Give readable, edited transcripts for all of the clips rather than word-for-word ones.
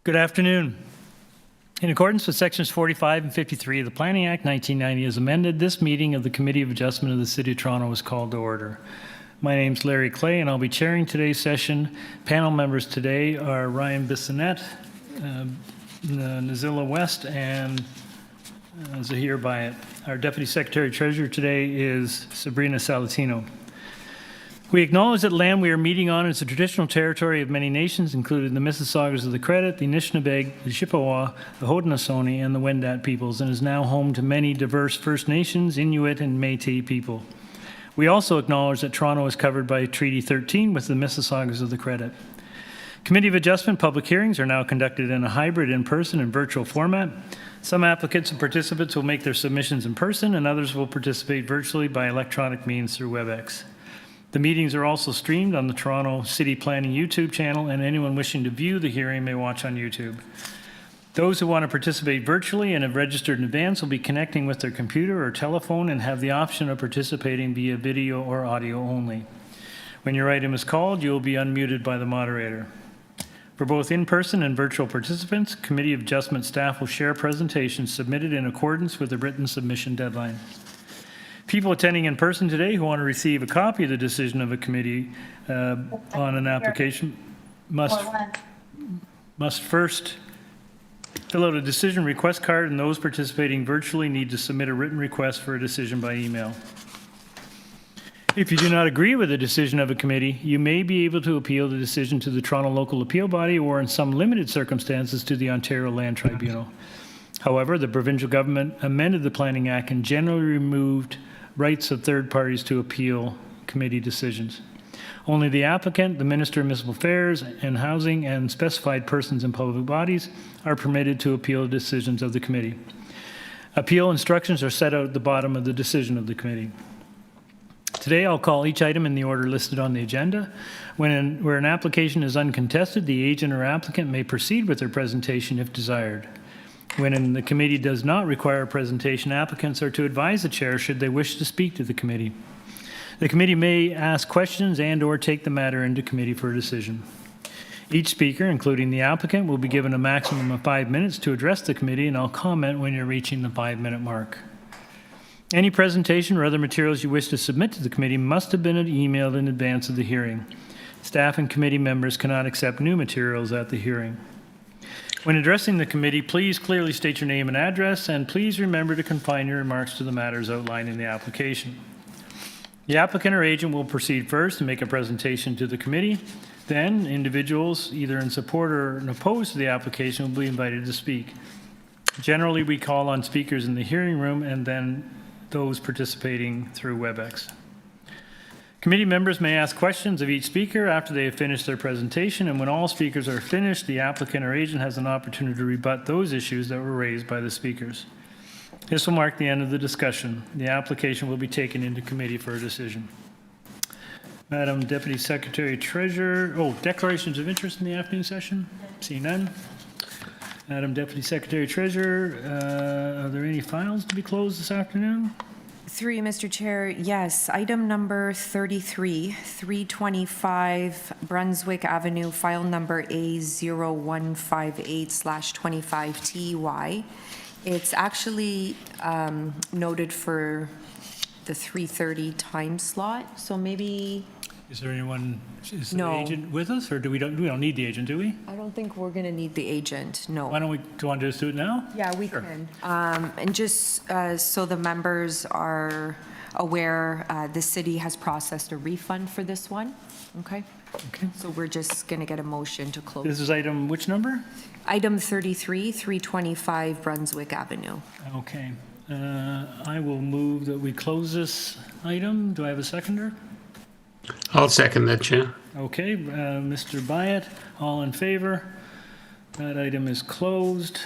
Good afternoon. In accordance with Sections 45 and 53 of the Planning Act 1990 as amended, this meeting of the Committee of Adjustment of the City of Toronto is called to order. My name is Larry Clay, and I'll be chairing today's session. Panel members today are Ryan Bissonnette, Nazilla West, and Zahir Bayat. Our Deputy Secretary Treasurer today is Sabrina Salatino. We acknowledge that land we are meeting on is the traditional territory of many nations, including the Mississaugas of the Credit, the Anishinaabe, the Chippewa, the Haudenosaunee, and the Wendat peoples, and is now home to many diverse First Nations, Inuit, and Métis people. We also acknowledge that Toronto is covered by Treaty 13 with the Mississaugas of the Credit. Committee of Adjustment public hearings are now conducted in a hybrid in-person and virtual format. Some applicants and participants will make their submissions in person, and others will participate virtually by electronic means through WebEx. The meetings are also streamed on the Toronto City Planning YouTube channel, and anyone wishing to view the hearing may watch on YouTube. Those who want to participate virtually and have registered in advance will be connecting with their computer or telephone and have the option of participating via video or audio only. When your item is called, you will be unmuted by the moderator. For both in-person and virtual participants, Committee of Adjustment staff will share presentations submitted in accordance with the written submission deadline. People attending in person today who want to receive a copy of the decision of a committee on an application must first fill out a decision request card, and those participating virtually need to submit a written request for a decision by email. If you do not agree with the decision of a committee, you may be able to appeal the decision to the Toronto Local Appeal Body or, in some limited circumstances, to the Ontario Land Tribunal. However, the provincial government amended the Planning Act and generally removed rights of third parties to appeal committee decisions. Only the applicant, the Minister of Municipal Affairs and Housing, and specified persons in public bodies are permitted to appeal the decisions of the committee. Appeal instructions are set out at the bottom of the decision of the committee. Today, I'll call each item in the order listed on the agenda. Where an application is uncontested, the agent or applicant may proceed with their presentation if desired. When the committee does not require a presentation, applicants are to advise the chair should they wish to speak to the committee. The committee may ask questions and/or take the matter into committee for a decision. Each speaker, including the applicant, will be given a maximum of 5 minutes to address the committee, and I'll comment when you're reaching the 5-minute mark. Any presentation or other materials you wish to submit to the committee must have been emailed in advance of the hearing. Staff and committee members cannot accept new materials at the hearing. When addressing the committee, please clearly state your name and address, and please remember to confine your remarks to the matters outlined in the application. The applicant or agent will proceed first and make a presentation to the committee. Then, individuals, either in support or opposed to the application, will be invited to speak. Generally, we call on speakers in the hearing room and then those participating through WebEx. Committee members may ask questions of each speaker after they have finished their presentation, and when all speakers are finished, the applicant or agent has an opportunity to rebut those issues that were raised by the speakers. This will mark the end of the discussion. The application will be taken into committee for a decision. Madam Deputy Secretary Treasurer, declarations of interest in the afternoon session? See none. Madam Deputy Secretary Treasurer, are there any files to be closed this afternoon? Through you, Mr. Chair, yes. Item number 33, 325 Brunswick Avenue, file number A0158/25TY. It's actually noted for the 3:30 time slot, so maybe... Is there anyone, is No. the agent with us, or we don't need the agent, do we? I don't think we're going to need the agent, no. Why don't we, do you want to just do it now? Yeah, we Sure. can. And just so the members are aware, the city has processed a refund for this one, okay? Okay. So we're just going to get a motion to close. This is item, which number? Item 33, 325 Brunswick Avenue. Okay. I will move that we close this item. Do I have a seconder? I'll second that, Chair. Okay, Mr. Bayat, all in favor? That item is closed.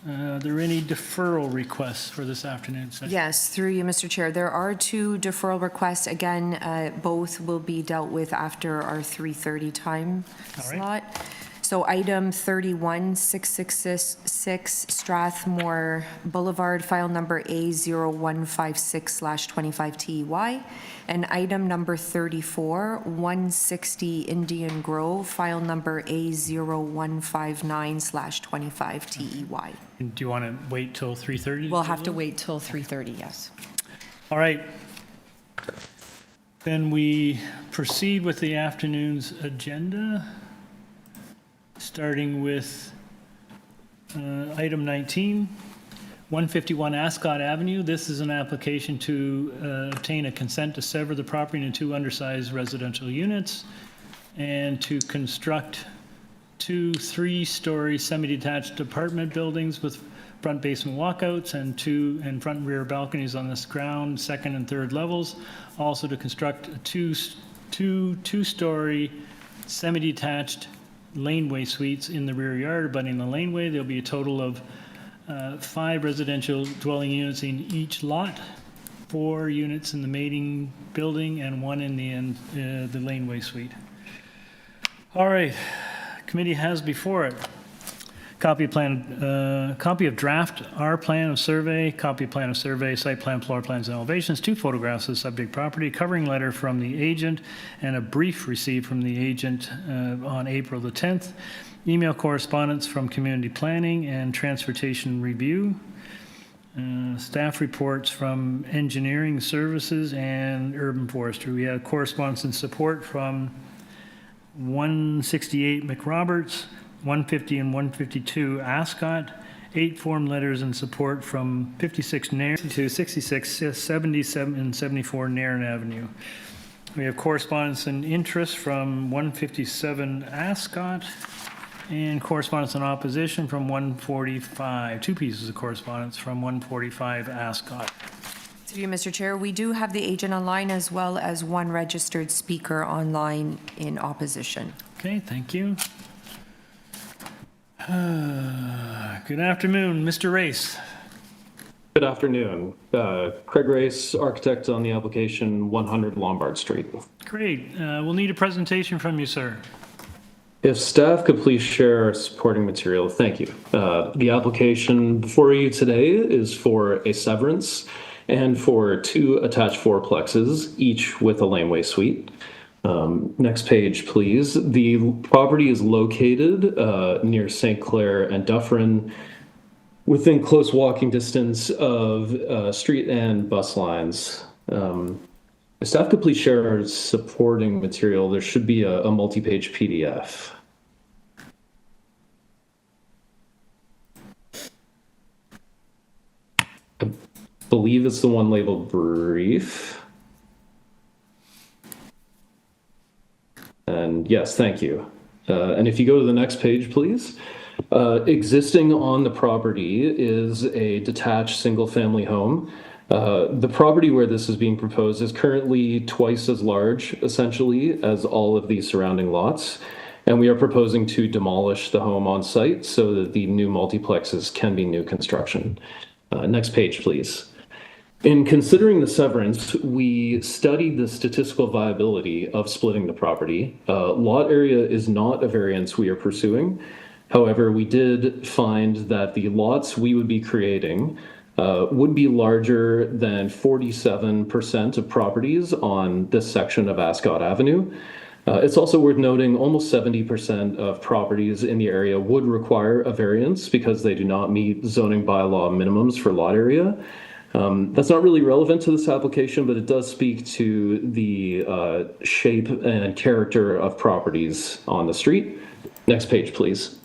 Are there any deferral requests for this afternoon session? Yes, through you, Mr. Chair. There are 2 deferral requests. Again, both will be dealt with after our 3:30 time All right. slot. So item 31666 Strathmore Boulevard, file number A0156/25TEY. And item number 34, 160 Indian Grove, file number A0159/25TEY. Do you want to wait till 3:30? We'll have to wait till 3:30, yes. All right. Then we proceed with the afternoon's agenda, starting with item 19, 151 Ascot Avenue. This is an application to obtain a consent to sever the property into 2 undersized residential units and to construct 2 3-story semi-detached apartment buildings with front basement walkouts and 2 front and rear balconies on this ground, 2nd and 3rd levels. Also to construct 2 2-story semi-detached laneway suites in the rear yard abutting the laneway. There'll be a total of 5 residential dwelling units in each lot, 4 units in the mating building and 1 in the laneway suite. All right, committee has before it copy of draft R plan of survey, copy of plan of survey, site plan, floor plans, and elevations, 2 photographs of subject property, covering letter from the agent, and a brief received from the agent on April the 10th, email correspondence from community planning and transportation review, staff reports from engineering services and urban forestry. We have correspondence and support from 168 McRoberts, 150 and 152 Ascot, 8 form letters in support from 56 Nairn to 66, 77, and 74 Nairn Avenue. We have correspondence and interest from 157 Ascot and correspondence and opposition from 145. 2 pieces of correspondence from 145 Ascot. Through you, Mr. Chair, we do have the agent online as well as 1 registered speaker online in opposition. Okay, thank you. Good afternoon, Mr. Race. Good afternoon. Craig Race, architect on the application 100 Lombard Street. Great. We'll need a presentation from you, sir. If staff could please share supporting material, thank you. The application before you today is for a severance and for 2 attached fourplexes, each with a laneway suite. Next page, please. The property is located near St. Clair and Dufferin, within close walking distance of street and bus lines. If staff could please share supporting material, there should be a multi-page PDF. I believe it's the one labeled brief. And yes, thank you. And if you go to the next page, please. Existing on the property is a detached single-family home. The property where this is being proposed is currently twice as large, essentially, as all of these surrounding lots. And we are proposing to demolish the home on site so that the new multiplexes can be new construction. Next page, please. In considering the severance, we studied the statistical viability of splitting the property. Lot area is not a variance we are pursuing. However, we did find that the lots we would be creating would be larger than 47% of properties on this section of Ascot Avenue. It's also worth noting almost 70% of properties in the area would require a variance because they do not meet zoning bylaw minimums for lot area. That's not really relevant to this application, but it does speak to the shape and character of properties on the street. Next page, please.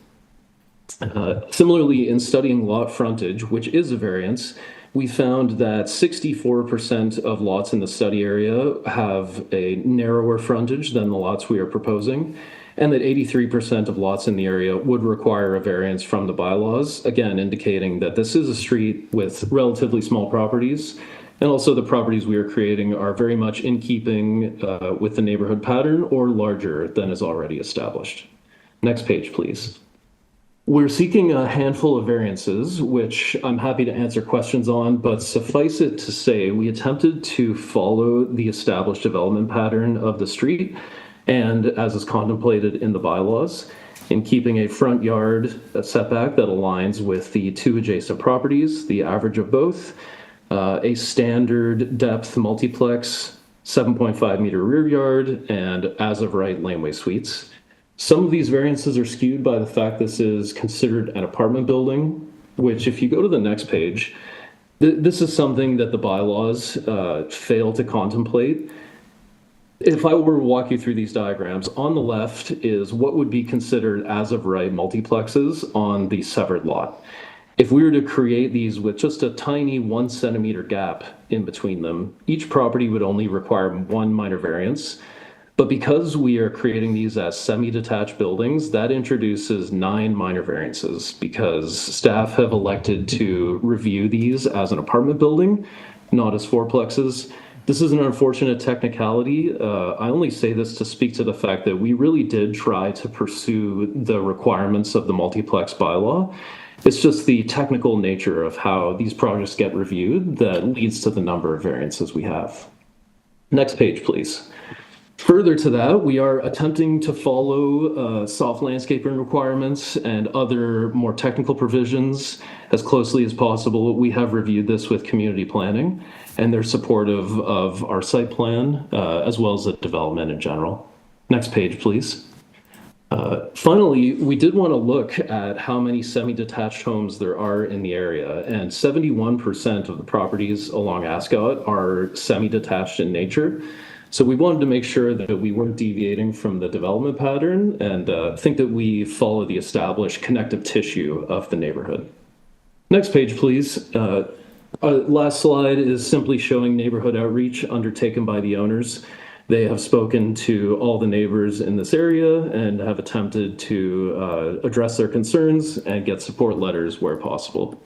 Similarly, in studying lot frontage, which is a variance, we found that 64% of lots in the study area have a narrower frontage than the lots we are proposing, and that 83% of lots in the area would require a variance from the bylaws, again indicating that this is a street with relatively small properties, and also the properties we are creating are very much in keeping with the neighborhood pattern or larger than is already established. Next page, please. We're seeking a handful of variances, which I'm happy to answer questions on, but suffice it to say, we attempted to follow the established development pattern of the street and as is contemplated in the bylaws. in keeping a front yard setback that aligns with the 2 adjacent properties, the average of both, a standard depth multiplex, 7.5 meter rear yard, and as of right laneway suites. Some of these variances are skewed by the fact this is considered an apartment building, which if you go to the next page, this is something that the bylaws fail to contemplate. If I were to walk you through these diagrams, on the left is what would be considered as of right multiplexes on the severed lot. If we were to create these with just a tiny 1 centimeter gap in between them, each property would only require one minor variance. But because we are creating these as semi-detached buildings, that introduces 9 minor variances because staff have elected to review these as an apartment building, not as fourplexes. This is an unfortunate technicality. I only say this to speak to the fact that we really did try to pursue the requirements of the multiplex bylaw. It's just the technical nature of how these projects get reviewed that leads to the number of variances we have. Next page, please. Further to that, we are attempting to follow soft landscaping requirements and other more technical provisions as closely as possible. We have reviewed this with community planning, and they're supportive of our site plan as well as the development in general. Next page, please. Finally, we did want to look at how many semi-detached homes there are in the area, and 71% of the properties along Ascot are semi-detached in nature. So we wanted to make sure that we weren't deviating from the development pattern and think that we follow the established connective tissue of the neighborhood. Next page, please. Last slide is simply showing neighborhood outreach undertaken by the owners. They have spoken to all the neighbors in this area and have attempted to address their concerns and get support letters where possible.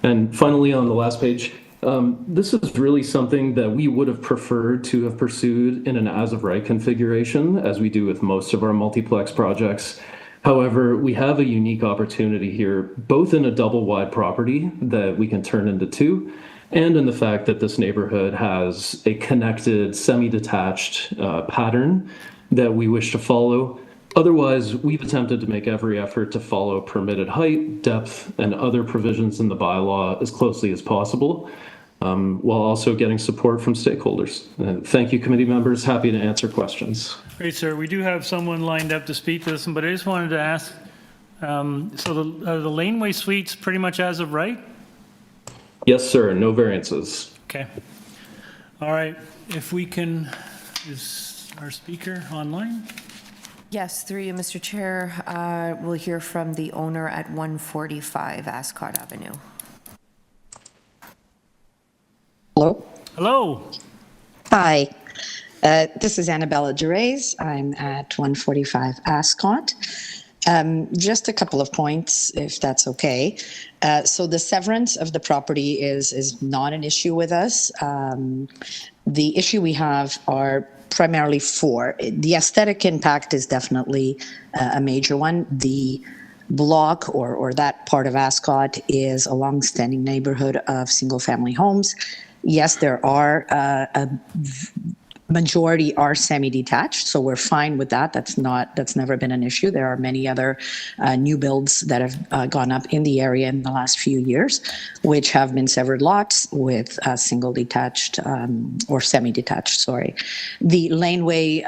And finally, on the last page, this is really something that we would have preferred to have pursued in an as-of-right configuration, as we do with most of our multiplex projects. However, we have a unique opportunity here, both in a double-wide property that we can turn into 2, and in the fact that this neighborhood has a connected, semi-detached pattern that we wish to follow. Otherwise, we've attempted to make every effort to follow permitted height, depth, and other provisions in the bylaw as closely as possible, while also getting support from stakeholders. And thank you, committee members. Happy to answer questions. Great, sir. We do have someone lined up to speak to this, but I just wanted to ask, so the laneway suites pretty much as of right? Yes, sir. No variances. Okay. All right. If we can, is our speaker online? Yes, through you, Mr. Chair. We'll hear from the owner at 145 Ascot Avenue. Hello. Hello. Hi. This is Annabella Gervais. I'm at 145 Ascot. Just a couple of points, if that's okay. So the severance of the property is not an issue with us. The issue we have are primarily 4. The aesthetic impact is definitely a major one. The block or that part of Ascot is a long-standing neighborhood of single-family homes. Yes, there are a majority are semi-detached, so we're fine with that. That's never been an issue. There are many other new builds that have gone up in the area in the last few years, which have been severed lots with single detached or semi-detached, sorry. The laneway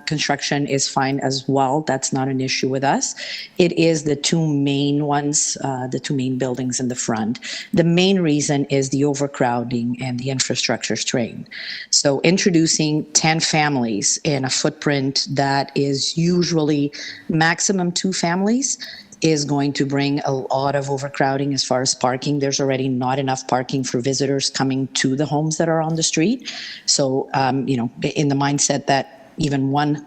construction is fine as well. That's not an issue with us. It is the 2 main ones, the 2 main buildings in the front. The main reason is the overcrowding and the infrastructure strain. So introducing 10 families in a footprint that is usually maximum 2 families is going to bring a lot of overcrowding as far as parking. There's already not enough parking for visitors coming to the homes that are on the street. So, in the mindset that even one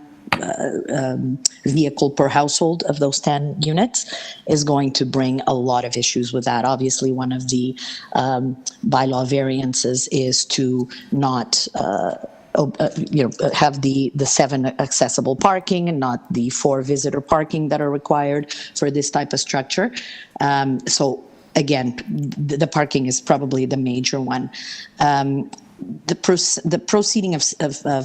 vehicle per household of those 10 units is going to bring a lot of issues with that. Obviously, one of the bylaw variances is to not have the 7 accessible parking and not the 4 visitor parking that are required for this type of structure. So again, the parking is probably the major one. the proceeding of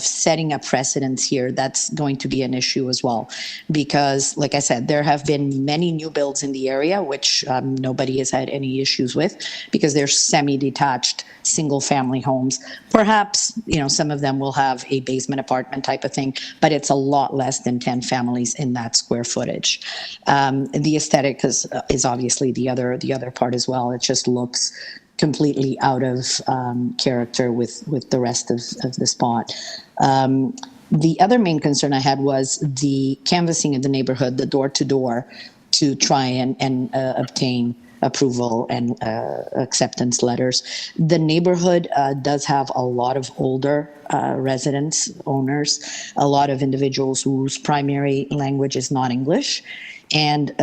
setting a precedence here, that's going to be an issue as well. Because, like I said, there have been many new builds in the area, which nobody has had any issues with, because they're semi-detached, single-family homes. Perhaps, some of them will have a basement apartment type of thing, but it's a lot less than 10 families in that square footage. The aesthetic is obviously the other part as well. It just looks completely out of character with the rest of the spot. The other main concern I had was the canvassing of the neighborhood, the door-to-door, to try and obtain approval and acceptance letters. The neighborhood does have a lot of older residents, owners, a lot of individuals whose primary language is not English. And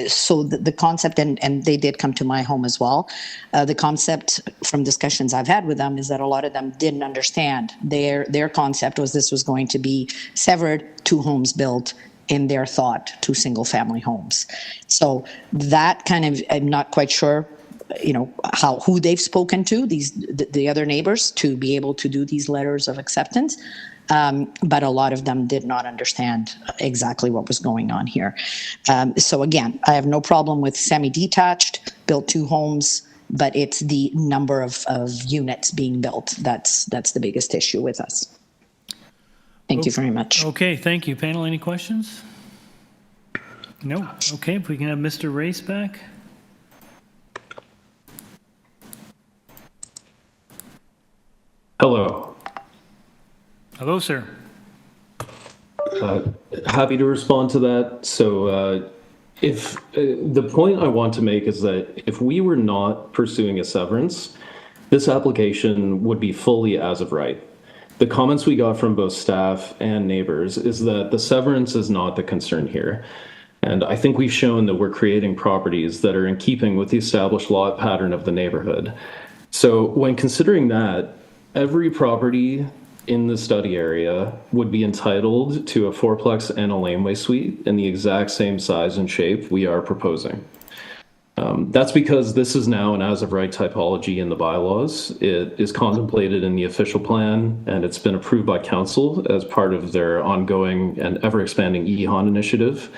so the concept, and they did come to my home as well, the concept from discussions I've had with them is that a lot of them didn't understand. Their concept was this was going to be severed, 2 homes built, in their thought, 2 single-family homes. So that kind of, I'm not quite sure, who they've spoken to, the other neighbors, to be able to do these letters of acceptance. But a lot of them did not understand exactly what was going on here. So again, I have no problem with semi-detached, built 2 homes, but it's the number of units being built that's the biggest issue with us. Thank you very much. Okay, thank you. Panel, any questions? No? Okay, if we can have Mr. Race back. Hello. Hello, sir. Happy to respond to that. So if the point I want to make is that if we were not pursuing a severance, this application would be fully as of right. The comments we got from both staff and neighbors is that the severance is not the concern here. And I think we've shown that we're creating properties that are in keeping with the established lot pattern of the neighborhood. So when considering that, every property in the study area would be entitled to a 4-plex and a laneway suite in the exact same size and shape we are proposing. That's because this is now an as-of-right typology in the bylaws. It is contemplated in the official plan, and it's been approved by council as part of their ongoing and ever-expanding EHON initiative.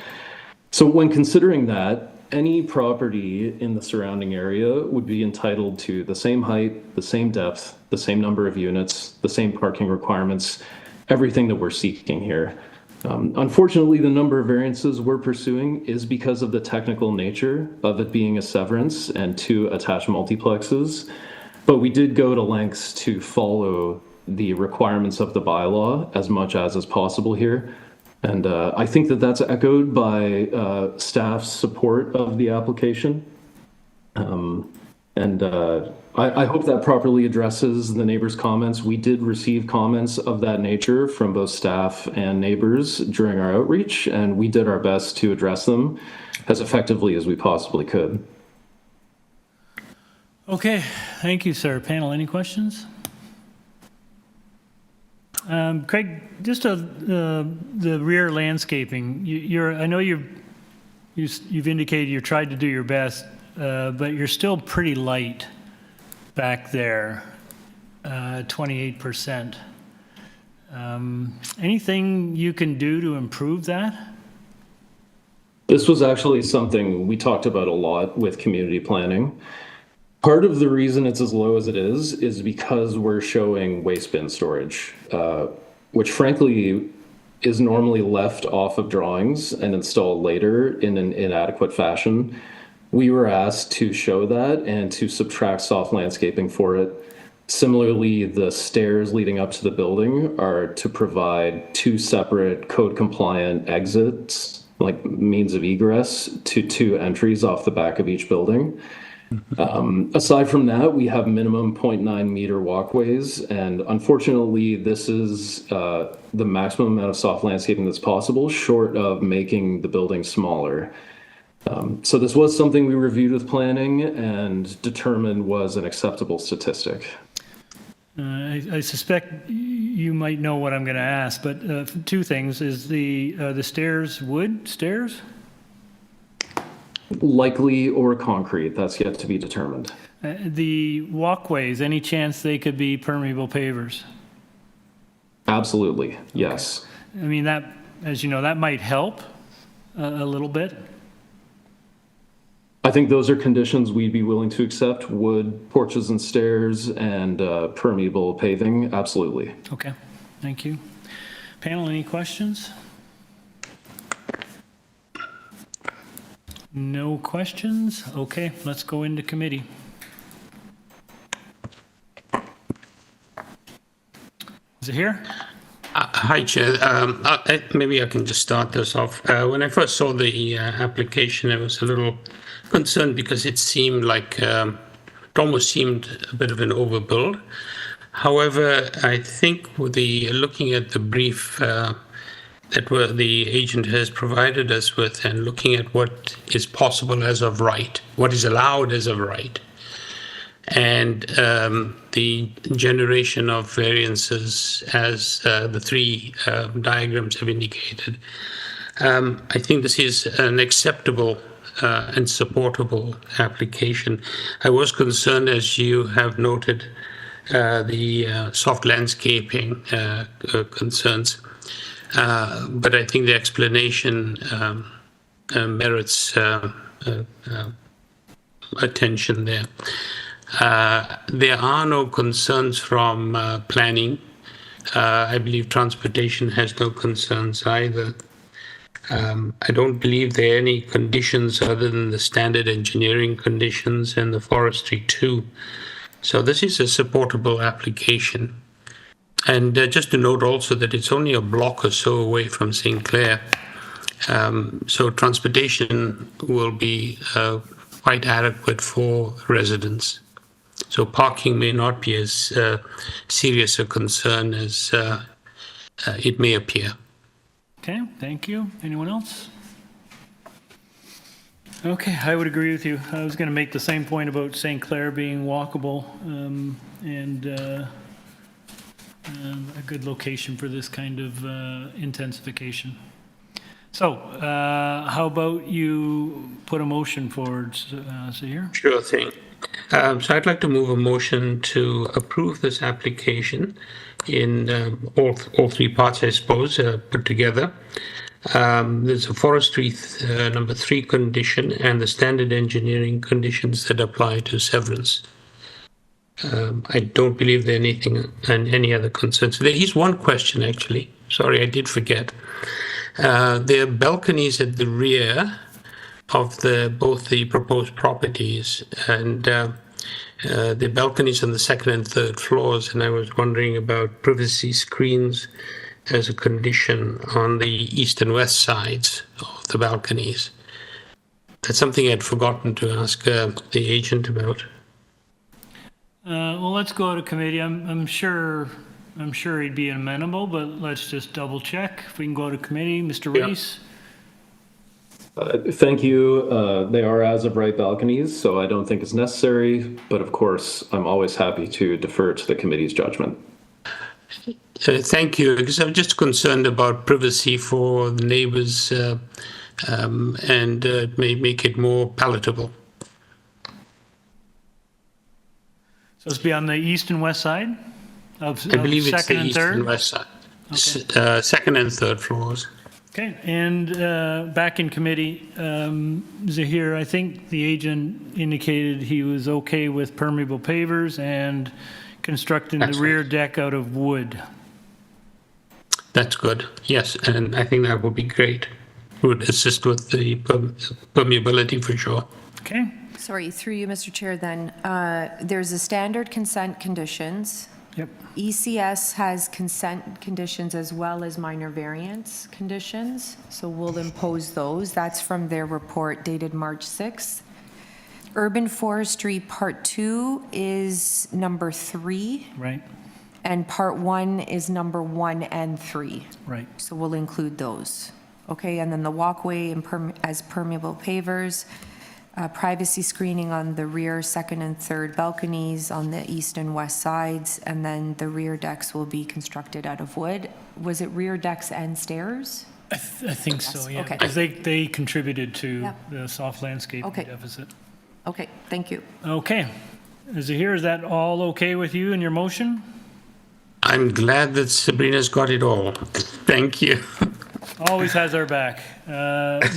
So when considering that, any property in the surrounding area would be entitled to the same height, the same depth, the same number of units, the same parking requirements, everything that we're seeking here. Unfortunately, the number of variances we're pursuing is because of the technical nature of it being a severance and 2 attached multiplexes. But we did go to lengths to follow the requirements of the bylaw as much as is possible here. And I think that that's echoed by staff's support of the application. I hope that properly addresses the neighbors' comments. We did receive comments of that nature from both staff and neighbors during our outreach, and we did our best to address them as effectively as we possibly could. Okay, thank you, sir. Panel, any questions? Craig, just the rear landscaping. I know you've indicated you tried to do your best, but you're still pretty light back there, 28%. Anything you can do to improve that? This was actually something we talked about a lot with community planning. Part of the reason it's as low as it is because we're showing waste bin storage, which frankly is normally left off of drawings and installed later in an inadequate fashion. We were asked to show that and to subtract soft landscaping for it. Similarly, the stairs leading up to the building are to provide 2 separate code-compliant exits, like means of egress, to 2 entries off the back of each building. Aside from that, we have minimum 0.9 meter walkways, and unfortunately, this is the maximum amount of soft landscaping that's possible, short of making the building smaller. So this was something we reviewed with planning and determined was an acceptable statistic. I suspect you might know what I'm going to ask, but 2 things. Is the stairs wood stairs? Likely or concrete, that's yet to be determined. The walkways, any chance they could be permeable pavers? Absolutely, yes. I mean, that, as you know, that might help a little bit. I think those are conditions we'd be willing to accept. Wood, porches and stairs, and permeable paving, absolutely. Okay, thank you. Panel, any questions? No questions? Okay, let's go into committee. Is it here? Hi, Chair. Maybe I can just start this off. When I first saw the application, I was a little concerned because it seemed like it almost seemed a bit of an overbuild. However, I think with looking at the brief that the agent has provided us with and looking at what is possible as of right, what is allowed as of right, and the generation of variances as the three diagrams have indicated, I think this is an acceptable and supportable application. I was concerned, as you have noted, the soft landscaping concerns, but I think the explanation merits attention there. There are no concerns from planning. I believe transportation has no concerns either. I don't believe there are any conditions other than the standard engineering conditions and the forestry too. So this is a supportable application. And just to note also that it's only a block or so away from St. Clair. So transportation will be quite adequate for residents. So parking may not be as serious a concern as it may appear. Okay, thank you. Anyone else? Okay, I would agree with you. I was going to make the same point about St. Clair being walkable and a good location for this kind of intensification. So how about you put a motion forward, Sahir? Sure thing. So I'd like to move a motion to approve this application in all three parts, I suppose, put together. There's a forestry number 3 condition and the standard engineering conditions that apply to severance. I don't believe there anything and any other concerns. There is one question actually. Sorry, I did forget. There are balconies at the rear of both the proposed properties, and the balconies on the second and third floors. And I was wondering about privacy screens as a condition on the east and west sides of the balconies. That's something I'd forgotten to ask the agent about. Well, let's go to committee. I'm sure he'd be amenable, but let's just double check. If we can go to committee, Mr. Yeah. Reese. Thank you. They are as of right balconies, so I don't think it's necessary. But of course, I'm always happy to defer to the committee's judgment. Thank you, because I'm just concerned about privacy for the neighbors and it may make it more palatable. So it's be on the east and west side of I believe it's second the and east third? and west side. Okay. Second and third floors. Okay, and back in committee, Zahir, I think the agent indicated he was okay with permeable pavers and constructing the rear deck out of wood. That's good. Yes, and I think that would be great. Would assist with the permeability for sure. Okay, Sorry, through you, Mr. Chair, then, there's a standard consent conditions. yep, ECS has consent conditions as well as minor variance conditions, so we'll impose those. That's from their report dated March 6th. Urban Forestry Part 2 is number 3, right, and Part 1 is number 1 and 3. right. So we'll include those. Okay, and then the walkway as permeable pavers, privacy screening on the rear, second and third balconies on the east and west sides, and then the rear decks will be constructed out of wood. Was it rear decks and stairs? I think so, yeah, okay. because they contributed to Yep. the soft landscape Okay. deficit. Okay, thank you. Okay, Is that all okay with you and your motion? I'm glad that Sabrina's got it all. Thank you. Always has our back.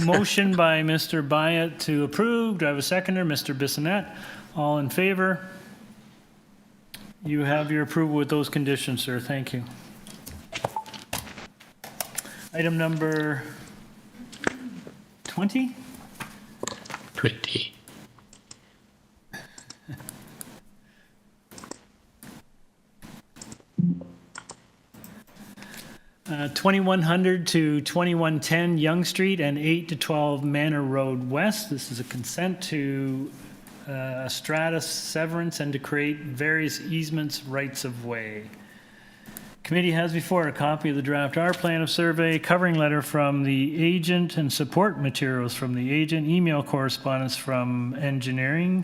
Motion by Mr. Byatt to approve. Do I have a seconder? Mr. Bissonnette. All in favor? You have your approval with those conditions, sir. Thank you. Item number 20? 20. Uh, 2100 to 2110 Yonge Street and 8 to 12 Manor Road West. This is a consent to strata severance and to create various easements rights of way. Committee has before a copy of the draft R plan of survey, covering letter from the agent and support materials from the agent, email correspondence from engineering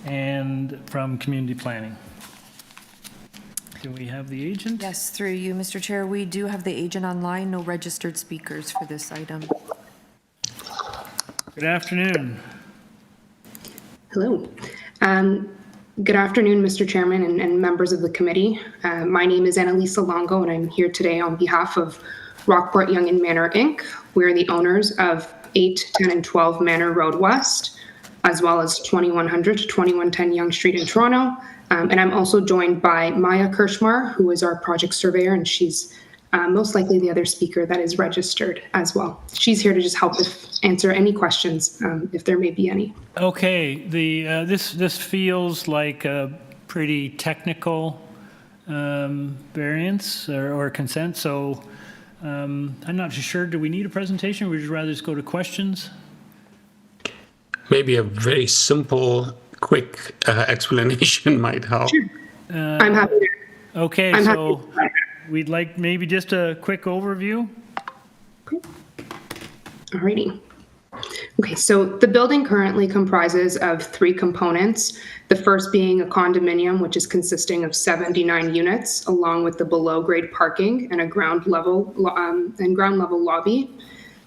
and from community planning. Do we have the agent? Yes, through you, Mr. Chair. We do have the agent online, no registered speakers for this item. Good afternoon. Hello. Good afternoon, Mr. Chairman and members of the committee. My name is Annalisa Longo, and I'm here today on behalf of Rockport Young and Manor, Inc. We're the owners of 8, 10, and 12 Manor Road West, as well as 2100 to 2110 Yonge Street in Toronto. And I'm also joined by Maya Kirschmar, who is our project surveyor, and she's most likely the other speaker that is registered as well. She's here to just help answer any questions, if there may be any. Okay, this feels like a pretty technical variance or consent, so I'm not sure. Do we need a presentation, or would you rather just go to questions? Maybe a very simple, quick explanation might help. Sure. I'm happy to. Okay, I'm so happy we'd like maybe just a quick overview. Alrighty. Okay, so the building currently comprises of 3 components. The first being a condominium, which is consisting of 79 units, along with the below-grade parking and a ground level lobby.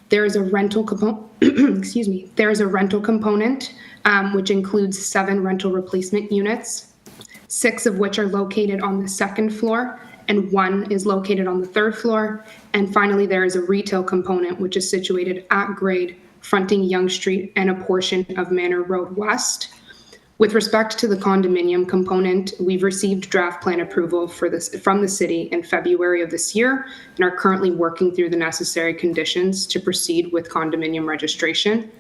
There is a rental component. Excuse me. There is a rental component, which includes 7 rental replacement units, 6 of which are located on the 2nd floor, and 1 is located on the 3rd floor. And finally, there is a retail component, which is situated at grade, fronting Yonge Street and a portion of Manor Road West. With respect to the condominium component, we've received draft plan approval for this from the city in February of this year and are currently working through the necessary conditions to proceed with condominium registration.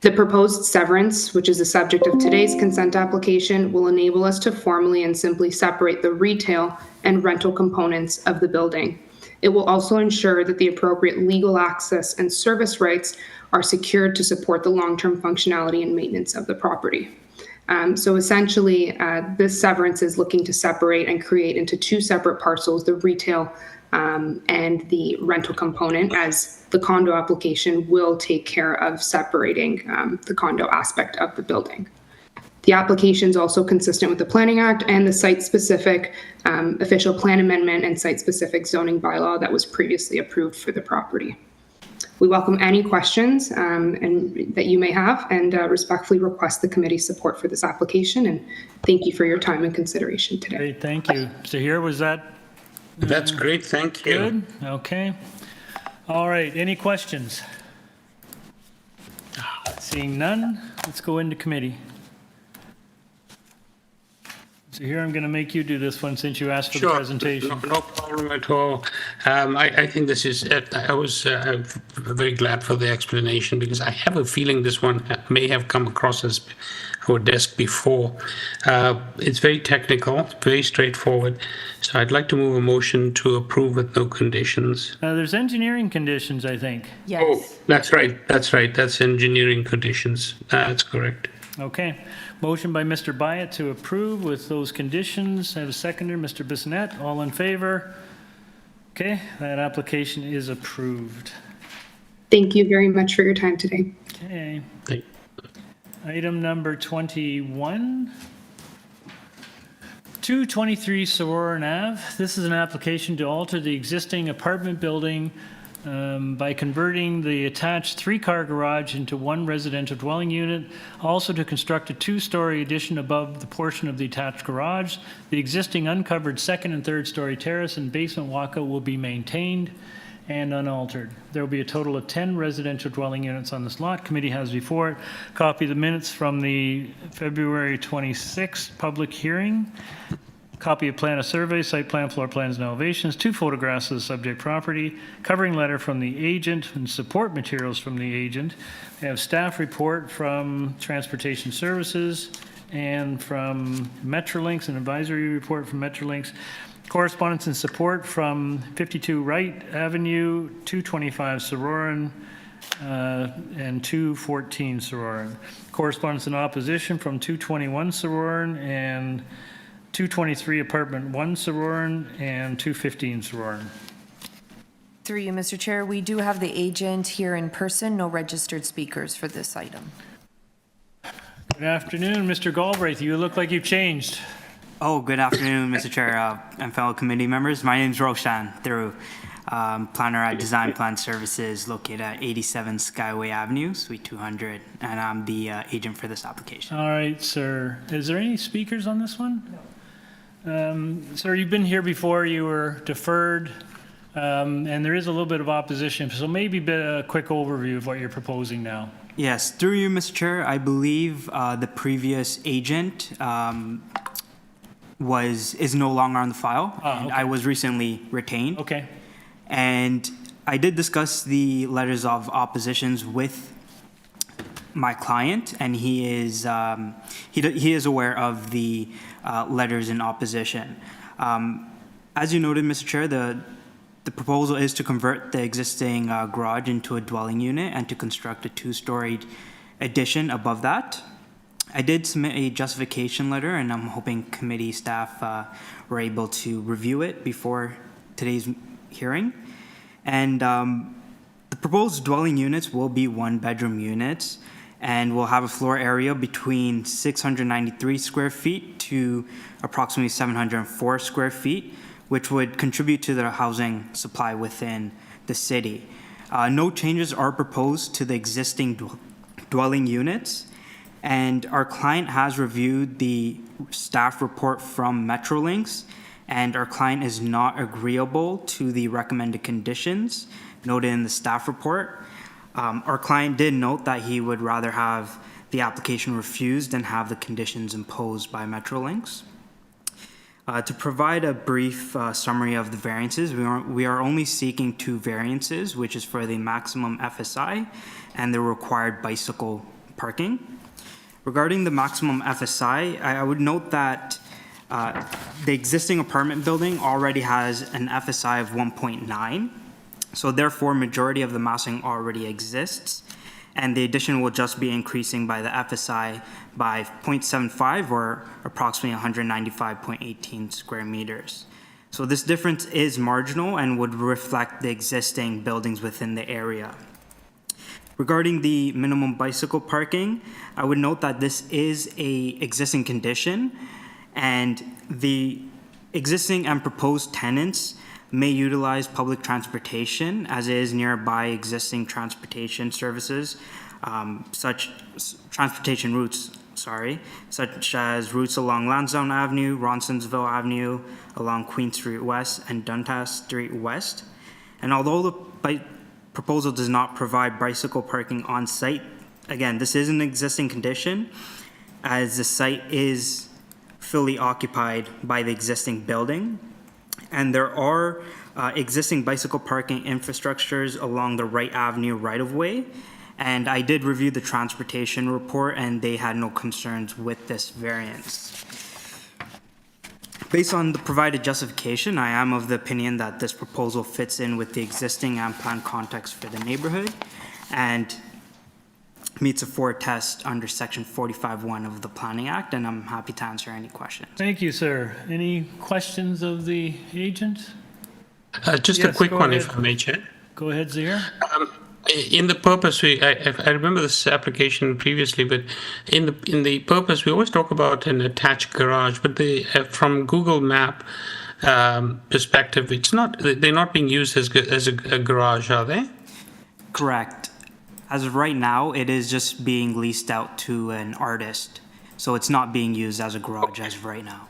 The proposed severance, which is the subject of today's consent application, will enable us to formally and simply separate the retail and rental components of the building. It will also ensure that the appropriate legal access and service rights are secured to support the long-term functionality and maintenance of the property. So essentially, this severance is looking to separate and create into 2 separate parcels, the retail and the rental component, as the condo application will take care of separating the condo aspect of the building. The application is also consistent with the Planning Act and the site-specific official plan amendment and site-specific zoning bylaw that was previously approved for the property. We welcome any questions and that you may have, and respectfully request the committee's support for this application. And thank you for your time and consideration today. Great, thank you. So here, was that That's great, thank you. good? Okay. All right, any questions? Seeing none, let's go into committee. So here, I'm going to make you do this one since you asked for the presentation. No problem at all. I think this is, I was very glad for the explanation, because I have a feeling this one may have come across as our desk before. It's very technical, very straightforward. So I'd like to move a motion to approve with no conditions. There's engineering conditions, I think. Yes. Oh, that's right. That's engineering conditions. That's correct. Okay. Motion by Mr. Byatt to approve with those conditions. I have a seconder, Mr. Bissonnette. All in favor? Okay, that application is approved. Thank you very much for your time today. Okay. Thank- Item number 21. 223 Sorauren Ave. This is an application to alter the existing apartment building by converting the attached three-car garage into one residential dwelling unit, also to construct a two-story addition above the portion of the attached garage. The existing uncovered second and third-story terrace and basement walkout will be maintained and unaltered. There will be a total of 10 residential dwelling units on this lot. Committee has before it copy of the minutes from the February 26th public hearing. Copy of plan of survey, site plan, floor plans, and elevations, 2 photographs of the subject property, covering letter from the agent, and support materials from the agent. We have staff report from Transportation Services and from Metrolinx, an advisory report from Metrolinx. Correspondence and support from 52 Wright Avenue, 225 Sorauren, and 214 Sorauren. Correspondence in opposition from 221 Sorauren and 223 Apartment 1 Sorauren and 215 Sorauren. Through you, Mr. Chair, we do have the agent here in person, no registered speakers for this item. Good afternoon, Mr. Galbraith. You look like you've changed. Oh, good afternoon, Mr. Chair and fellow committee members. My name is Roshan Thiru, planner at Design Plan Services located at 87 Skyway Avenue, Suite 200, and I'm the agent for this application. All right, sir. Is there any speakers on this one? No. Sir, you've been here before. You were deferred, and there is a little bit of opposition. So maybe a quick overview of what you're proposing now. Yes, through you, Mr. Chair, I believe the previous agent is no longer on the file. Ah, okay. I was recently retained. Okay. And I did discuss the letters of oppositions with my client, and he is aware of the letters in opposition. As you noted, Mr. Chair, the proposal is to convert the existing garage into a dwelling unit and to construct a two-storied addition above that. I did submit a justification letter, and I'm hoping committee staff were able to review it before today's hearing. And the proposed dwelling units will be one-bedroom units and will have a floor area between 693 square feet to approximately 704 square feet, which would contribute to the housing supply within the city. No changes are proposed to the existing dwelling units, and our client has reviewed the staff report from Metrolinx, and our client is not agreeable to the recommended conditions noted in the staff report. Our client did note that he would rather have the application refused than have the conditions imposed by Metrolinx. To provide a brief summary of the variances, we are only seeking 2 variances, which is for the maximum FSI and the required bicycle parking. Regarding the maximum FSI, I would note that the existing apartment building already has an FSI of 1.9, so therefore majority of the massing already exists, and the addition will just be increasing by the FSI by 0.75 or approximately 195.18 square meters. So this difference is marginal and would reflect the existing buildings within the area. Regarding the minimum bicycle parking, I would note that this is an existing condition, and the existing and proposed tenants may utilize public transportation as is nearby existing transportation services, transportation routes, such as routes along Lansdowne Avenue, Ronsonsville Avenue, along Queen Street West and Dundas Street West. And although the proposal does not provide bicycle parking on site, again, this is an existing condition as the site is fully occupied by the existing building. And there are existing bicycle parking infrastructures along the Wright Avenue right-of-way. And I did review the transportation report, and they had no concerns with this variance. Based on the provided justification, I am of the opinion that this proposal fits in with the existing and planned context for the neighborhood and meets a 4 test under Section 45(1) of the Planning Act, and I'm happy to answer any questions. Thank you, sir. Any questions of the agent? Just Yes, a quick go one, ahead. if I may, Chair. Go ahead, Zaire. In the purpose, I remember this application previously, but in the purpose, we always talk about an attached garage, but from Google Map, perspective, they're not being used as a garage, are they? Correct. As of right now, it is just being leased out to an artist. So it's not being used as a garage as of right now.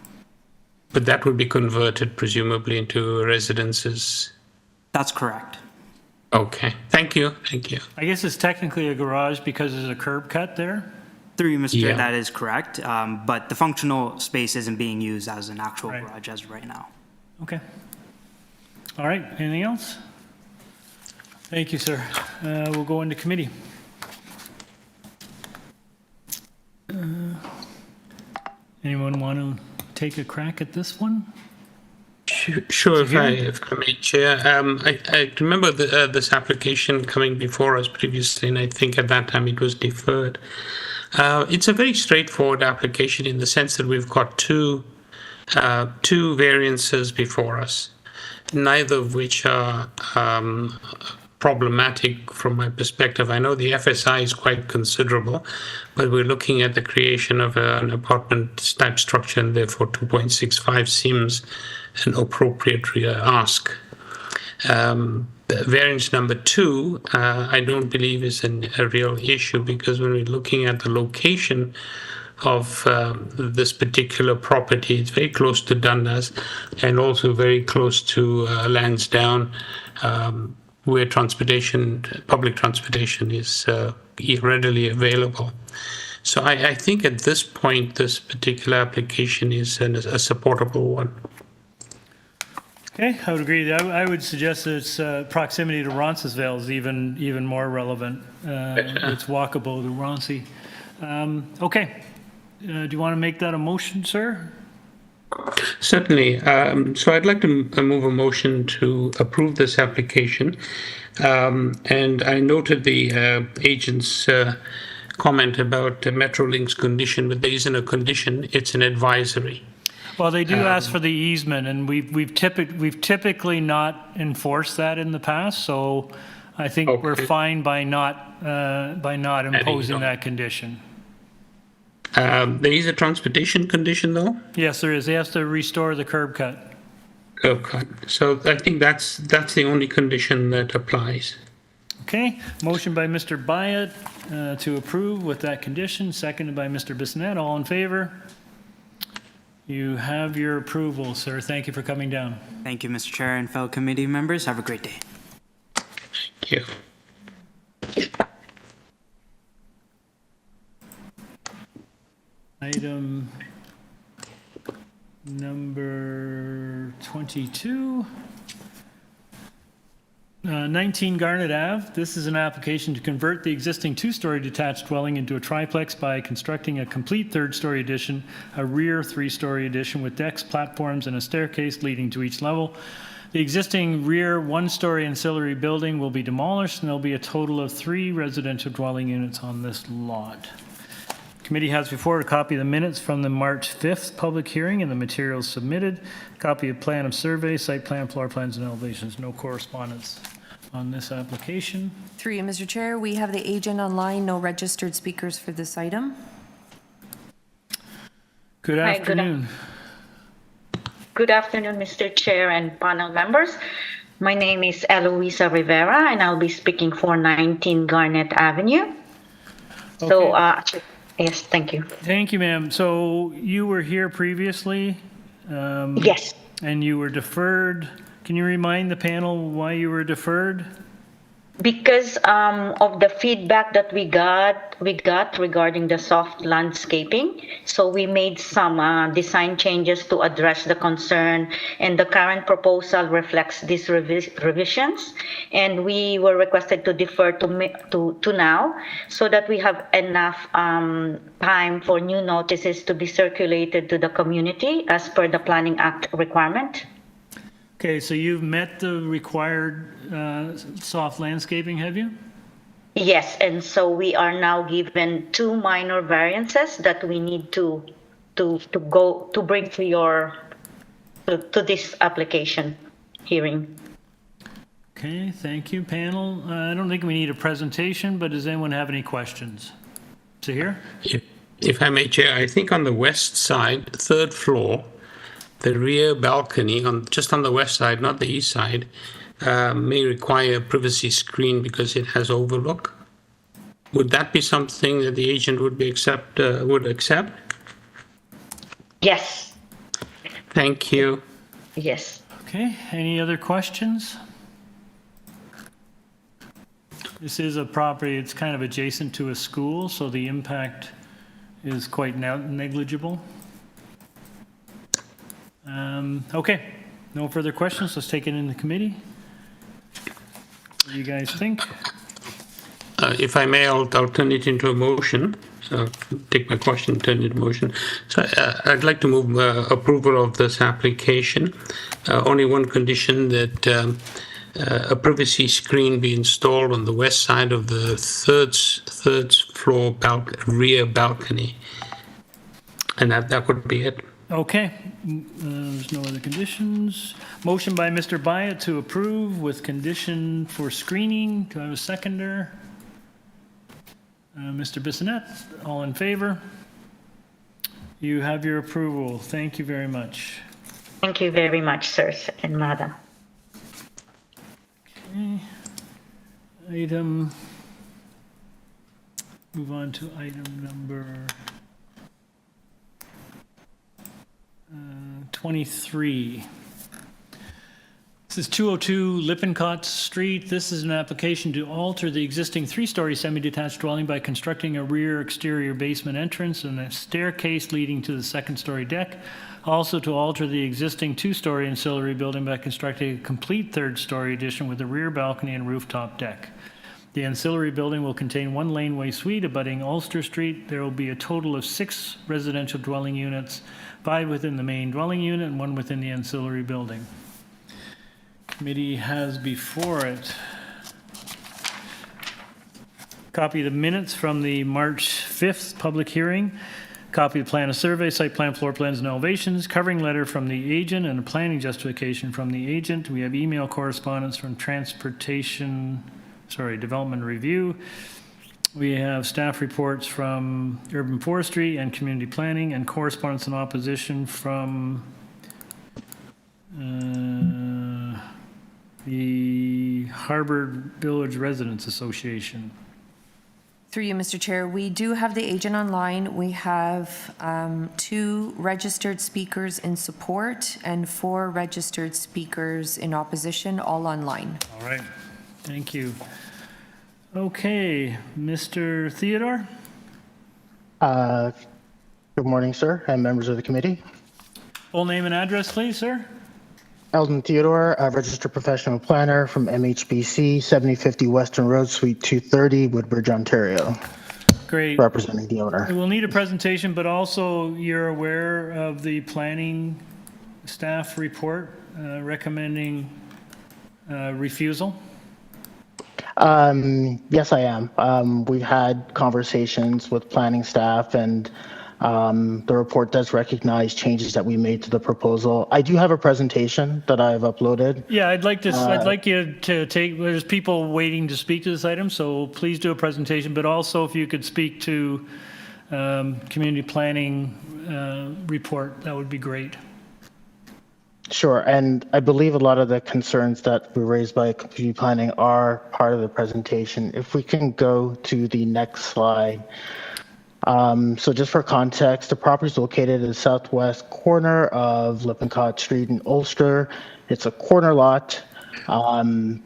But that would be converted presumably into residences. That's correct. Okay, thank you. I guess it's technically a garage because there's a curb cut there. Through you, Mr. Chair, Yeah. that is correct. But the functional space isn't being used as an actual Right. garage as of right now. Okay. All right, anything else? Thank you, sir. We'll go into committee. Anyone want to take a crack at this one? Sure, if I may, Chair. I remember this application coming before us previously, and I think at that time it was deferred. It's a very straightforward application in the sense that we've got two variances before us, neither of which are problematic from my perspective. I know the FSI is quite considerable, but we're looking at the creation of an apartment type structure, and therefore 2.65 seems an appropriate ask. Variance number 2, I don't believe is a real issue, because when we're looking at the location of this particular property, it's very close to Dundas and also very close to Lansdowne, where public transportation is readily available. So I think at this point, this particular application is a supportable one. Okay, I would agree. I would suggest that its proximity to Roncesvalles is even more relevant. It's walkable to Roncy. Okay, do you want to make that a motion, sir? Certainly. So I'd like to move a motion to approve this application. And I noted the agent's comment about Metrolink's condition, but there isn't a condition, it's an advisory. Well, they do ask for the easement, and we've typically not enforced that in the past, so I think we're fine by not imposing that condition. There is a transportation condition, though? Yes, there is. They have to restore the curb cut. Curb cut. So I think that's the only condition that applies. Okay, motion by Mr. Byatt to approve with that condition, seconded by Mr. Bissonnette. All in favor? You have your approval, sir. Thank you for coming down. Thank you, Mr. Chair and fellow committee members. Have a great day. Thank you. Item number 22. 19 Garnet Ave. This is an application to convert the existing two-story detached dwelling into a triplex by constructing a complete third-story addition, a rear three-story addition with decks, platforms, and a staircase leading to each level. The existing rear one-story ancillary building will be demolished, and there'll be a total of 3 residential dwelling units on this lot. Committee has before a copy of the minutes from the March 5th public hearing and the materials submitted, copy of plan of survey, site plan, floor plans, and elevations. No correspondence on this application. Through you, Mr. Chair, we have the agent online, no registered speakers for this item. Good Hi, afternoon. Good afternoon, Mr. Chair and panel members. My name is Eloisa Rivera, and I'll be speaking for 19 Garnet Avenue. So, yes, thank you. Thank you, ma'am. So you were here previously? Yes. And you were deferred. Can you remind the panel why you were deferred? Because of the feedback that we got regarding the soft landscaping, so we made some design changes to address the concern, and the current proposal reflects these revisions. And we were requested to defer to now, so that we have enough time for new notices to be circulated to the community as per the Planning Act requirement. Okay, so you've met the required soft landscaping, have you? Yes, and so we are now given 2 minor variances that we need to bring to this application hearing. Okay, thank you, panel. I don't think we need a presentation, but does anyone have any questions? Sahir? If I may, Chair, I think on the west side, 3rd floor, the rear balcony just on the west side, not the east side, may require a privacy screen because it has overlook. Would that be something that the agent would accept? Yes, Thank you. yes. Okay, any other questions? This is a property, it's kind of adjacent to a school, so the impact is quite negligible. Okay, no further questions, let's take it in the committee. What do you guys think? If I may, I'll turn it into a motion. So take my question, turn it into a motion. So I'd like to move approval of this application. Only one condition, that a privacy screen be installed on the west side of the third floor rear balcony. And that would be it. Okay, there's no other conditions. Motion by Mr. Byatt to approve with condition for screening. Do I have a seconder? Mr. Bissonnette, all in favor? You have your approval. Thank you very much. Thank you very much, sir and madam. Okay. Move on to item number 23. This is 202 Lippincott Street. This is an application to alter the existing three-story semi-detached dwelling by constructing a rear exterior basement entrance and a staircase leading to the second-story deck. Also to alter the existing two-story ancillary building by constructing a complete third-story addition with a rear balcony and rooftop deck. The ancillary building will contain one laneway suite abutting Ulster Street. There will be a total of 6 residential dwelling units, 5 within the main dwelling unit and 1 within the ancillary building. Committee has before it copy of the minutes from the March 5th public hearing, copy of the plan of survey, site plan, floor plans, and elevations, covering letter from the agent, and a planning justification from the agent. We have email correspondence from Development Review. We have staff reports from Urban Forestry and Community Planning, and correspondence in opposition from the Harbor Village Residents Association. Through you, Mr. Chair, we do have the agent online. We have 2 registered speakers in support and 4 registered speakers in opposition, all online. All right, thank you. Okay, Mr. Theodore? Good morning, sir, and members of the committee. Full name and address, please, sir. Eldon Theodore, a registered professional planner from MHBC, 7050 Western Road, Suite 230, Woodbridge, Ontario, Great. representing the owner. We'll need a presentation, but also you're aware of the planning staff report recommending refusal? Yes, I am. We've had conversations with planning staff, and the report does recognize changes that we made to the proposal. I do have a presentation that I've uploaded. Yeah, I'd like you to take, there's people waiting to speak to this item, so please do a presentation, but also if you could speak to community planning report, that would be great. Sure, and I believe a lot of the concerns that were raised by community planning are part of the presentation. If we can go to the next slide. So just for context, the property is located in the southwest corner of Lippincott Street in Ulster. It's a corner lot, one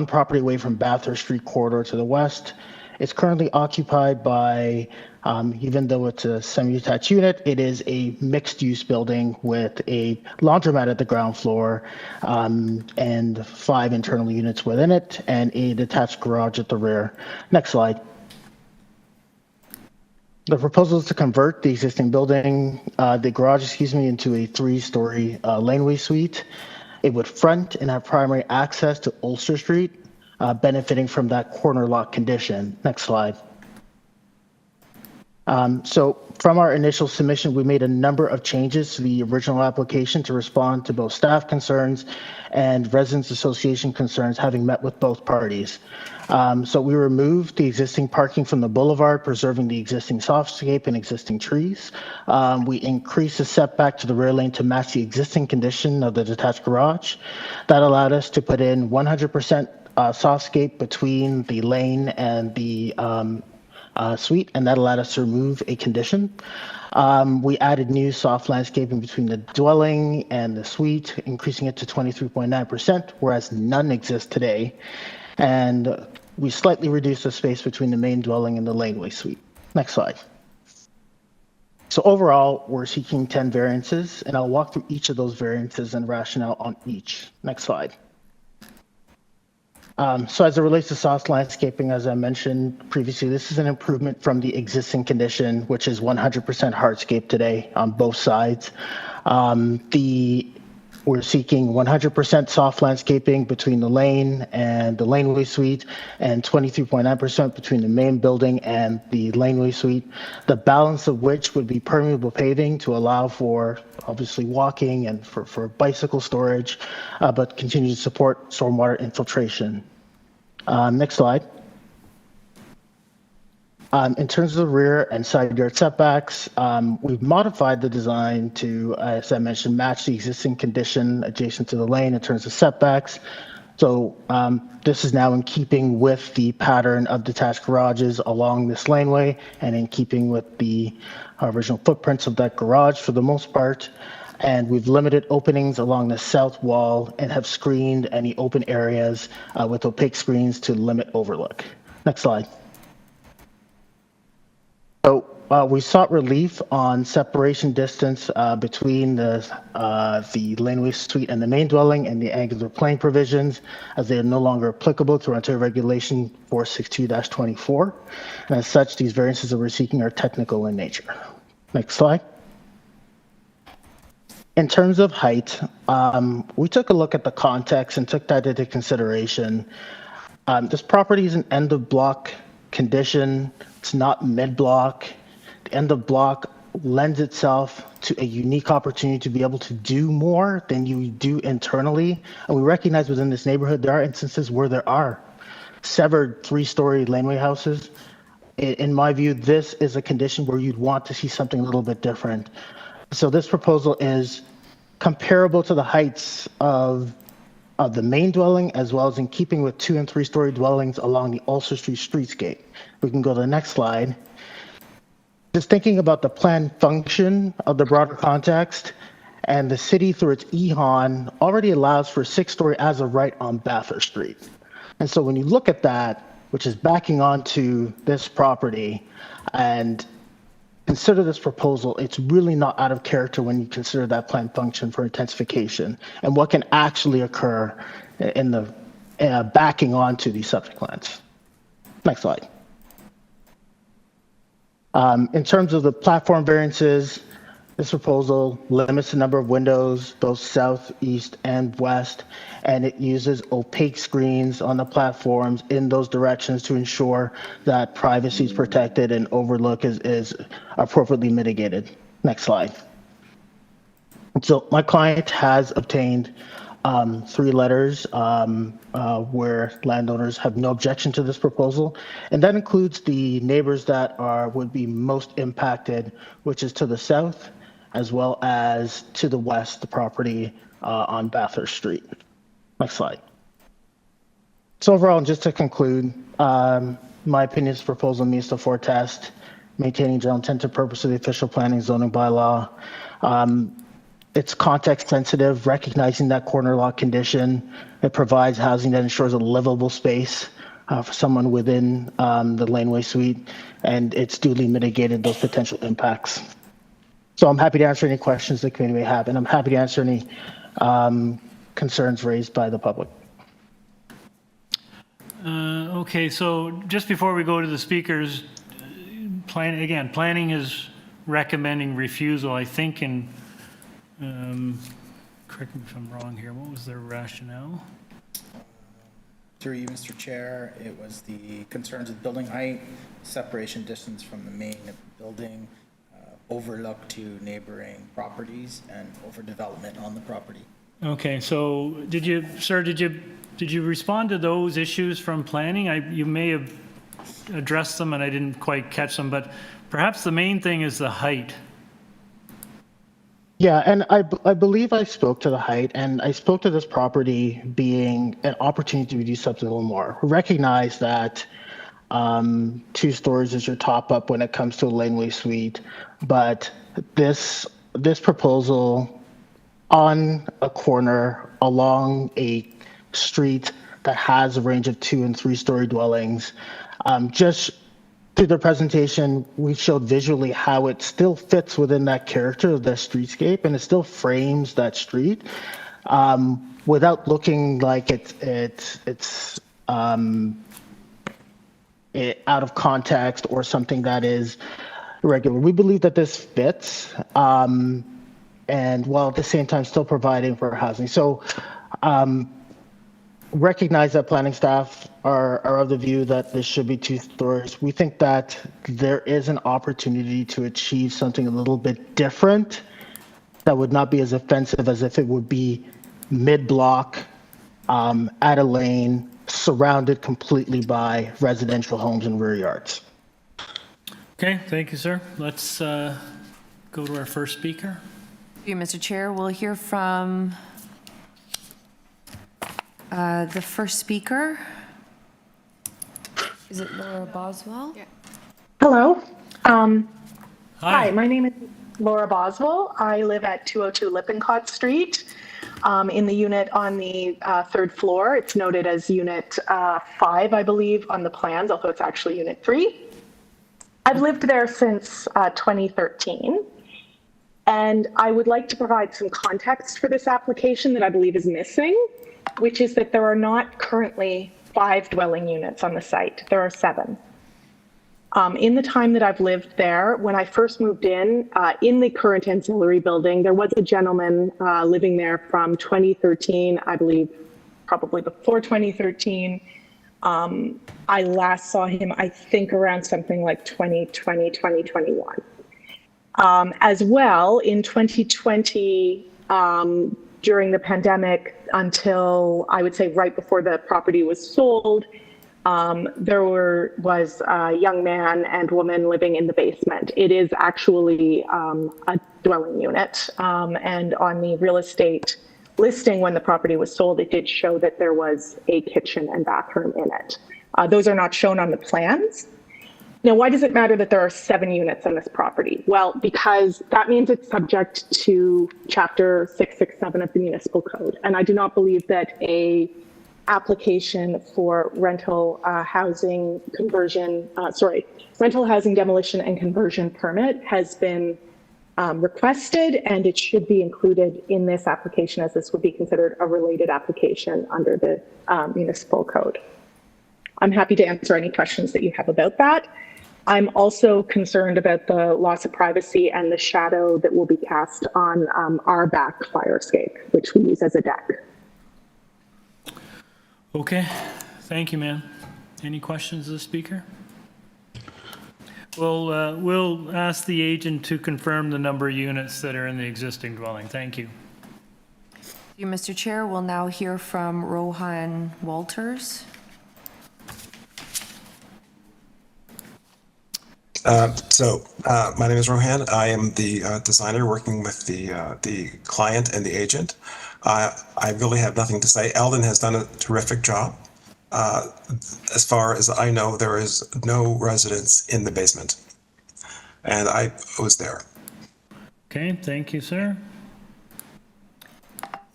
property away from Bathurst Street corridor to the west. It's currently occupied by, even though it's a semi-detached unit, it is a mixed-use building with a laundromat at the ground floor and 5 internal units within it and a detached garage at the rear. Next slide. The proposal is to convert the existing building, the garage, into a 3-story laneway suite. It would front and have primary access to Ulster Street, benefiting from that corner lot condition. Next slide. So from our initial submission, we made a number of changes to the original application to respond to both staff concerns and residents association concerns, having met with both parties. So we removed the existing parking from the boulevard, preserving the existing softscape and existing trees. We increased the setback to the rear lane to match the existing condition of the detached garage. That allowed us to put in 100% softscape between the lane and the suite, and that allowed us to remove a condition. We added new soft landscaping between the dwelling and the suite, increasing it to 23.9%, whereas none exists today. And we slightly reduced the space between the main dwelling and the laneway suite. Next slide. So overall, we're seeking 10 variances, and I'll walk through each of those variances and rationale on each. Next slide. So as it relates to soft landscaping, as I mentioned previously, this is an improvement from the existing condition, which is 100% hardscape today on both sides. We're seeking 100% soft landscaping between the lane and the laneway suite, and 23.9% between the main building and the laneway suite, the balance of which would be permeable paving to allow for obviously walking and for bicycle storage, but continue to support stormwater infiltration. Next slide. In terms of the rear and side yard setbacks, we've modified the design to, as I mentioned, match the existing condition adjacent to the lane in terms of setbacks. So this is now in keeping with the pattern of detached garages along this laneway and in keeping with the original footprints of that garage for the most part. And we've limited openings along the south wall and have screened any open areas with opaque screens to limit overlook. Next slide. So we sought relief on separation distance between the laneway suite and the main dwelling and the angular plane provisions, as they are no longer applicable to Ontario Regulation 462-24. And as such, these variances that we're seeking are technical in nature. Next slide. In terms of height, we took a look at the context and took that into consideration. This property is an end of block condition. It's not mid-block. The end of block lends itself to a unique opportunity to be able to do more than you do internally. And we recognize within this neighborhood, there are instances where there are severed 3-story laneway houses. In my view, this is a condition where you'd want to see something a little bit different. So this proposal is comparable to the heights of the main dwelling, as well as in keeping with 2- and 3-story dwellings along the Ulster Street streetscape. We can go to the next slide. Just thinking about the planned function of the broader context, and the city through its EHON already allows for 6-story as of right on Bathurst Street. And so when you look at that, which is backing onto this property, and consider this proposal, it's really not out of character when you consider that planned function for intensification and what can actually occur in the backing onto these subject lands. Next slide. In terms of the platform variances, this proposal limits the number of windows, both south, east, and west, and it uses opaque screens on the platforms in those directions to ensure that privacy is protected and overlook is appropriately mitigated. Next slide. So my client has obtained 3 letters where landowners have no objection to this proposal, and that includes the neighbors that would be most impacted, which is to the south, as well as to the west, the property on Bathurst Street. Next slide. So overall, just to conclude, my opinion, this proposal meets the 4 test, maintaining general intent and purpose of the official planning zoning bylaw. It's context sensitive, recognizing that corner lot condition. It provides housing that ensures a livable space for someone within the laneway suite, and it's duly mitigated those potential impacts. So I'm happy to answer any questions the committee may have, and I'm happy to answer any concerns raised by the public. Okay, so just before we go to the speakers, planning is recommending refusal, I think, and correct me if I'm wrong here, what was their rationale? Through you, Mr. Chair, it was the concerns with building height, separation distance from the main building, overlook to neighboring properties, and overdevelopment on the property. Okay, so did you, sir, did you respond to those issues from planning? You may have addressed them and I didn't quite catch them, but perhaps the main thing is the height. Yeah, and I believe I spoke to the height, and I spoke to this property being an opportunity to do something a little more. Recognize that 2 stories is your top up when it comes to a laneway suite, but this proposal on a corner along a street that has a range of 2 and 3 story dwellings, just through the presentation, we showed visually how it still fits within that character of the streetscape, and it still frames that street without looking like it's out of context or something that is irregular. We believe that this fits, and while at the same time still providing for housing. So recognize that planning staff are of the view that this should be 2 stories. We think that there is an opportunity to achieve something a little bit different that would not be as offensive as if it would be mid-block at a lane surrounded completely by residential homes and rear yards. Okay, thank you, sir. Let's go to our first speaker. Thank you, Mr. Chair. We'll hear from the first speaker. Is it Laura Boswell? Yeah. Hello. Hi. Hi, my name is Laura Boswell. I live at 202 Lippincott Street in the unit on the 3rd floor. It's noted as Unit 5, I believe, on the plans, although it's actually Unit 3. I've lived there since 2013. And I would like to provide some context for this application that I believe is missing, which is that there are not currently 5 dwelling units on the site. There are 7. In the time that I've lived there, when I first moved in the current ancillary building, there was a gentleman living there from 2013, I believe, probably before 2013. I last saw him, I think, around something like 2020, 2021. As well, in 2020, during the pandemic, until I would say right before the property was sold, there was a young man and woman living in the basement. It is actually a dwelling unit. And on the real estate listing when the property was sold, it did show that there was a kitchen and bathroom in it. Those are not shown on the plans. Now, why does it matter that there are 7 units on this property? Well, because that means it's subject to Chapter 667 of the Municipal Code. And I do not believe that a application for rental housing demolition and conversion permit has been requested, and it should be included in this application, as this would be considered a related application under the Municipal Code. I'm happy to answer any questions that you have about that. I'm also concerned about the loss of privacy and the shadow that will be cast on our back fire escape, which we use as a deck. Okay, thank you, ma'am. Any questions of the speaker? We'll ask the agent to confirm the number of units that are in the existing dwelling. Thank you. Thank you, Mr. Chair. We'll now hear from Rohan Walters. My name is Rohan. I am the designer working with the client and the agent. I really have nothing to say. Eldon has done a terrific job. As far as I know, there is no residence in the basement. And I was there. Okay, thank you, sir.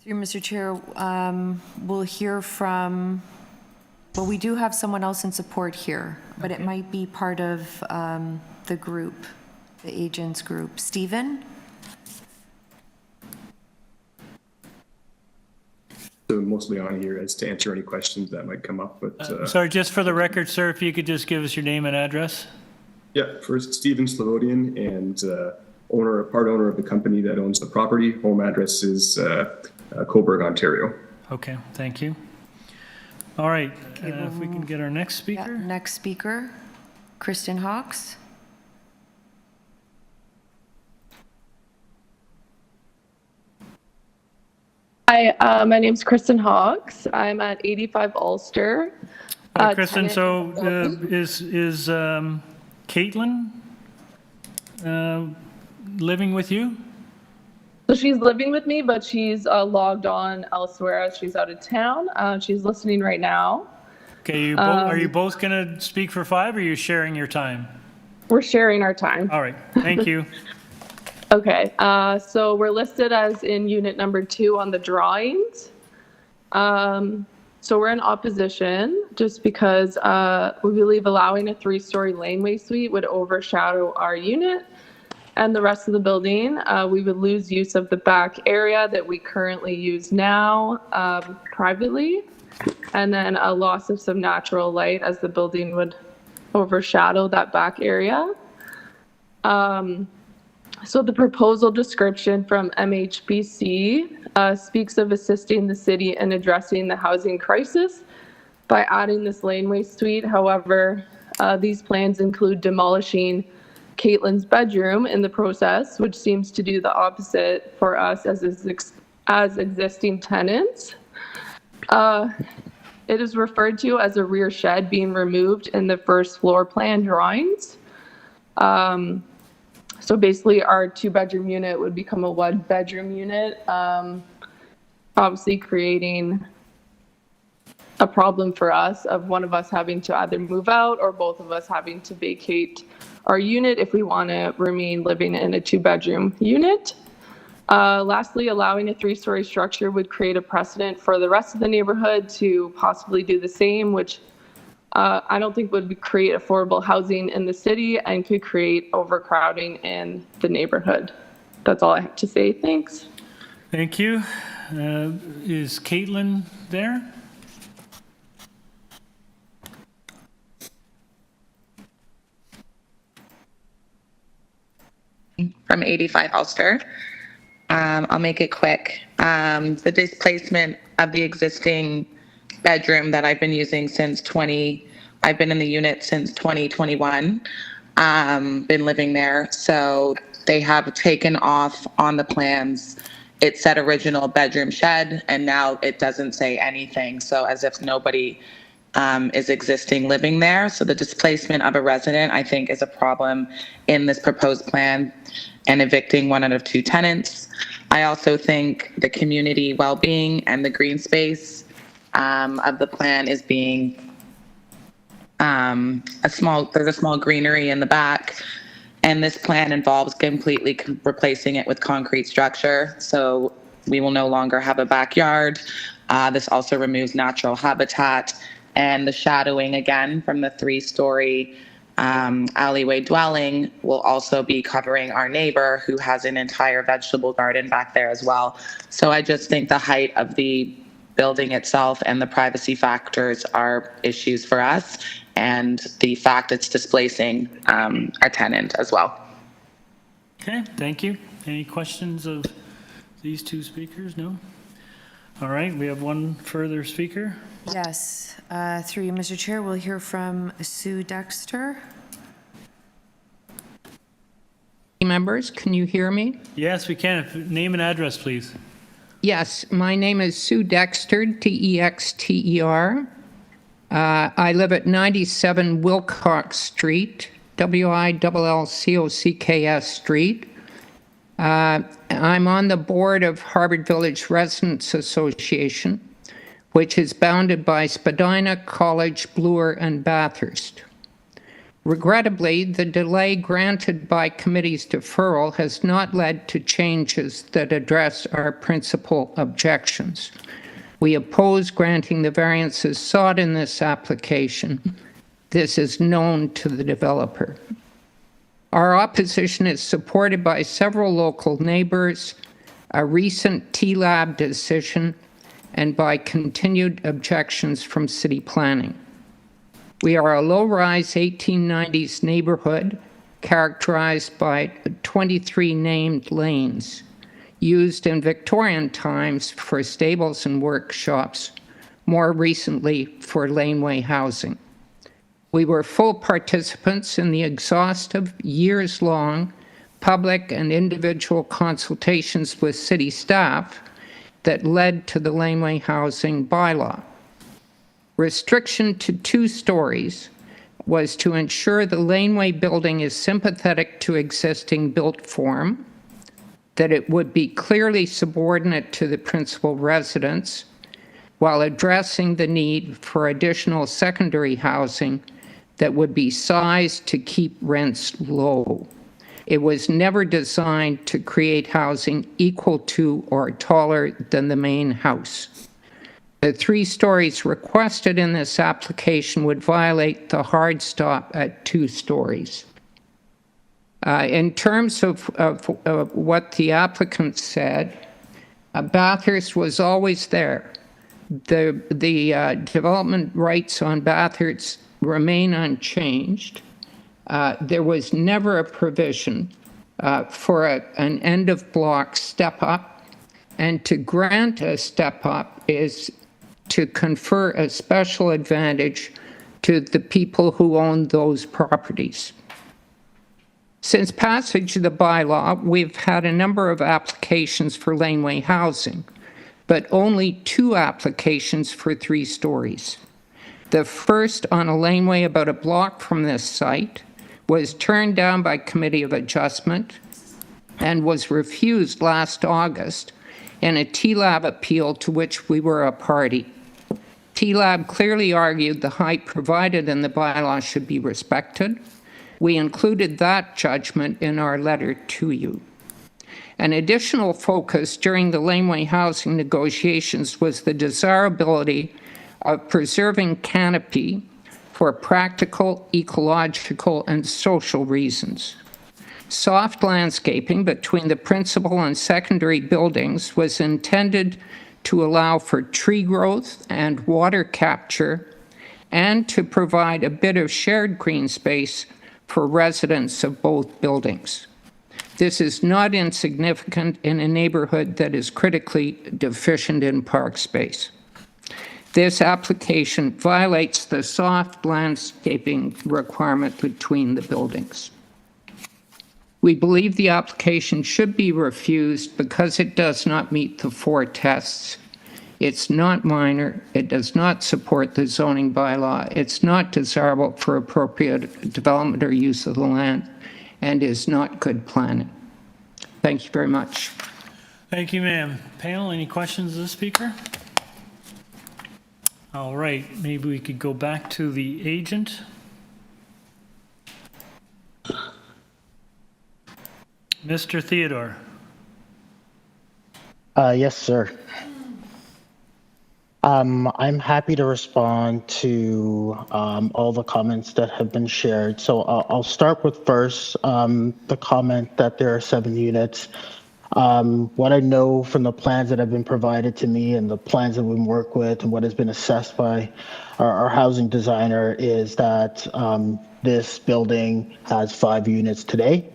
Through Mr. Chair, we'll hear from, well, we do have someone else in support here, but it might be part of the group, the agents group. Stephen? So mostly on here is to answer any questions that might come up. But sorry, just for the record, sir, if you could just give us your name and address. Yeah, first Stephen Slavodian, and part owner of the company that owns the property. Home address is Coburg, Ontario. Okay, thank you. All right, if we can get our next Yeah, speaker. next speaker, Kristen Hawks. Hi, my name's Kristen Hawks. I'm at 85 Ulster. Kristen, tenant so in the building. is Caitlin living with you? So she's living with me, but she's logged on elsewhere as she's out of town. She's listening right now. Okay, are you both going to speak for 5, or are you sharing your time? We're sharing our time. All right, thank you. Okay, so we're listed as in unit number 2 on the drawings. So we're in opposition just because we believe allowing a 3-story laneway suite would overshadow our unit and the rest of the building. We would lose use of the back area that we currently use now privately, and then a loss of some natural light as the building would overshadow that back area. So the proposal description from MHBC speaks of assisting the city in addressing the housing crisis by adding this laneway suite. However, these plans include demolishing Caitlin's bedroom in the process, which seems to do the opposite for us as existing tenants. It is referred to as a rear shed being removed in the first floor plan drawings. So basically our 2-bedroom unit would become a 1-bedroom unit, obviously creating a problem for us of one of us having to either move out or both of us having to vacate our unit if we want to remain living in a 2-bedroom unit. Lastly, allowing a 3-story structure would create a precedent for the rest of the neighborhood to possibly do the same, which I don't think would create affordable housing in the city and could create overcrowding in the neighborhood. That's all I have to say. Thanks. Thank you. Is Caitlin there? From 85 Ulster. I'll make it quick. The displacement of the existing bedroom that I've been using I've been in the unit since 2021, been living there. So they have taken off on the plans. It said original bedroom shed, and now it doesn't say anything. So as if nobody is existing living there. So the displacement of a resident, I think, is a problem in this proposed plan and evicting 1 out of 2 tenants. I also think the community well-being and the green space of the plan is being there's a small greenery in the back, and this plan involves completely replacing it with concrete structure. So we will no longer have a backyard. This also removes natural habitat, and the shadowing again from the 3-story alleyway dwelling will also be covering our neighbor who has an entire vegetable garden back there as well. So I just think the height of the building itself and the privacy factors are issues for us, and the fact it's displacing our tenant as well. Okay, thank you. Any questions of these 2 speakers? No? All right, we have one further speaker. Yes, through you, Mr. Chair, we'll hear from Sue Dexter. Members, can you hear me? Yes, we can. Name and address, please. Yes, my name is Sue Dexter, Dexter. I live at 97 Wilcox Street, Willcocks Street. I'm on the board of Harvard Village Residents Association, which is bounded by Spadina, College, Bloor, and Bathurst. Regrettably, the delay granted by committee's deferral has not led to changes that address our principal objections. We oppose granting the variances sought in this application. This is known to the developer. Our opposition is supported by several local neighbors, a recent TLAB decision, and by continued objections from city planning. We are a low-rise 1890s neighborhood characterized by 23 named lanes used in Victorian times for stables and workshops, more recently for laneway housing. We were full participants in the exhaustive, years-long public and individual consultations with city staff that led to the laneway housing bylaw. Restriction to 2 stories was to ensure the laneway building is sympathetic to existing built form, that it would be clearly subordinate to the principal residence, while addressing the need for additional secondary housing that would be sized to keep rents low. It was never designed to create housing equal to or taller than the main house. The 3 stories requested in this application would violate the hard stop at 2 stories. In terms of what the applicant said, Bathurst was always there. The development rights on Bathurst remain unchanged. There was never a provision for an end of block step up, and to grant a step up is to confer a special advantage to the people who own those properties. Since passage of the bylaw, we've had a number of applications for laneway housing, but only 2 applications for 3 stories. The first, on a laneway about a block from this site, was turned down by Committee of Adjustment and was refused last August in a TLAB appeal to which we were a party. TLAB clearly argued the height provided in the bylaw should be respected. We included that judgment in our letter to you. An additional focus during the laneway housing negotiations was the desirability of preserving canopy for practical, ecological, and social reasons. Soft landscaping between the principal and secondary buildings was intended to allow for tree growth and water capture, and to provide a bit of shared green space for residents of both buildings. This is not insignificant in a neighborhood that is critically deficient in park space. This application violates the soft landscaping requirement between the buildings. We believe the application should be refused because it does not meet the 4 tests. It's not minor, it does not support the zoning bylaw, it's not desirable for appropriate development or use of the land, and is not good planning. Thank you very much. Thank you, ma'am. Panel, any questions of the speaker? All right, maybe we could go back to the agent. Mr. Theodore. Yes, sir. I'm happy to respond to all the comments that have been shared. So I'll start with first the comment that there are 7 units. What I know from the plans that have been provided to me and the plans that we've worked with and what has been assessed by our housing designer is that this building has 5 units today.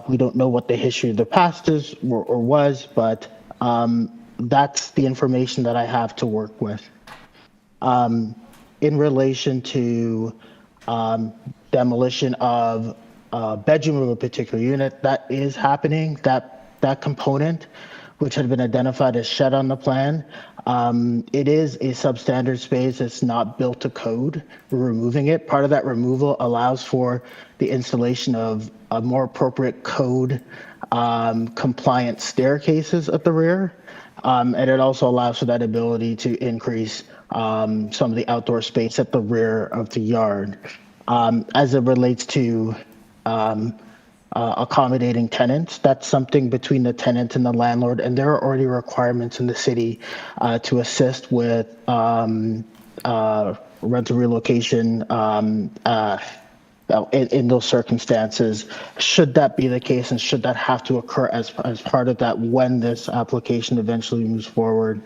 We don't know what the history of the past is or was, but that's the information that I have to work with. In relation to demolition of a bedroom of a particular unit, that is happening. That component, which had been identified as shed on the plan, it is a substandard space. It's not built to code. We're removing it. Part of that removal allows for the installation of a more appropriate code compliant staircases at the rear. And it also allows for that ability to increase some of the outdoor space at the rear of the yard. As it relates to accommodating tenants, that's something between the tenant and the landlord, and there are already requirements in the city to assist with rental relocation in those circumstances. Should that be the case, and should that have to occur as part of that when this application eventually moves forward?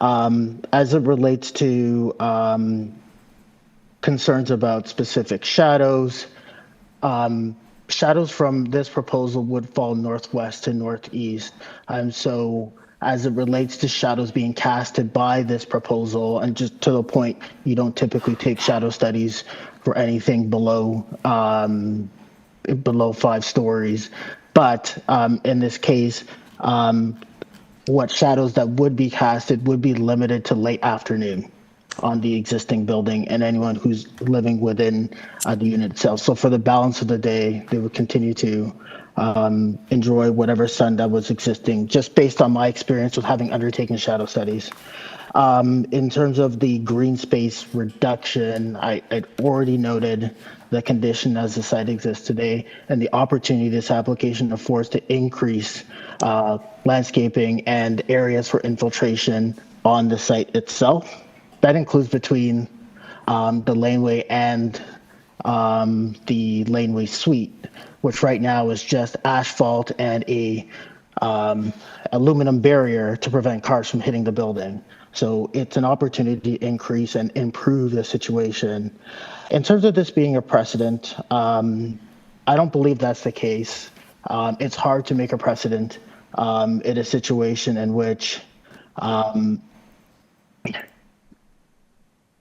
As it relates to concerns about specific shadows, shadows from this proposal would fall northwest to northeast. So as it relates to shadows being casted by this proposal, and just to the point, you don't typically take shadow studies for anything below 5 stories. But in this case, what shadows that would be casted would be limited to late afternoon on the existing building and anyone who's living within the unit itself. So for the balance of the day, they would continue to enjoy whatever sun that was existing, just based on my experience with having undertaken shadow studies. In terms of the green space reduction, I'd already noted the condition as the site exists today and the opportunity this application affords to increase landscaping and areas for infiltration on the site itself. That includes between the laneway and the laneway suite, which right now is just asphalt and a aluminum barrier to prevent cars from hitting the building. So it's an opportunity to increase and improve the situation. In terms of this being a precedent, I don't believe that's the case. It's hard to make a precedent in a situation in which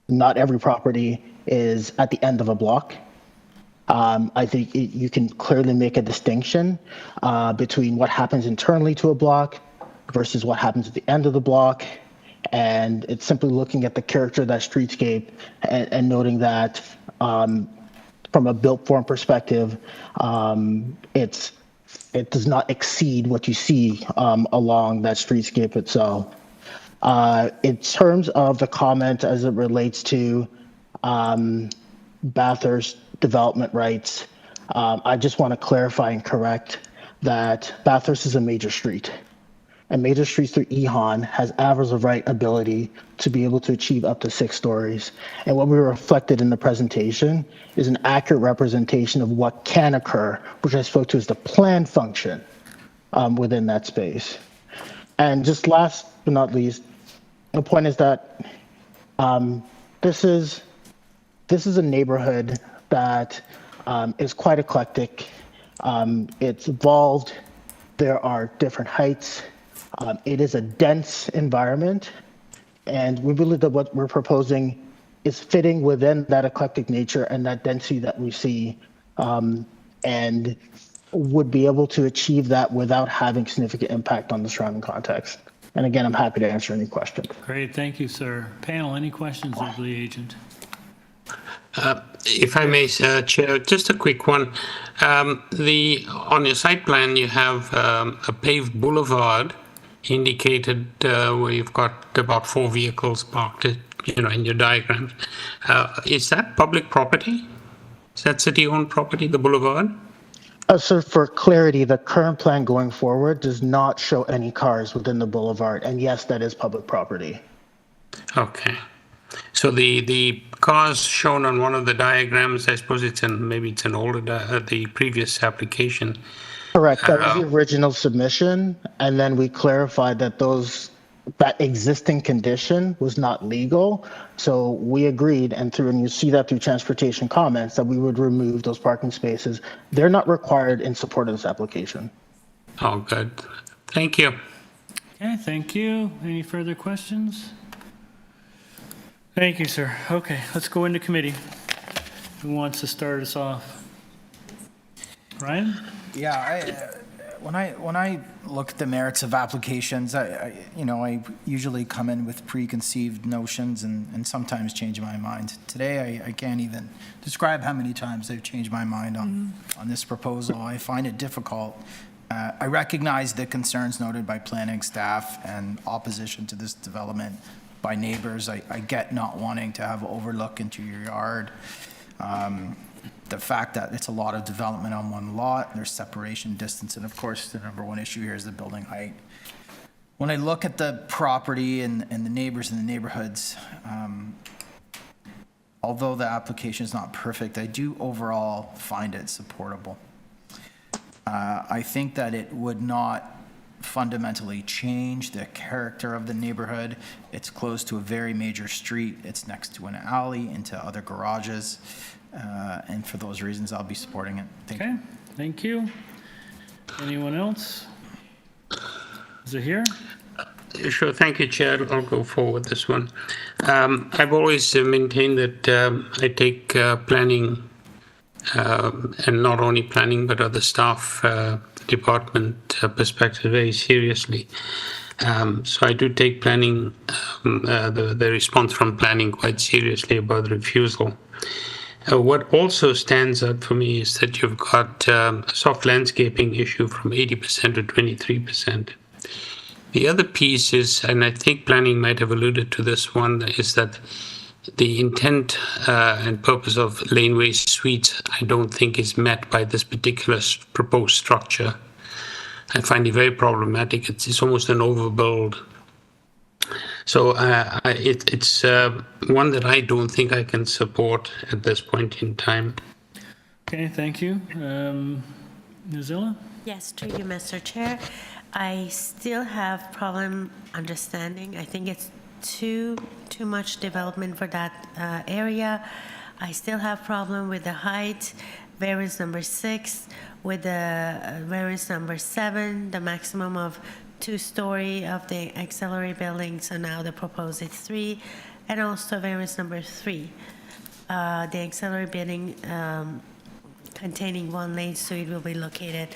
not every property is at the end of a block. I think you can clearly make a distinction between what happens internally to a block versus what happens at the end of the block. And it's simply looking at the character of that streetscape and noting that from a built form perspective, it does not exceed what you see along that streetscape itself. In terms of the comment as it relates to Bathurst development rights, I just want to clarify and correct that Bathurst is a major street. And major streets through EHON has average of right ability to be able to achieve up to 6 stories. And what we reflected in the presentation is an accurate representation of what can occur, which I spoke to as the planned function within that space. And just last but not least, the point is that this is a neighborhood that is quite eclectic. It's evolved. There are different heights. It is a dense environment, and we believe that what we're proposing is fitting within that eclectic nature and that density that we see, and would be able to achieve that without having significant impact on the surrounding context. And again, I'm happy to answer any questions. Great, thank you, sir. Panel, any questions of the agent? If I may, Chair, just a quick one. On your site plan, you have a paved boulevard indicated where you've got about 4 vehicles parked, in your diagrams. Is that public property? Is that city-owned property, the boulevard? So for clarity, the current plan going forward does not show any cars within the boulevard. And yes, that is public property. Okay. So the cars shown on one of the diagrams, I suppose maybe it's an older, the previous application. Correct. That was the original submission. And then we clarified that that existing condition was not legal. So we agreed, and you see that through transportation comments, that we would remove those parking spaces. They're not required in support of this application. Oh, good. Thank you. Okay, thank you. Any further questions? Thank you, sir. Okay, let's go into committee. Who wants to start us off? Ryan? Yeah, when I look at the merits of applications, I usually come in with preconceived notions and sometimes change my mind. Today, I can't even describe how many times I've changed my mind on this proposal. I find it difficult. I recognize the concerns noted by planning staff and opposition to this development by neighbors. I get not wanting to have overlook into your yard. The fact that it's a lot of development on one lot, there's separation distance, and of course the number one issue here is the building height. When I look at the property and the neighbors in the neighborhoods, although the application is not perfect, I do overall find it supportable. I think that it would not fundamentally change the character of the neighborhood. It's close to a very major street. It's next to an alley into other garages. And for those reasons, I'll be supporting it. Thank you. Anyone else? Is it here? Sure. Thank you, Chair. I'll go forward this one. I've always maintained that I take planning and not only planning but other staff department perspective very seriously. So I do take planning, the response from planning quite seriously about the refusal. What also stands out for me is that you've got a soft landscaping issue from 80% to 23%. The other piece is, and I think planning might have alluded to this one, is that the intent and purpose of laneway suites, I don't think is met by this particular proposed structure. I find it very problematic. It's almost an overbuild. So it's one that I don't think I can support at this point in time. Okay, thank you. Nizilla? Yes, through you, Mr. Chair. I still have problem understanding. I think it's too much development for that area. I still have problem with the height, variance number 6, with the variance number 7, the maximum of 2-story of the auxiliary building, so now the proposed is 3, and also variance number 3. The auxiliary building containing 1 lane suite will be located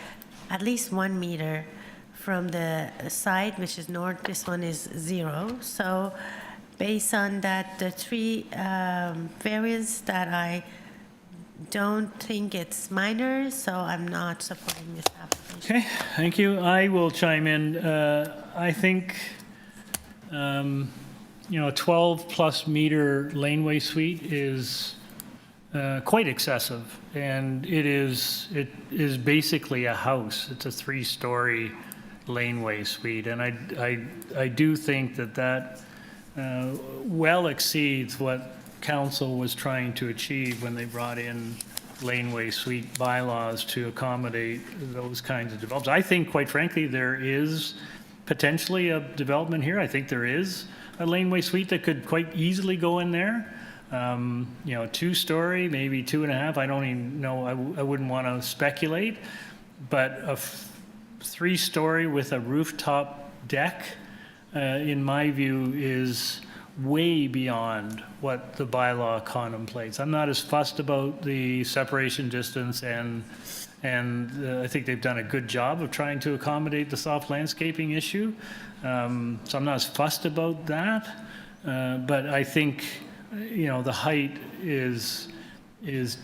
at least 1 meter from the side, which is north. This one is 0. So based on that, the 3 variants that I don't think it's minor, so I'm not supporting this application. Okay, thank you. I will chime in. I think, a 12-plus meter laneway suite is quite excessive, and it is basically a house. It's a 3-story laneway suite, and I do think that well exceeds what council was trying to achieve when they brought in laneway suite bylaws to accommodate those kinds of developments. I think, quite frankly, there is potentially a development here. I think there is a laneway suite that could quite easily go in there. 2-story, maybe 2.5. I don't even know. I wouldn't want to speculate, but a 3-story with a rooftop deck, in my view, is way beyond what the bylaw contemplates. I'm not as fussed about the separation distance, and I think they've done a good job of trying to accommodate the soft landscaping issue. So I'm not as fussed about that, but I think the height is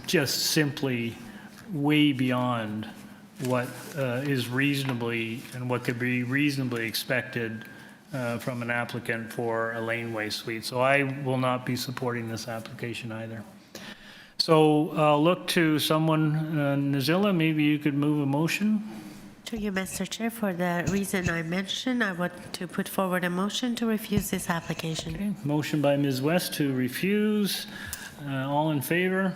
just simply way beyond what is reasonably and what could be reasonably expected from an applicant for a laneway suite. So I will not be supporting this application either. So I'll look to someone, Nizilla, maybe you could move a motion. To you, Mr. Chair, for the reason I mentioned, I want to put forward a motion to refuse this application. Okay. Motion by Ms. West to refuse. All in favor?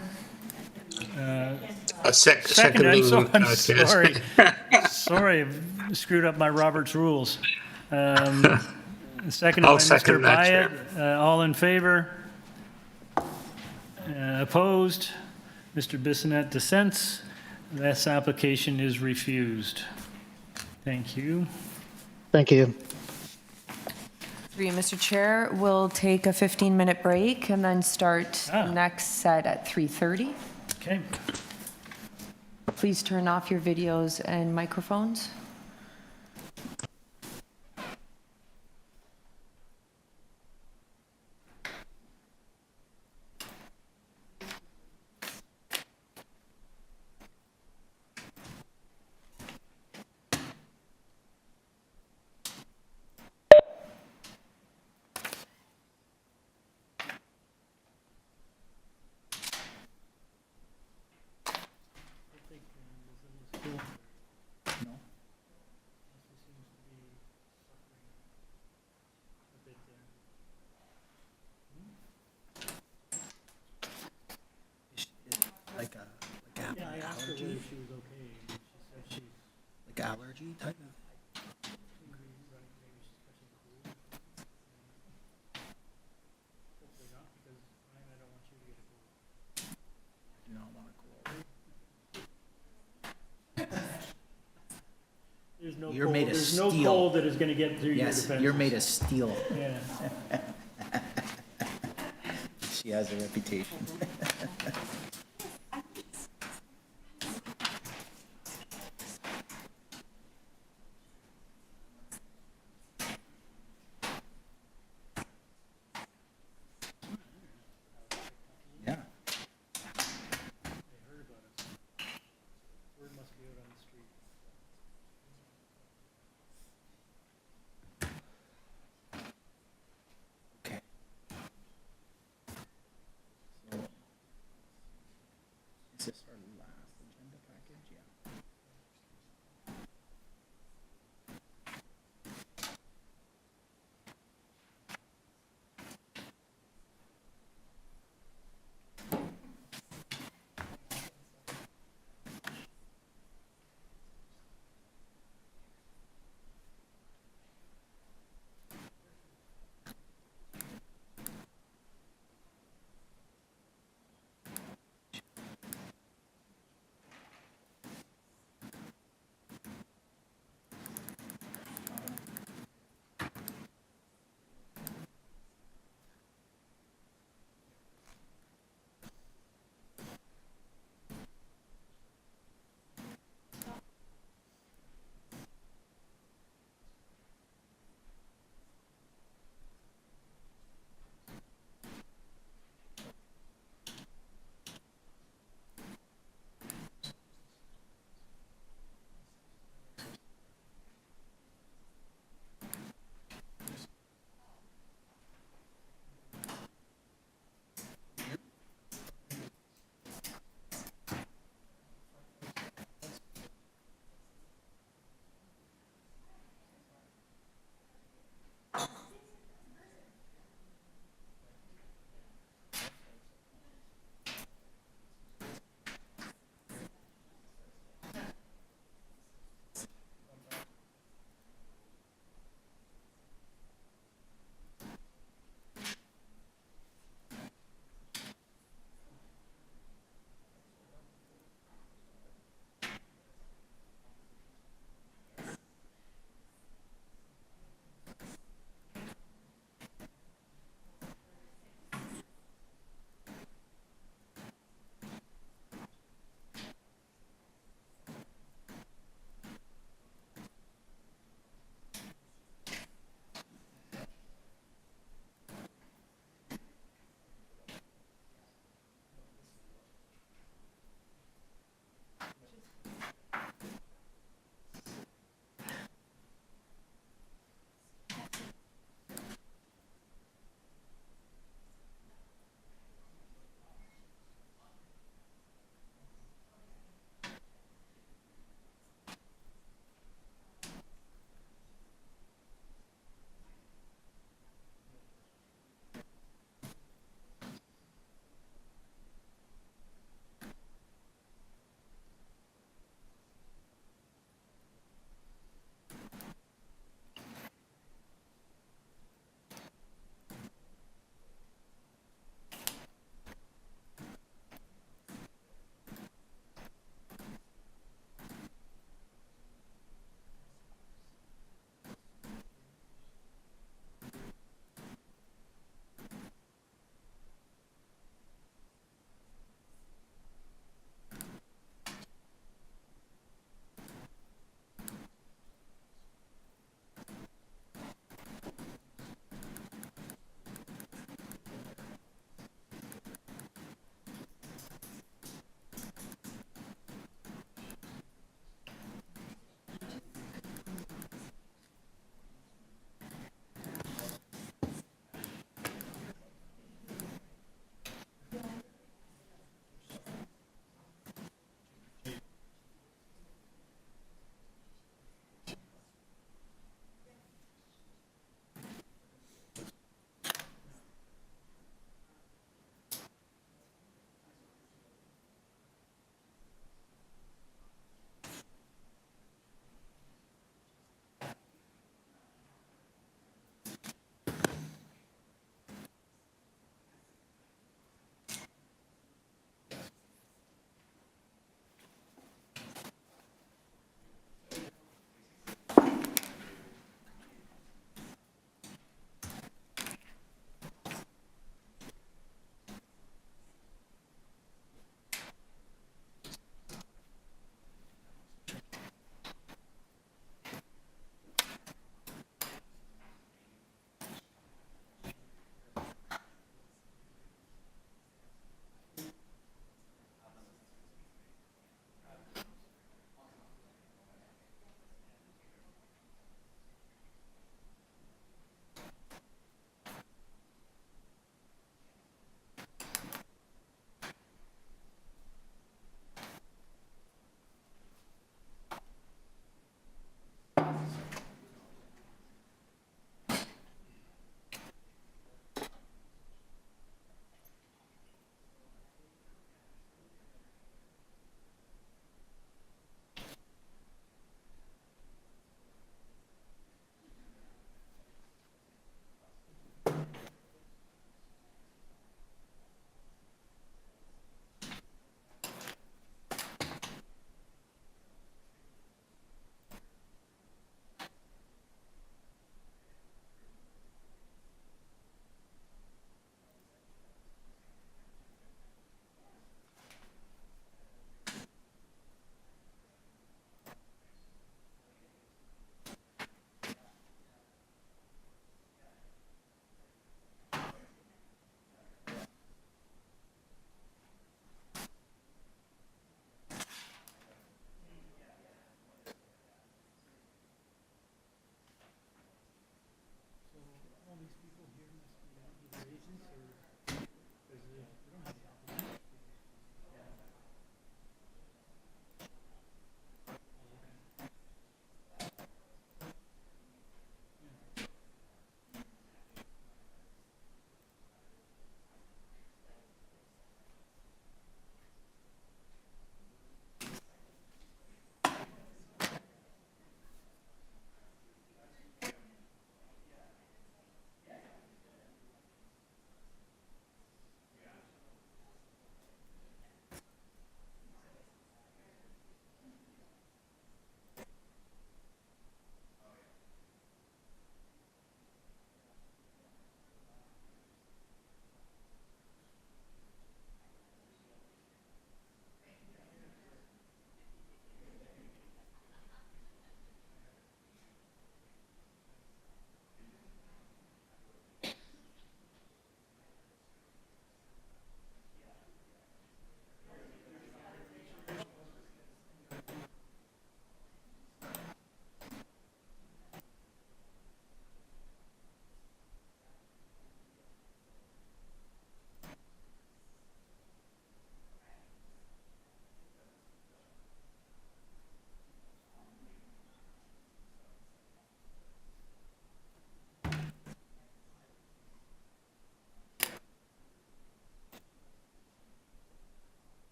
Seconding. I'm sorry. Sorry, I've screwed up my Robert's rules. Seconded by Mr. Byatt. All in favor? Opposed? Mr. Bissonnette dissents. This application is refused. Thank you. Thank you. Through you, Mr. Chair, we'll take a 15-minute break and then start the next set at 3:30. Okay. Please turn off your videos and microphones. Allergy type of. Do not want to go over. There's no You're cold. made of There's no steel. cold that is going to get through your Yes, defenses. you're made of steel. Yeah. She has a reputation. Yeah. Word must be out on the street. Okay. So, is this our last agenda package? Yeah.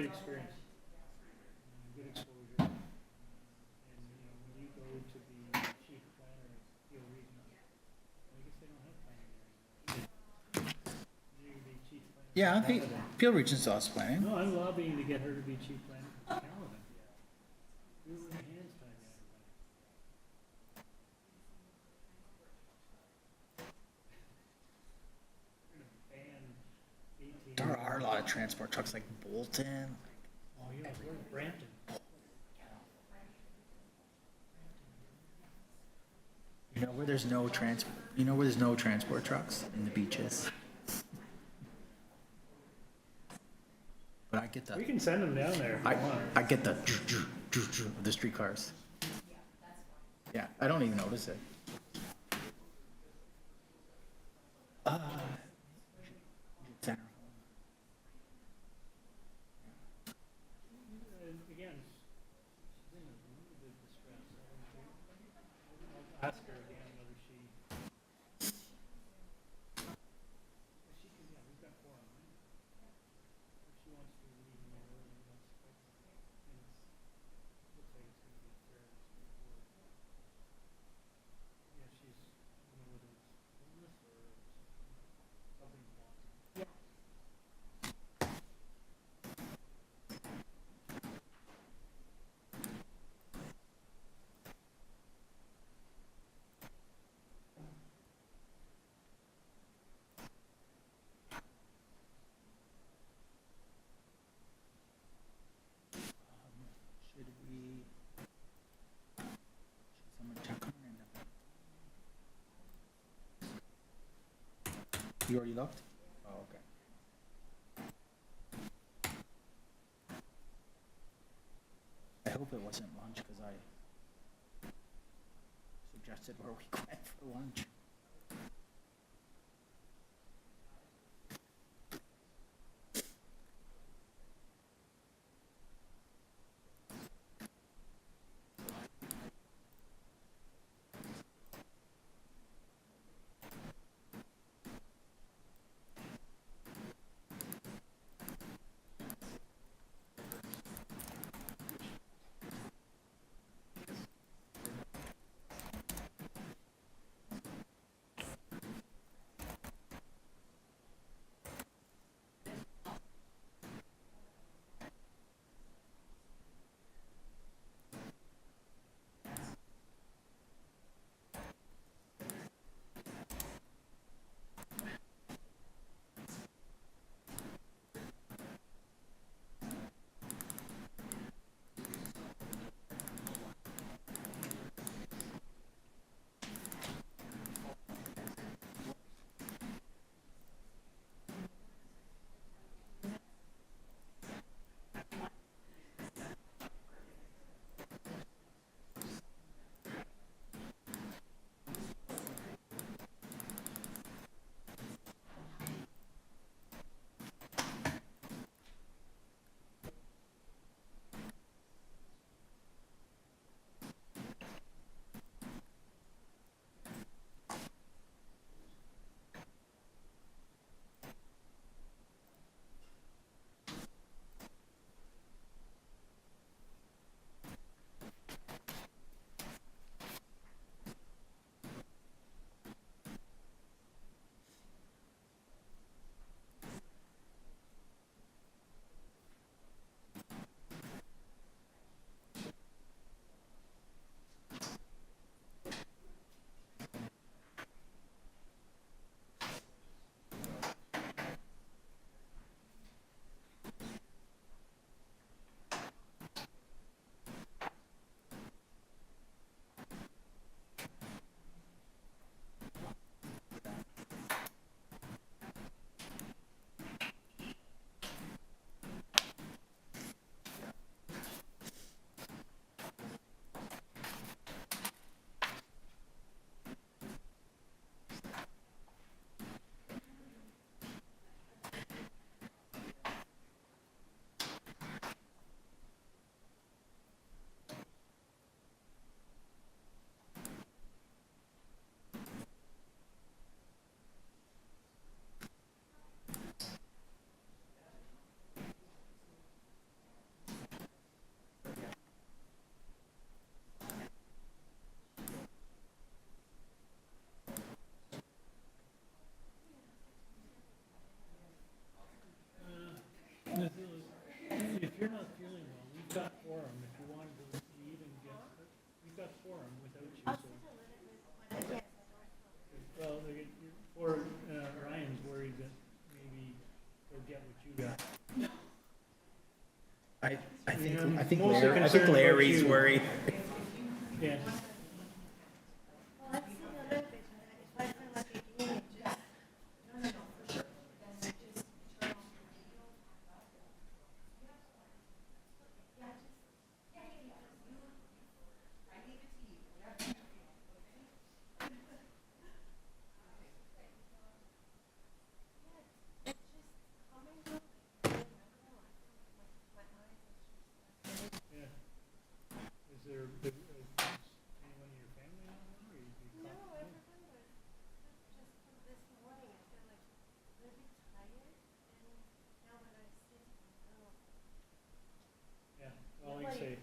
experience. Good exposure. And, when you go to be chief planner at Peel Regional, I guess they don't have planning there. You can be chief planner. Yeah, I think Peel Region still has planning. No, I'm lobbying to get her to be chief planner for Caledon. We were in hands time yet. There are a lot of transport trucks like Bolton. Oh, yeah, we're in Brampton. You know where there's no transport trucks? In the beaches. But I get We the can send them down there if you want. I get the the streetcars. Yeah, I don't even notice it. Center. Again, she's in a little bit of distress. I'll ask her again whether she. She can, yeah, we've got 4 online. If she wants to leave me early, that's quick. And looks like it's gonna be fairly straightforward. Yeah, she's, I don't know whether it's homeless or something wrong. Should someone check on her? You already looked? Oh, okay. I hope it wasn't lunch because I suggested where we went for lunch. Well, or Ryan's worried that maybe he'll get what you got. I think Mostly Larry's concerned about you. worried. Yeah. Is there anyone in your family on one, or you No, everyone was just from this morning. I feel like a little bit tired, and now when I sit, I don't know. Yeah, well, like I say,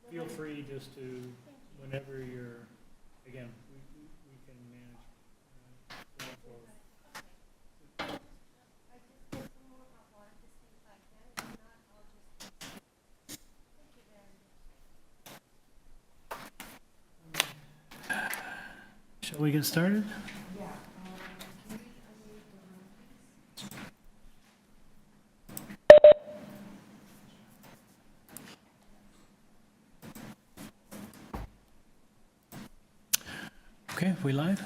feel free just to, whenever you're, again, we can manage going forward. I just get some more hot water to see if I can. If not, I'll just. Thank you very much. Shall we get started? Okay, we live?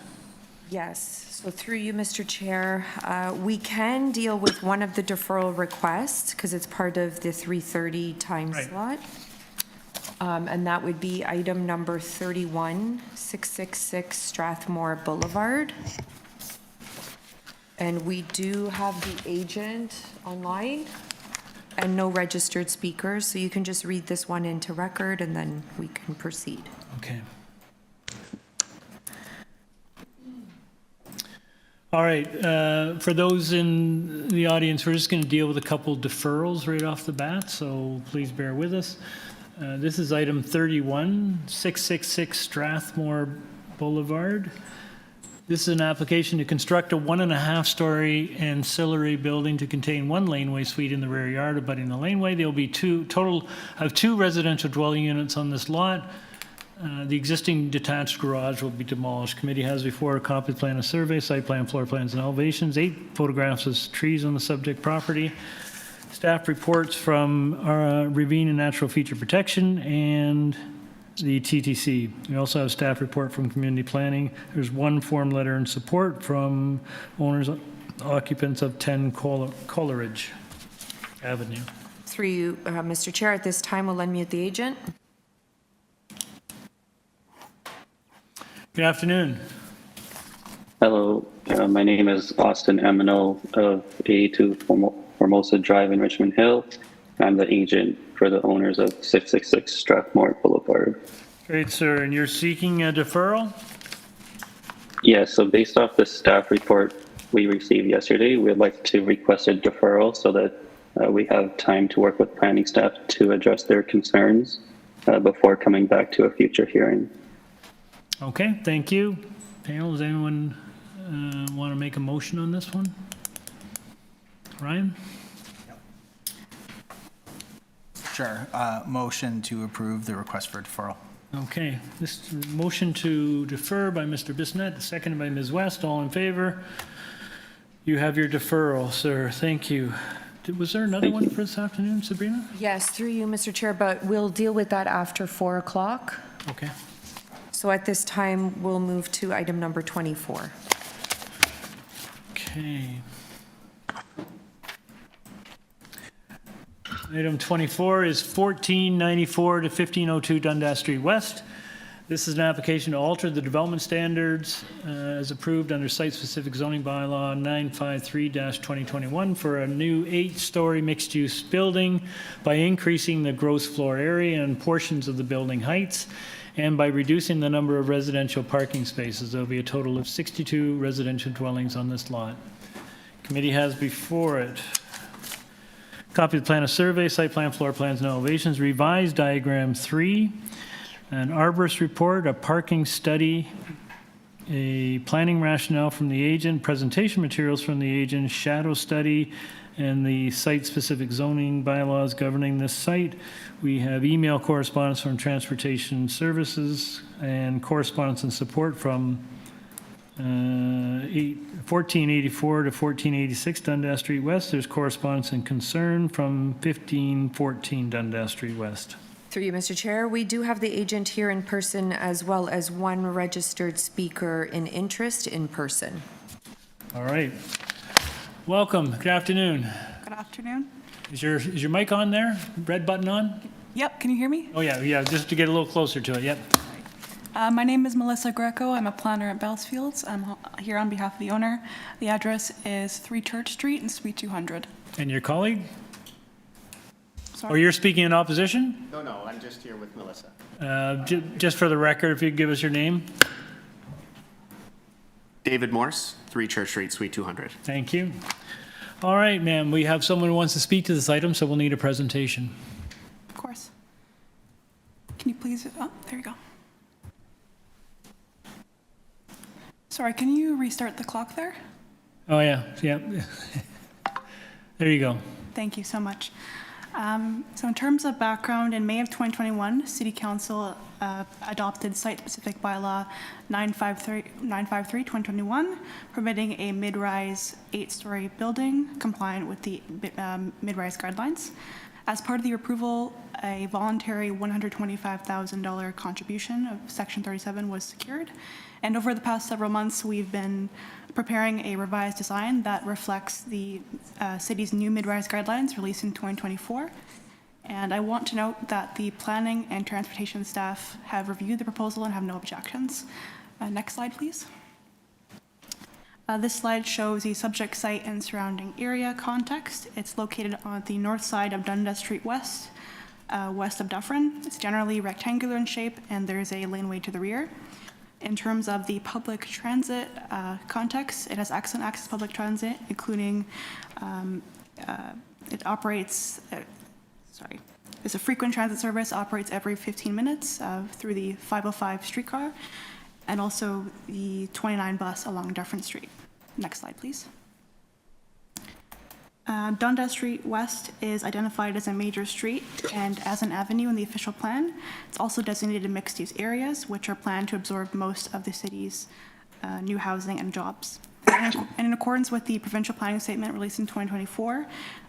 Yes, so through you, Mr. Chair, we can deal with one of the deferral requests because it's part of the 3:30 time Right. slot. And that would be item number 31, 666 Strathmore Boulevard. And we do have the agent online and no registered speakers, so you can just read this one into record and then we can proceed. Okay. All right, for those in the audience, we're just going to deal with a couple deferrals right off the bat, so please bear with us. This is item 31, 666 Strathmore Boulevard. This is an application to construct a 1.5-story ancillary building to contain one laneway suite in the rear yard abutting the laneway. There will be total of 2 residential dwelling units on this lot. The existing detached garage will be demolished. Committee has before a copy plan of survey, site plan, floor plans, and elevations, 8 photographs of trees on the subject property, staff reports from Ravine and Natural Feature Protection, and the TTC. We also have staff report from Community Planning. There's 1 form letter in support from owners, occupants of 10 Coleridge Avenue. Through you, Mr. Chair, at this time, we'll unmute the agent. Good afternoon. Hello, my name is Austin Emino of 82 Formosa Drive in Richmond Hill. I'm the agent for the owners of 666 Strathmore Boulevard. Great, sir. And you're seeking a deferral? Yes, so based off the staff report we received yesterday, we'd like to request a deferral so that we have time to work with planning staff to address their concerns before coming back to a future hearing. Okay, thank you. Panel, does anyone want to make a motion on this one? Ryan? Sure. Motion to approve the request for deferral. Okay, this motion to defer by Mr. Bissonnette, seconded by Ms. West. All in favor? You have your deferral, sir. Thank you. Was there another one for this afternoon, Sabrina? Yes, through you, Mr. Chair, but we'll deal with that after 4 o'clock. Okay. So at this time, we'll move to item number 24. Okay. Item 24 is 1494 to 1502 Dundas Street West. This is an application to alter the development standards as approved under site-specific zoning bylaw 953-2021 for a new 8-story mixed-use building by increasing the gross floor area and portions of the building heights, and by reducing the number of residential parking spaces. There will be a total of 62 residential dwellings on this lot. Committee has before it copy of the plan of survey, site plan, floor plans, and elevations, revised diagram 3, an arborist report, a parking study, a planning rationale from the agent, presentation materials from the agent, shadow study, and the site-specific zoning bylaws governing this site. We have email correspondence from Transportation Services and correspondence and support from 1484 to 1486 Dundas Street West. There's correspondence and concern from 1514 Dundas Street West. Through you, Mr. Chair, we do have the agent here in person as well as one registered speaker in interest in person. All right. Welcome. Good afternoon. Good afternoon. Is your mic on there? Red button on? Yep, can you hear me? Oh, yeah, just to get a little closer to it, yep. My name is Melissa Greco. I'm a planner at Bellsfields. I'm here on behalf of the owner. The address is 3 Church Street in Suite 200. And your colleague? Sorry? Or you're speaking in opposition? No, I'm just here with Melissa. Just for the record, if you'd give us your name. David Morse, 3 Church Street, Suite 200. Thank you. All right, ma'am, we have someone who wants to speak to this item, so we'll need a presentation. Of course. Can you please, oh, there you go. Sorry, can you restart the clock there? Oh, yeah. There you go. Thank you so much. So in terms of background, in May of 2021, City Council adopted site-specific bylaw 953/2021, permitting a mid-rise 8-story building compliant with the mid-rise guidelines. As part of the approval, a voluntary $125,000 contribution of Section 37 was secured. And over the past several months, we've been preparing a revised design that reflects the city's new mid-rise guidelines released in 2024. And I want to note that the planning and transportation staff have reviewed the proposal and have no objections. Next slide, please. This slide shows the subject site and surrounding area context. It's located on the north side of Dundas Street West, west of Dufferin. It's generally rectangular in shape, and there's a laneway to the rear. In terms of the public transit context, it has excellent access to public transit, including it operates, it's a frequent transit service, operates every 15 minutes through the 505 streetcar, and also the 29 bus along Dufferin Street. Next slide, please. Dundas Street West is identified as a major street and as an avenue in the official plan. It's also designated mixed-use areas, which are planned to absorb most of the city's new housing and jobs. And in accordance with the provincial planning statement released in 2024,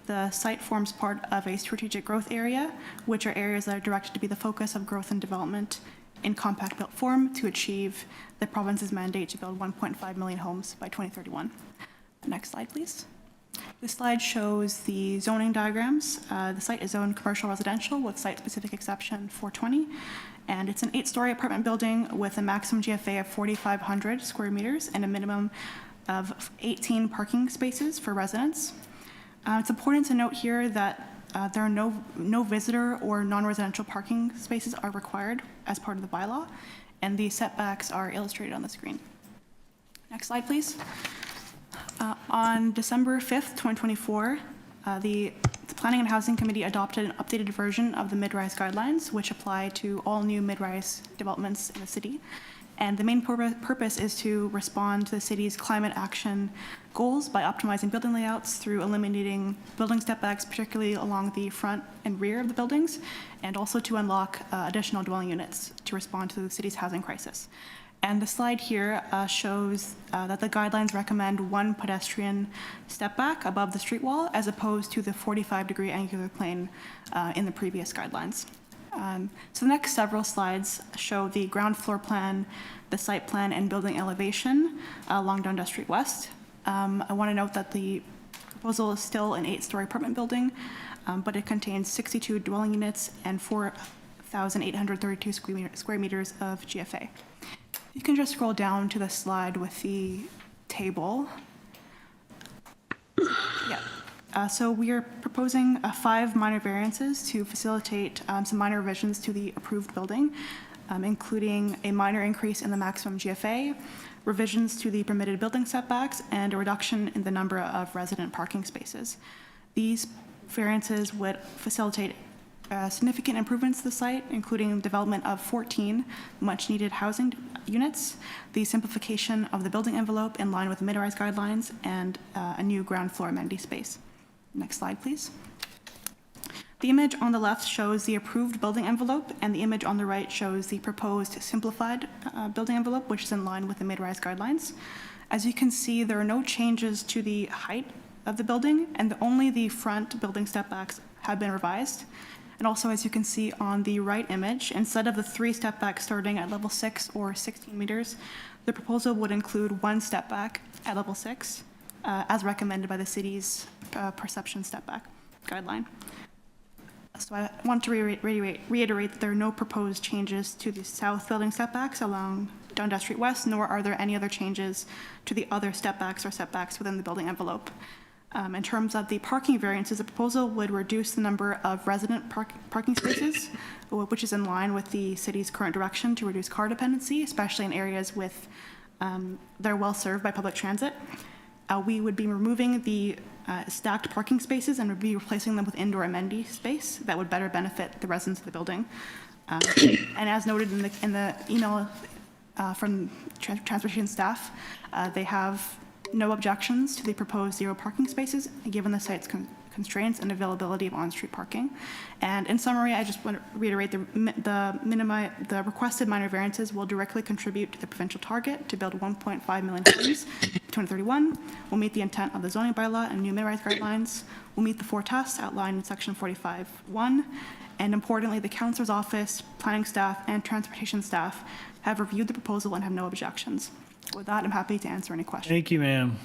the site forms part of a strategic growth area, which are areas that are directed to be the focus of growth and development in compact built form to achieve the province's mandate to build 1.5 million homes by 2031. Next slide, please. This slide shows the zoning diagrams. The site is zoned commercial residential with site-specific exception 420, and it's an 8-story apartment building with a maximum GFA of 4,500 square meters and a minimum of 18 parking spaces for residents. It's important to note here that there are no visitor or non-residential parking spaces are required as part of the bylaw, and the setbacks are illustrated on the screen. Next slide, please. On December 5th, 2024, the Planning and Housing Committee adopted an updated version of the mid-rise guidelines, which apply to all new mid-rise developments in the city. And the main purpose is to respond to the city's climate action goals by optimizing building layouts through eliminating building stepbacks, particularly along the front and rear of the buildings, and also to unlock additional dwelling units to respond to the city's housing crisis. And the slide here shows that the guidelines recommend 1 pedestrian step back above the street wall as opposed to the 45-degree angular plane in the previous guidelines. So the next several slides show the ground floor plan, the site plan, and building elevation along Dundas Street West. I want to note that the proposal is still an 8-story apartment building, but it contains 62 dwelling units and 4,832 square meters of GFA. You can just scroll down to the slide with the table. Yeah. So we are proposing 5 minor variances to facilitate some minor revisions to the approved building, including a minor increase in the maximum GFA, revisions to the permitted building setbacks, and a reduction in the number of resident parking spaces. These variances would facilitate significant improvements to the site, including development of 14 much-needed housing units, the simplification of the building envelope in line with the mid-rise guidelines, and a new ground floor amenity space. Next slide, please. The image on the left shows the approved building envelope, and the image on the right shows the proposed simplified building envelope, which is in line with the mid-rise guidelines. As you can see, there are no changes to the height of the building, and only the front building stepbacks have been revised. And also, as you can see on the right image, instead of the 3 stepbacks starting at level 6 or 16 meters, the proposal would include 1 stepback at level 6, as recommended by the city's perception stepback guideline. So I want to reiterate that there are no proposed changes to the south building setbacks along Dundas Street West, nor are there any other changes to the other stepbacks or setbacks within the building envelope. In terms of the parking variances, the proposal would reduce the number of resident parking spaces, which is in line with the city's current direction to reduce car dependency, especially in areas with that are well served by public transit. We would be removing the stacked parking spaces and would be replacing them with indoor amenity space that would better benefit the residents of the building. And as noted in the email from transportation staff, they have no objections to the proposed 0 parking spaces, given the site's constraints and availability of on-street parking. And in summary, I just want to reiterate the requested minor variances will directly contribute to the provincial target to build 1.5 million homes in 2031, will meet the intent of the zoning bylaw and new mid-rise guidelines, will meet the 4 tests outlined in section 45(1), and importantly, the councillor's office, planning staff, and transportation staff have reviewed the proposal and have no objections. With that, I'm happy to answer any questions. Thank you, ma'am.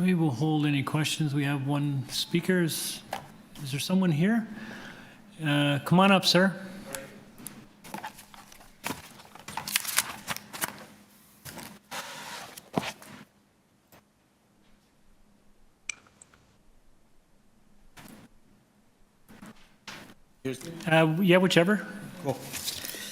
We will hold any questions. We have one speaker. Is there someone here? Come on up, sir. Yeah, whichever. Cool.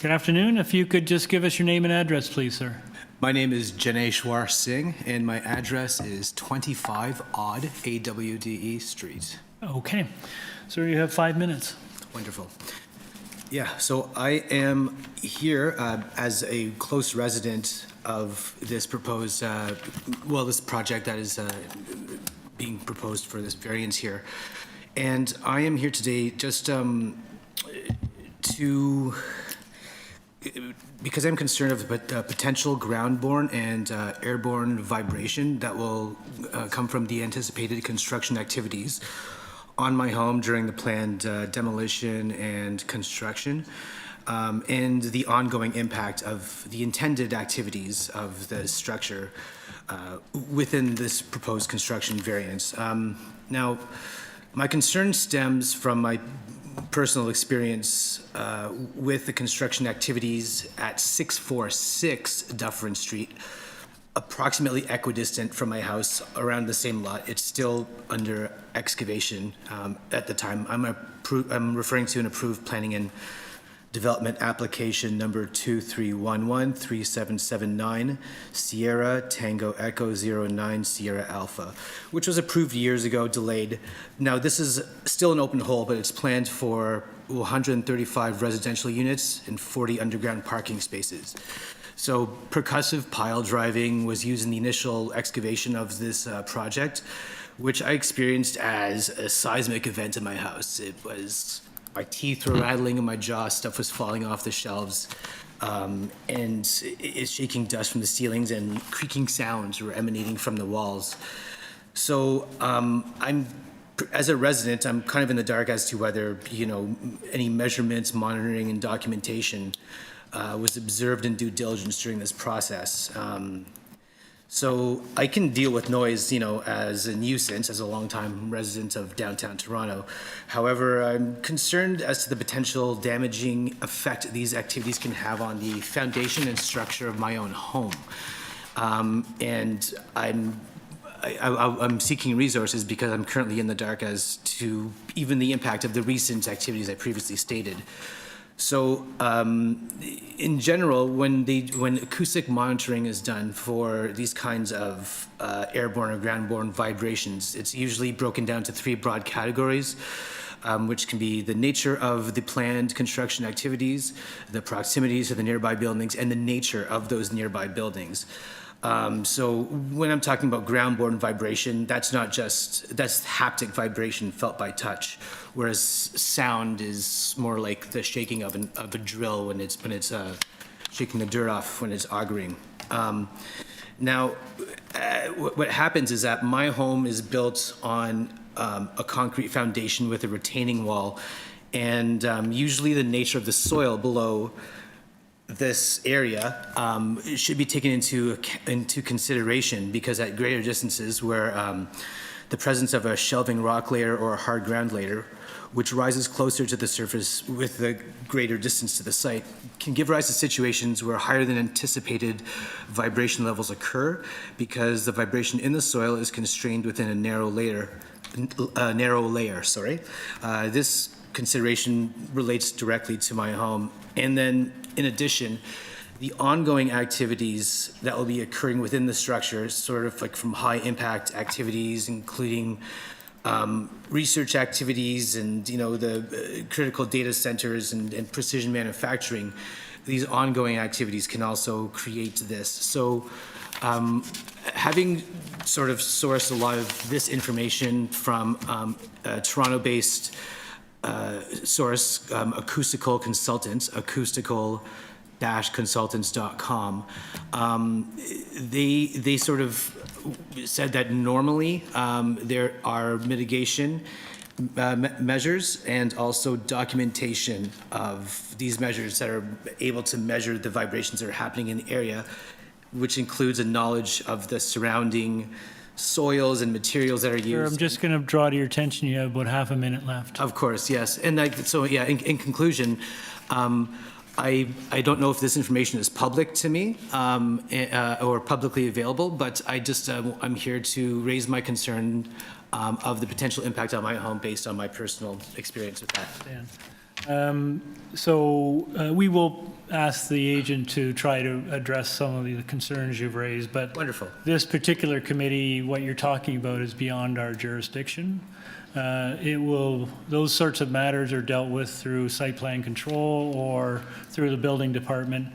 Good afternoon. If you could just give us your name and address, please, sir. My name is Janeshwar Singh, and my address is 25 Odd AWDE Street. Okay. Sir, you have 5 minutes. Wonderful. Yeah, so I am here as a close resident of this proposed, this project that is being proposed for this variance here. And I am here today just because I'm concerned of the potential ground-borne and airborne vibration that will come from the anticipated construction activities on my home during the planned demolition and construction, and the ongoing impact of the intended activities of the structure within this proposed construction variance. Now, my concern stems from my personal experience with the construction activities at 646 Dufferin Street, approximately equidistant from my house, around the same lot. It's still under excavation at the time. I'm referring to an approved planning and development application number 23113779 Sierra Tango Echo 09 Sierra Alpha, which was approved years ago, delayed. Now this is still an open hole, but it's planned for 135 residential units and 40 underground parking spaces. So percussive pile driving was used in the initial excavation of this project, which I experienced as a seismic event in my house. It was, my teeth were rattling in my jaw, stuff was falling off the shelves, and it's shaking dust from the ceilings, and creaking sounds were emanating from the walls. So as a resident, I'm kind of in the dark as to whether, any measurements, monitoring, and documentation was observed in due diligence during this process. So I can deal with noise, as a nuisance, as a longtime resident of downtown Toronto. However, I'm concerned as to the potential damaging effect these activities can have on the foundation and structure of my own home. And I'm seeking resources because I'm currently in the dark as to even the impact of the recent activities I previously stated. So in general, when acoustic monitoring is done for these kinds of airborne or ground-borne vibrations, it's usually broken down to 3 broad categories. which can be the nature of the planned construction activities, the proximity to the nearby buildings, and the nature of those nearby buildings. So when I'm talking about ground-borne vibration, that's haptic vibration felt by touch, whereas sound is more like the shaking of a drill when it's shaking the dirt off when it's augering. Now, what happens is that my home is built on a concrete foundation with a retaining wall, and usually the nature of the soil below this area should be taken into consideration, because at greater distances where the presence of a shelving rock layer or a hard ground layer, which rises closer to the surface with the greater distance to the site, can give rise to situations where higher than anticipated vibration levels occur, because the vibration in the soil is constrained within a narrow layer. This consideration relates directly to my home. And then, in addition, the ongoing activities that will be occurring within the structure, sort of like from high impact activities, including research activities and, the critical data centers and precision manufacturing, these ongoing activities can also create this. So having sort of sourced a lot of this information from a Toronto-based source, Acoustical Consultants, acoustical-consultants.com. They sort of said that normally there are mitigation measures and also documentation of these measures that are able to measure the vibrations that are happening in the area, which includes a knowledge of the surrounding soils and materials that are used. Sir, I'm just going to draw to your attention, you have about half a minute left. Of course, yes. And in conclusion, I don't know if this information is public to me or publicly available, but I'm here to raise my concern of the potential impact on my home based on my personal experience with that. We will ask the agent to try to address some of the concerns you've raised, but wonderful. This particular committee, what you're talking about is beyond our jurisdiction. Those sorts of matters are dealt with through site plan control or through the building department.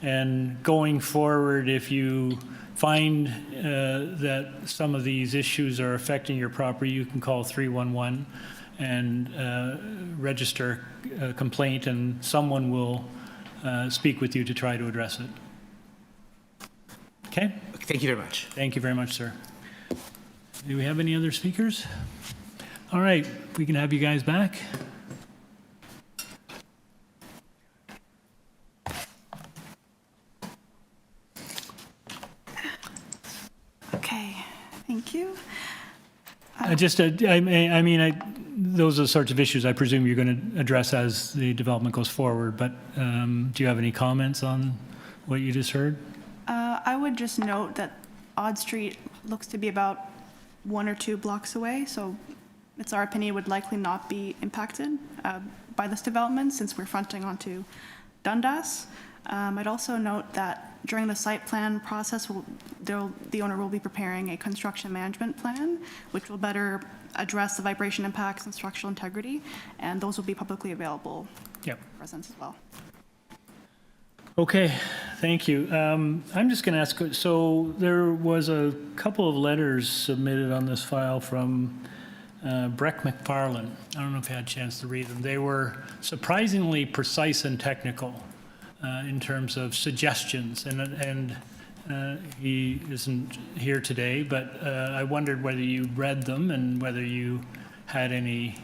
And going forward, if you find that some of these issues are affecting your property, you can call 311 and register a complaint, and someone will speak with you to try to address it. Okay? Thank you very much. Thank you very much, sir. Do we have any other speakers? All right, we can have you guys back. Okay, thank you. Those are the sorts of issues I presume you're going to address as the development goes forward, but do you have any comments on what you just heard? I would just note that Odd Street looks to be about 1 or 2 blocks away, so it's our opinion would likely not be impacted by this development since we're fronting onto Dundas. I'd also note that during the site plan process, the owner will be preparing a construction management plan, which will better address the vibration impacts and structural integrity, and those will be publicly available for residents as well. Okay, thank you. I'm just going to ask, so there was a couple of letters submitted on this file from Breck McFarlane. I don't know if you had a chance to read them. They were surprisingly precise and technical in terms of suggestions, and he isn't here today, but I wondered whether you read them and whether you had any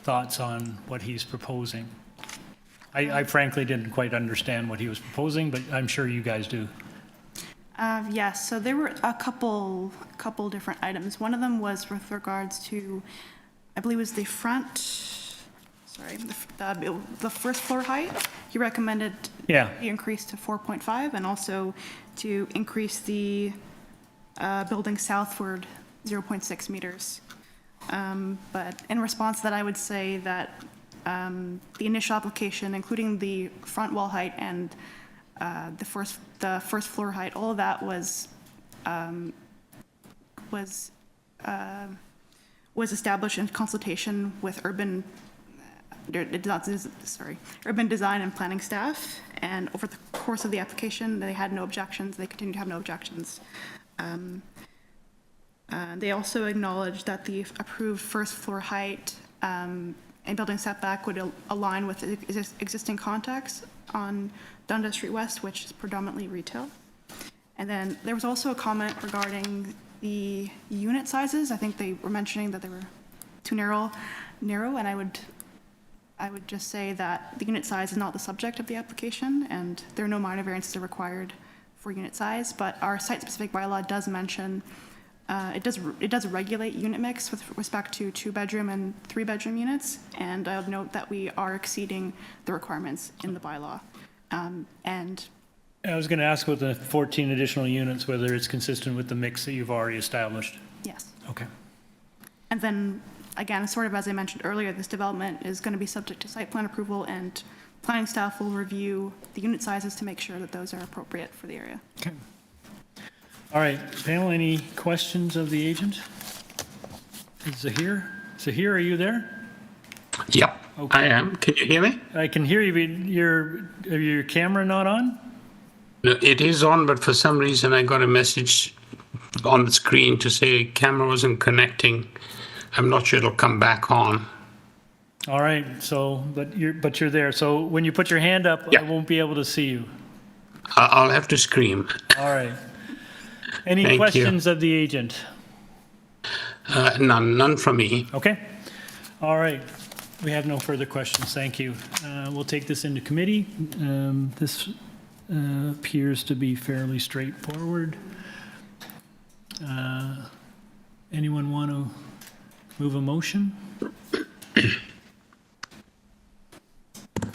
thoughts on what he's proposing. I frankly didn't quite understand what he was proposing, but I'm sure you guys do. Yes, so there were a couple different items. One of them was with regards to, I believe it was the first floor height. He recommended the increase to 4.5 and also to increase the building southward 0.6 meters. But in response to that, I would say that the initial application, including the front wall height and the first floor height, all of that was established in consultation with urban urban design and planning staff, and over the course of the application, they had no objections. They continue to have no objections. They also acknowledged that the approved first floor height and building setback would align with existing context on Dundas Street West, which is predominantly retail. And then there was also a comment regarding the unit sizes. I think they were mentioning that they were too narrow, and I would just say that the unit size is not the subject of the application, and there are no minor variances required for unit size, but our site-specific bylaw does mention, it does regulate unit mix with respect to 2-bedroom and 3-bedroom units, and I would note that we are exceeding the requirements in the bylaw. And I was going to ask about the 14 additional units, whether it's consistent with the mix that you've already established. yes. Okay. And then, again, sort of as I mentioned earlier, this development is going to be subject to site plan approval, and planning staff will review the unit sizes to make sure that those are appropriate for the area. Okay. All right, panel, any questions of the agent? Zahir? Zahir, are you there? Yep, Okay. I am. Can you hear me? I can hear you, but your camera not on? No, it is on, but for some reason I got a message on the screen to say camera wasn't connecting. I'm not sure it'll come back on. All right, so, but you're there. So when you put your hand up, I won't be able to see you. I'll have to scream. All right. Any Thank you. questions of the agent? None from me. Okay. All right. We have no further questions. Thank you. We'll take this into committee. This appears to be fairly straightforward. Anyone want to move a motion?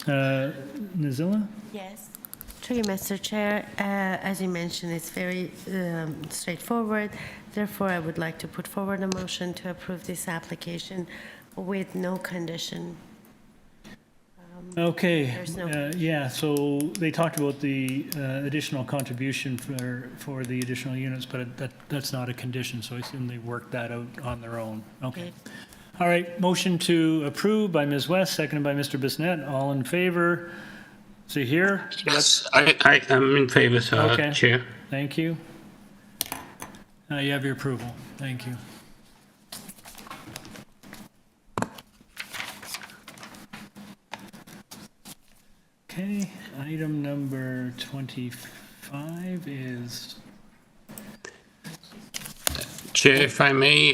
Nazila? Yes. Through you, Mr. Chair, as you mentioned, it's very straightforward. Therefore, I would like to put forward a motion to approve this application with no condition. Okay, There's no- yeah, so they talked about the additional contribution for the additional units, but that's not a condition, so I assume they worked that out on their own. Okay. All right, motion to approve by Ms. West, seconded by Mr. Bissonnette. All in favor? Zahir? Yes, I am in favor, Okay. Chair. Thank you. You have your approval. Thank you. Okay, item number 25 is, Chair, if I may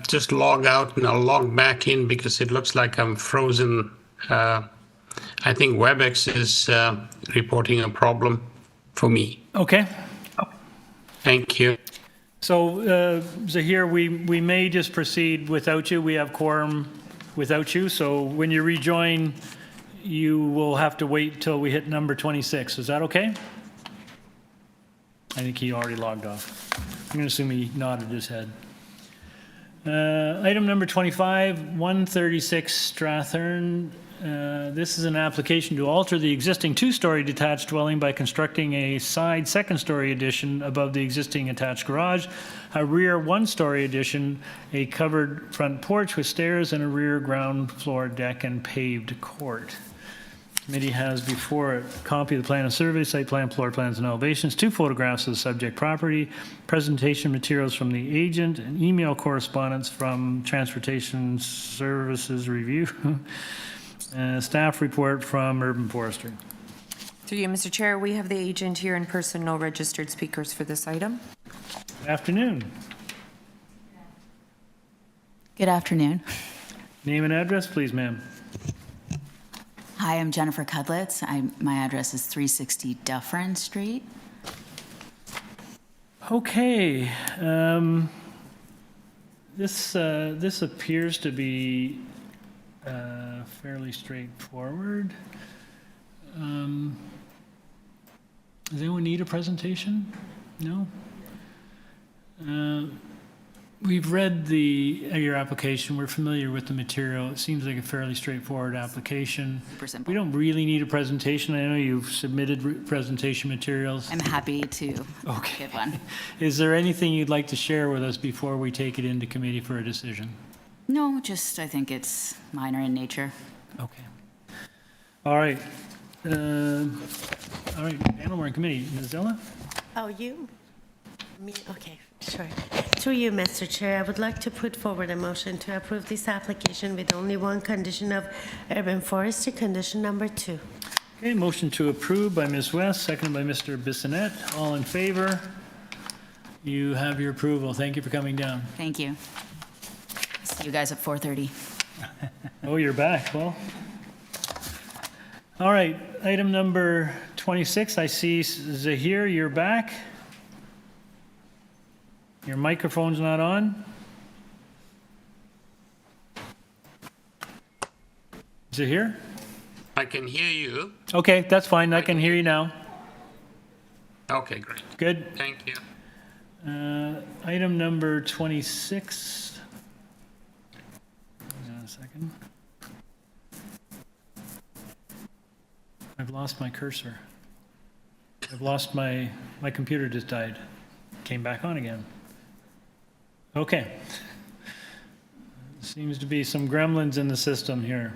just log out and I'll log back in because it looks like I'm frozen. I think WebEx is reporting a problem for me. okay. Thank you. So, Zahir, we may just proceed without you. We have quorum without you, so when you rejoin, you will have to wait till we hit number 26. Is that okay? I think he already logged off. I'm going to assume he nodded his head. Item number 25, 136 Strathern. This is an application to alter the existing two-story detached dwelling by constructing a side second-story addition above the existing attached garage, a rear one-story addition, a covered front porch with stairs, and a rear ground floor deck and paved court. Committee has before it a copy of the plan of survey, site plan, floor plans, and elevations, 2 photographs of the subject property, presentation materials from the agent, and email correspondence from Transportation Services Review, staff report from Urban Forestry. Through you, Mr. Chair, we have the agent here in person, no registered speakers for this item. Good afternoon. Good afternoon. Name and address, please, ma'am. Hi, I'm Jennifer Cudlitz. My address is 360 Dufferin Street. Okay. This appears to be fairly straightforward. Does anyone need a presentation? No? We've read your application. We're familiar with the material. It seems like a fairly straightforward application. Super simple. We don't really need a presentation. I know you've submitted presentation materials. I'm happy to give one. Is there anything you'd like to share with us before we take it into committee for a decision? No, just I think it's minor in nature. Okay. All right. All right, Animal Warren Committee, Ms. Zilla? Oh, you? Me? Okay, sure. Through you, Mr. Chair, I would like to put forward a motion to approve this application with only one condition of urban forestry, condition number 2. Okay, motion to approve by Ms. West, seconded by Mr. Bissonnette. All in favor? You have your approval. Thank you for coming down. Thank you. See you guys at 4:30. Oh, you're back. Well, all right. Item number 26. I see Zahir, you're back. Your microphone's not on. Zahir? I can hear you. Okay, that's fine. I can hear you now. Okay, great. Good. Thank you. Item number 26. Hang on a second. I've lost my cursor. I've lost my computer just died. Came back on again. Okay. Seems to be some gremlins in the system here.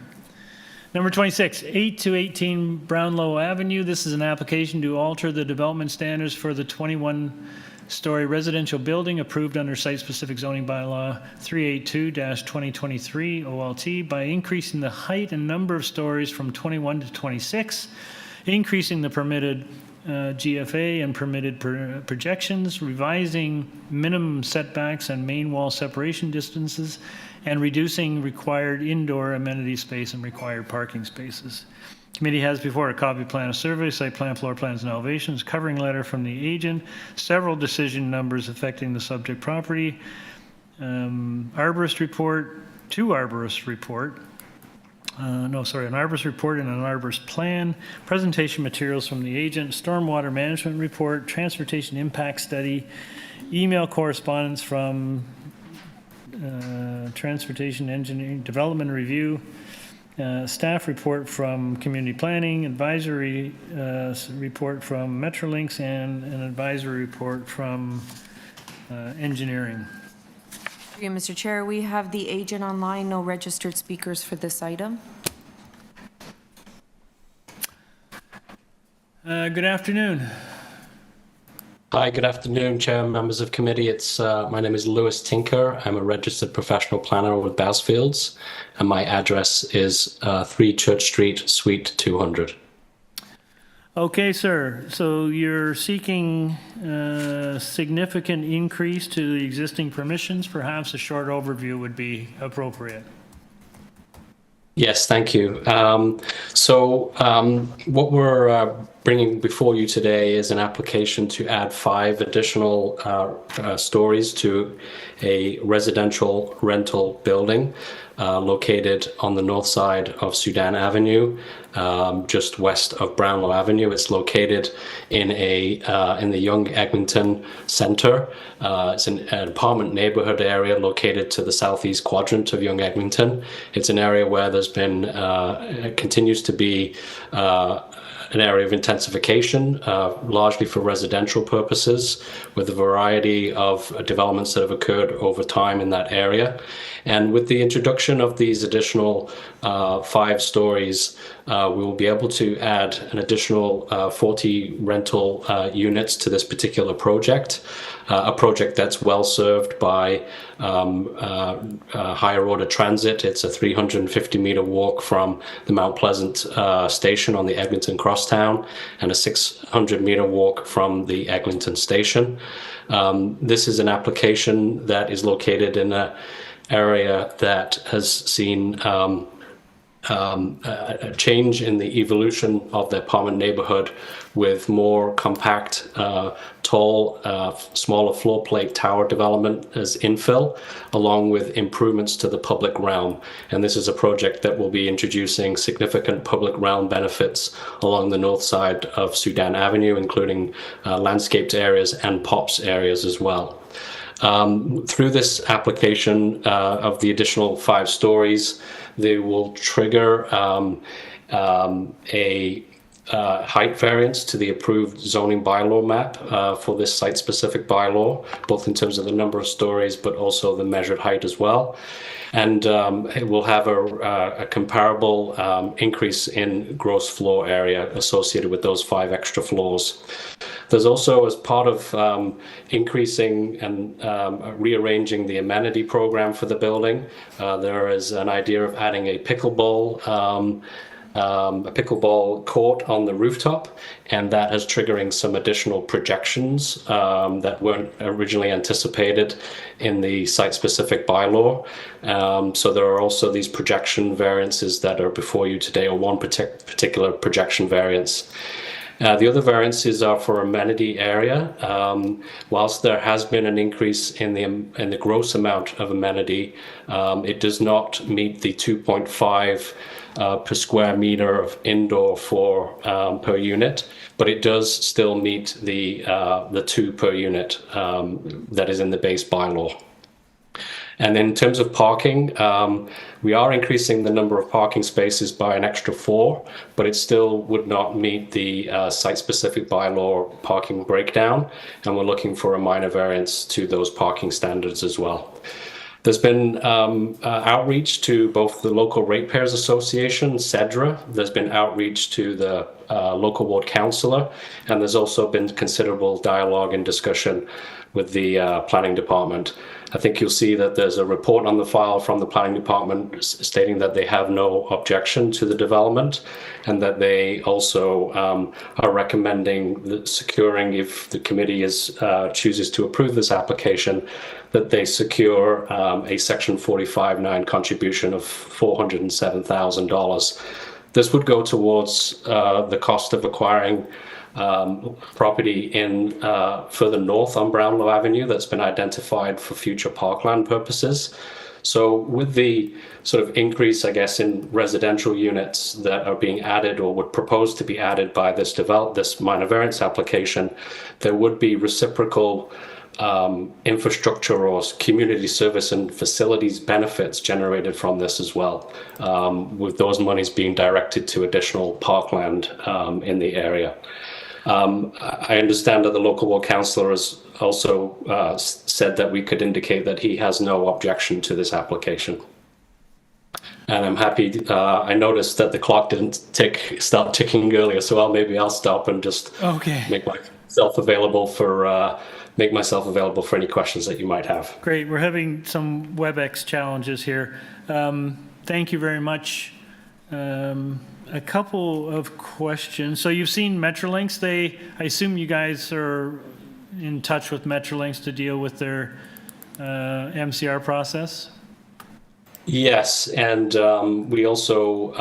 Number 26, 8 to 18 Brownlow Avenue. This is an application to alter the development standards for the 21-story residential building approved under site-specific zoning bylaw 382-2023 OLT by increasing the height and number of stories from 21 to 26, increasing the permitted GFA and permitted projections, revising minimum setbacks and main wall separation distances, and reducing required indoor amenity space and required parking spaces. Committee has before a copy plan of survey, site plan, floor plans, and elevations, covering letter from the agent, several decision numbers affecting the subject property, arborist report, an arborist report and an arborist plan, presentation materials from the agent, stormwater management report, transportation impact study, email correspondence from transportation engineering development review, staff report from community planning, advisory report from Metrolinx, and an advisory report from engineering. Through you, Mr. Chair, we have the agent online, no registered speakers for this item. Good afternoon. Hi, good afternoon, Chair, members of committee. My name is Lewis Tinker. I'm a registered professional planner with Bassfields, and my address is 3 Church Street, Suite 200. Okay, sir. So you're seeking a significant increase to the existing permissions. Perhaps a short overview would be appropriate. Yes, thank you. What we're bringing before you today is an application to add 5 additional stories to a residential rental building located on the north side of Strathn Avenue, just west of Brownlow Avenue. It's located in the Yonge Eglinton Center. It's an apartment neighborhood area located to the southeast quadrant of Yonge Eglinton. It's an area where there's been continues to be an area of intensification, largely for residential purposes, with a variety of developments that have occurred over time in that area. And with the introduction of these additional 5 stories, we will be able to add an additional 40 rental units to this particular project, a project that's well served by higher order transit. It's a 350-meter walk from the Mount Pleasant station on the Eglinton Crosstown and a 600-meter walk from the Eglinton station. This is an application that is located in an area that has seen a change in the evolution of the apartment neighborhood, with more compact, tall, smaller floor plate tower development as infill, along with improvements to the public realm. And this is a project that will be introducing significant public realm benefits along the north side of Strathn Avenue, including landscaped areas and POPs areas as well. Through this application of the additional 5 stories, they will trigger a height variance to the approved zoning bylaw map for this site-specific bylaw, both in terms of the number of stories, but also the measured height as well. And it will have a comparable increase in gross floor area associated with those 5 extra floors. There's also, as part of increasing and rearranging the amenity program for the building, there is an idea of adding a pickleball court on the rooftop, and that is triggering some additional projections that weren't originally anticipated in the site-specific bylaw. So there are also these projection variances that are before you today, or one particular projection variance. The other variances are for amenity area. Whilst there has been an increase in the gross amount of amenity, it does not meet the 2.5 per square meter of indoor floor per unit, but it does still meet the 2 per unit that is in the base bylaw. And in terms of parking, we are increasing the number of parking spaces by an extra 4, but it still would not meet the site-specific bylaw parking breakdown, and we're looking for a minor variance to those parking standards as well. There's been outreach to both the local ratepayers association, CEDRA. There's been outreach to the local ward councillor, and there's also been considerable dialogue and discussion with the planning department. I think you'll see that there's a report on the file from the planning department stating that they have no objection to the development, and that they also are recommending securing, if the committee chooses to approve this application, that they secure a Section 45(9) contribution of $407,000. This would go towards the cost of acquiring property in further north on Brownlow Avenue that's been identified for future parkland purposes. So with the sort of increase, I guess, in residential units that are being added or would propose to be added by this minor variance application, there would be reciprocal infrastructure or community service and facilities benefits generated from this as well, with those monies being directed to additional parkland in the area. I understand that the local ward councillor has also said that we could indicate that he has no objection to this application. And I'm happy, I noticed that the clock didn't start ticking earlier, so maybe I'll stop and just make myself available for any questions that you might have. Great. We're having some WebEx challenges here. Thank you very much. A couple of questions. So you've seen Metrolinx. I assume you guys are in touch with Metrolinx to deal with their MCR process? Yes, and we also,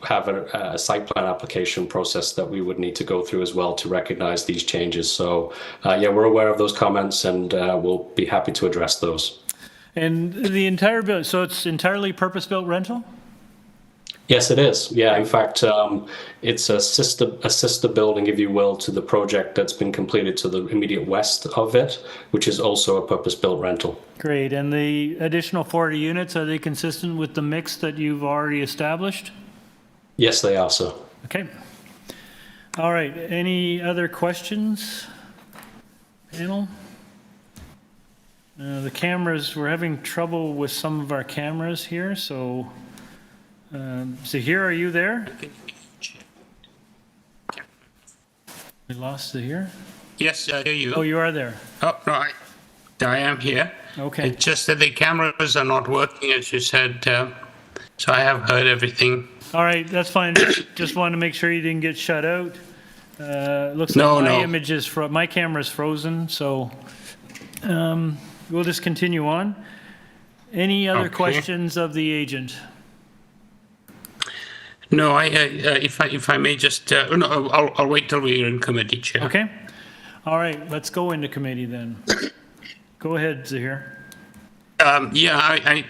have a site plan application process that we would need to go through as well to recognize these changes. So, we're aware of those comments, and we'll be happy to address those. And the entire building, so it's entirely purpose-built rental? Yes, it is. Yeah, in fact, it's a sister building, if you will, to the project that's been completed to the immediate west of it, which is also a purpose-built rental. Great. And the additional 40 units, are they consistent with the mix that you've already established? Yes, they are, sir. Okay. All right. Any other questions, panel? The cameras, we're having trouble with some of our cameras here, so... Zahir, are you there? We lost Zahir? Yes, I hear you. Oh, you are there. Oh, no, I am here. Okay. It's just that the cameras are not working, as you said, so I have heard everything. All right, that's fine. Just wanted to make sure you didn't get shut out. Looks like my image is my camera's frozen, so we'll just continue on. Any other questions of the agent? No, if I may just, no, I'll wait till we're in committee, Chair. Okay. All right, let's go into committee then. Go ahead, Zahir. I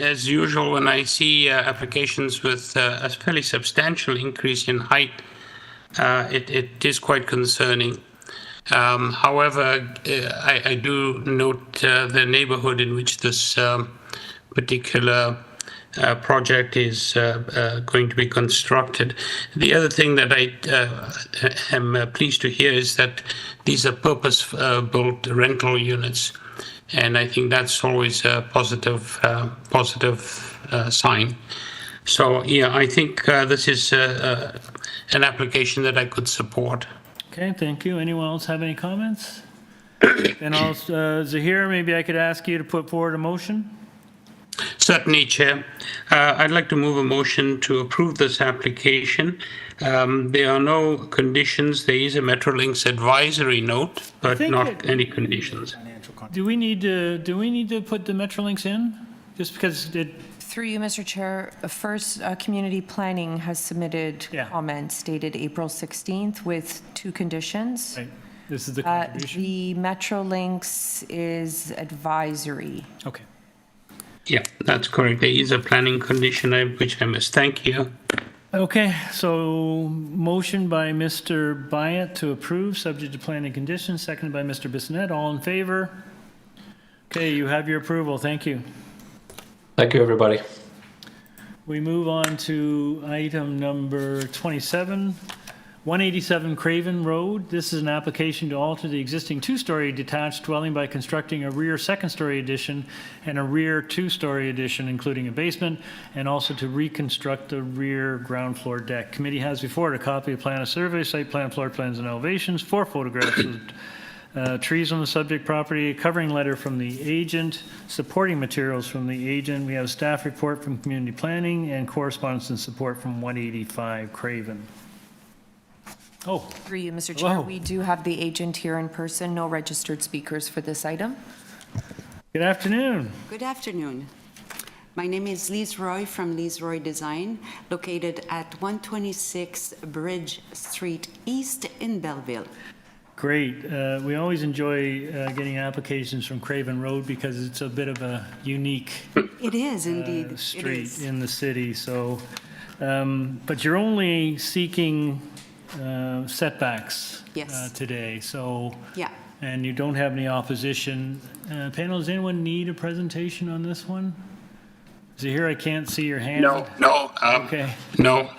as usual, when I see applications with a fairly substantial increase in height, it is quite concerning. However, I do note the neighborhood in which this particular project is going to be constructed. The other thing that I am pleased to hear is that these are purpose-built rental units, and I think that's always a positive sign. So yeah, I think this is an application that I could support. Okay, thank you. Anyone else have any comments? And also, Zahir, maybe I could ask you to put forward a motion? Certainly, Chair. I'd like to move a motion to approve this application. There are no conditions. There is a Metrolinx advisory note, but not any conditions. Do we need to put the Metrolinx in? Just because it... Through you, Mr. Chair, first, Community Planning has submitted comments dated April 16th with 2 conditions. Right. This is the contribution? The Metrolinx is advisory. Okay. Yeah, that's correct. There is a planning condition which I missed. Thank you. Okay, so motion by Mr. Byatt to approve, subject to planning conditions, seconded by Mr. Bissonnette. All in favor? Okay, you have your approval. Thank you. Thank you, everybody. We move on to item number 27, 187 Craraven Road. This is an application to alter the existing 2-story detached dwelling by constructing a rear 2nd-story addition and a rear 2-story addition, including a basement, and also to reconstruct the rear ground floor deck. Committee has before it a copy of plan of survey, site plan, floor plans, and elevations, 4 photographs of trees on the subject property, a covering letter from the agent, supporting materials from the agent. We have a staff report from Community Planning and correspondence and support from 185 Craven. Oh. Through you, Mr. Chair, Hello. we do have the agent here in person, no registered speakers for this item. Good afternoon. Good afternoon. My name is Lise Roy from Lise Roy Design, located at 126 Bridge Street East in Belleville. Great. We always enjoy getting applications from Craraven Road because it's a bit of a unique It is indeed. street in the city. So, but you're only seeking setbacks today. So, yeah. And you don't have any opposition. Panel, does anyone need a presentation on this one? Zahir, I can't see your hand. No. Okay. No.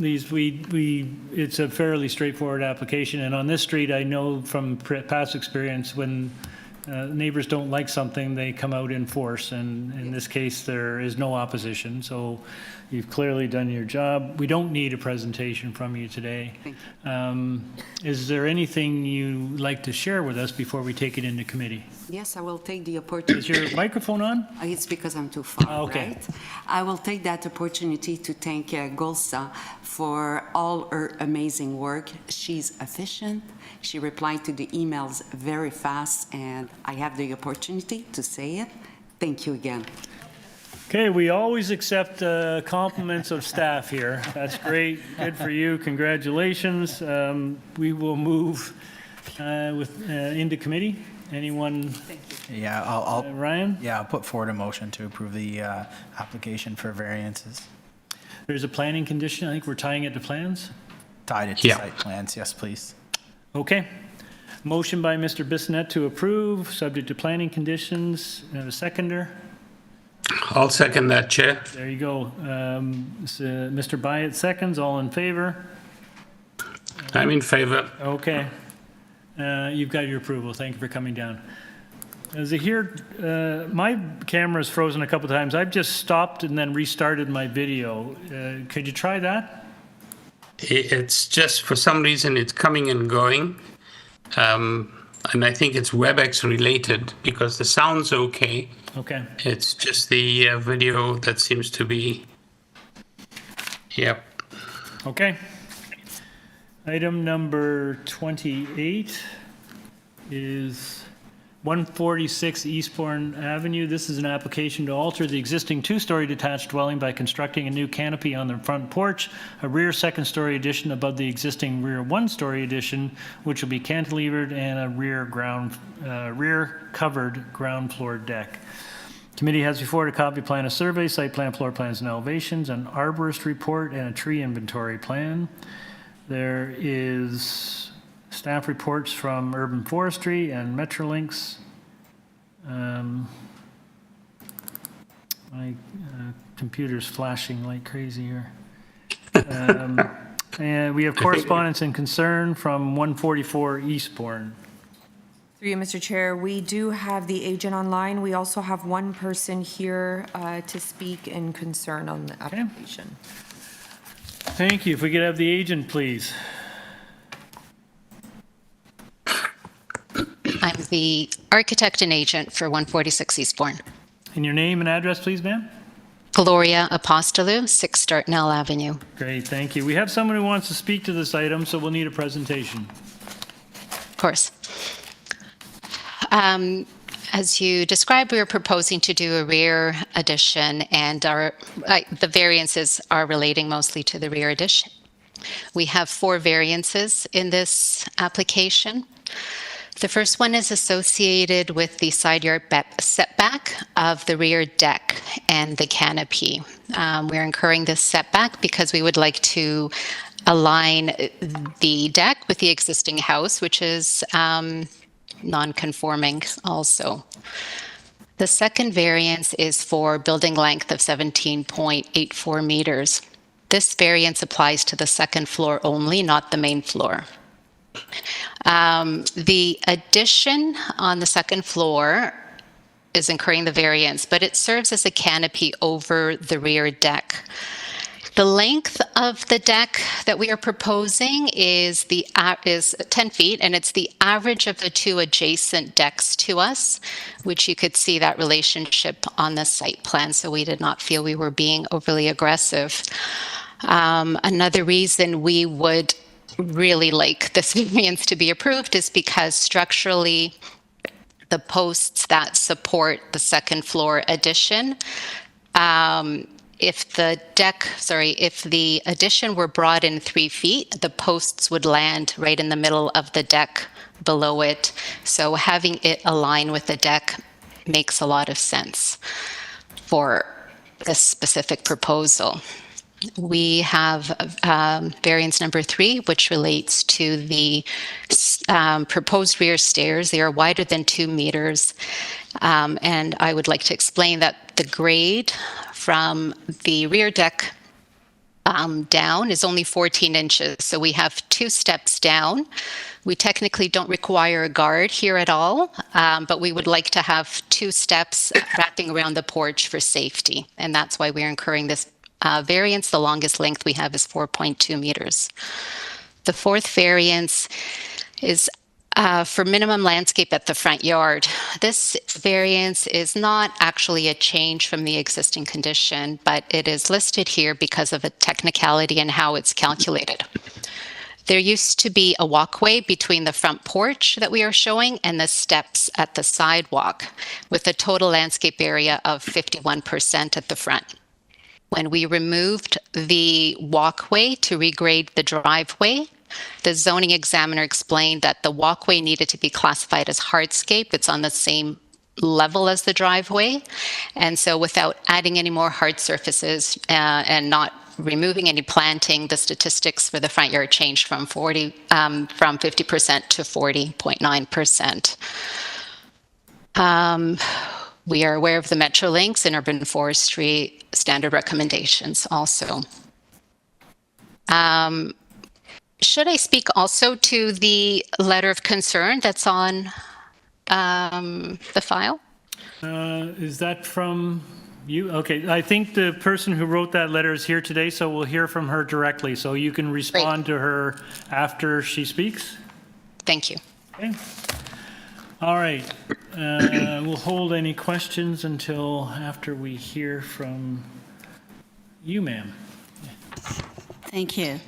It's a fairly straightforward application, and on this street, I know from past experience, when neighbors don't like something, they come out in force, and in this case, there is no opposition, so you've clearly done your job. We don't need a presentation from you today. Is there anything you'd like to share with us before we take it into committee? Yes, I will take the opportunity. Is your microphone on? It's because I'm too far, okay. right? I will take that opportunity to thank Golsa for all her amazing work. She's efficient. She replied to the emails very fast, and I have the opportunity to say it. Thank you again. Okay, we always accept compliments of staff here. That's great. Good for you. Congratulations. We will move into committee. Anyone? Yeah, I'll Ryan? Yeah, I'll put forward a motion to approve the application for variances. There's a planning condition. I think we're tying it to plans. Tied it to site plans, yes, please. Okay. Motion by Mr. Bissonnette to approve, subject to planning conditions. And a seconder. I'll second that, Chair. There you go. Mr. Byatt seconds. All in favor? I'm in favor. Okay. You've got your approval. Thank you for coming down. Zahir, my camera's frozen a couple times. I've just stopped and then restarted my video. Could you try that? It's just, for some reason, it's coming and going. And I think it's WebEx related because the sound's okay. Okay. It's just the video that seems to be, yep. Okay. Item number 28 is 146 Eastborne Avenue. This is an application to alter the existing 2-story detached dwelling by constructing a new canopy on the front porch, a rear 2nd-story addition above the existing rear 1-story addition, which will be cantilevered, and a rear covered ground floor deck. Committee has before it a copy plan of survey, site plan, floor plans, and elevations, an arborist report, and a tree inventory plan. There is staff reports from Urban Forestry and Metrolinx. My computer's flashing like crazy here. And we have correspondence and concern from 144 Eastborne. Through you, Mr. Chair, we do have the agent online. We also have one person here to speak in concern on the application. Thank you. If we could have the agent, please. I'm the architect and agent for 146 Eastborne. And your name and address, please, ma'am? Gloria Apostolou, 6 Strathn Avenue. Great, thank you. We have someone who wants to speak to this item, so we'll need a presentation. Of course. As you described, we are proposing to do a rear addition, and the variances are relating mostly to the rear addition. We have 4 variances in this application. The first one is associated with the side yard setback of the rear deck and the canopy. We're incurring this setback because we would like to align the deck with the existing house, which is non-conforming also. The second variance is for building length of 17.84 meters. This variance applies to the second floor only, not the main floor. The addition on the second floor is incurring the variance, but it serves as a canopy over the rear deck. The length of the deck that we are proposing is 10 feet, and it's the average of the 2 adjacent decks to us, which you could see that relationship on the site plan, so we did not feel we were being overly aggressive. Another reason we would really like this variance to be approved is because structurally the posts that support the second floor addition, if the addition were brought in 3 feet, the posts would land right in the middle of the deck below it. So having it align with the deck makes a lot of sense for this specific proposal. We have variance number 3, which relates to the proposed rear stairs. They are wider than 2 meters. And I would like to explain that the grade from the rear deck down is only 14 inches. So we have 2 steps down. We technically don't require a guard here at all, but we would like to have 2 steps wrapping around the porch for safety. And that's why we're incurring this variance. The longest length we have is 4.2 meters. The fourth variance is for minimum landscape at the front yard. This variance is not actually a change from the existing condition, but it is listed here because of a technicality in how it's calculated. There used to be a walkway between the front porch that we are showing and the steps at the sidewalk, with a total landscape area of 51% at the front. When we removed the walkway to regrade the driveway, the zoning examiner explained that the walkway needed to be classified as hardscape. It's on the same level as the driveway. And so without adding any more hard surfaces and not removing any planting, the statistics for the front yard changed from 50% to 40.9%. We are aware of the Metrolinx and urban forestry standard recommendations also. Should I speak also to the letter of concern that's on the file? Is that from you? Okay, I think the person who wrote that letter is here today, so we'll hear from her directly. So you can respond to her after she speaks? Thank you. Okay. All right. We'll hold any questions until after we hear from you, ma'am. Thank you.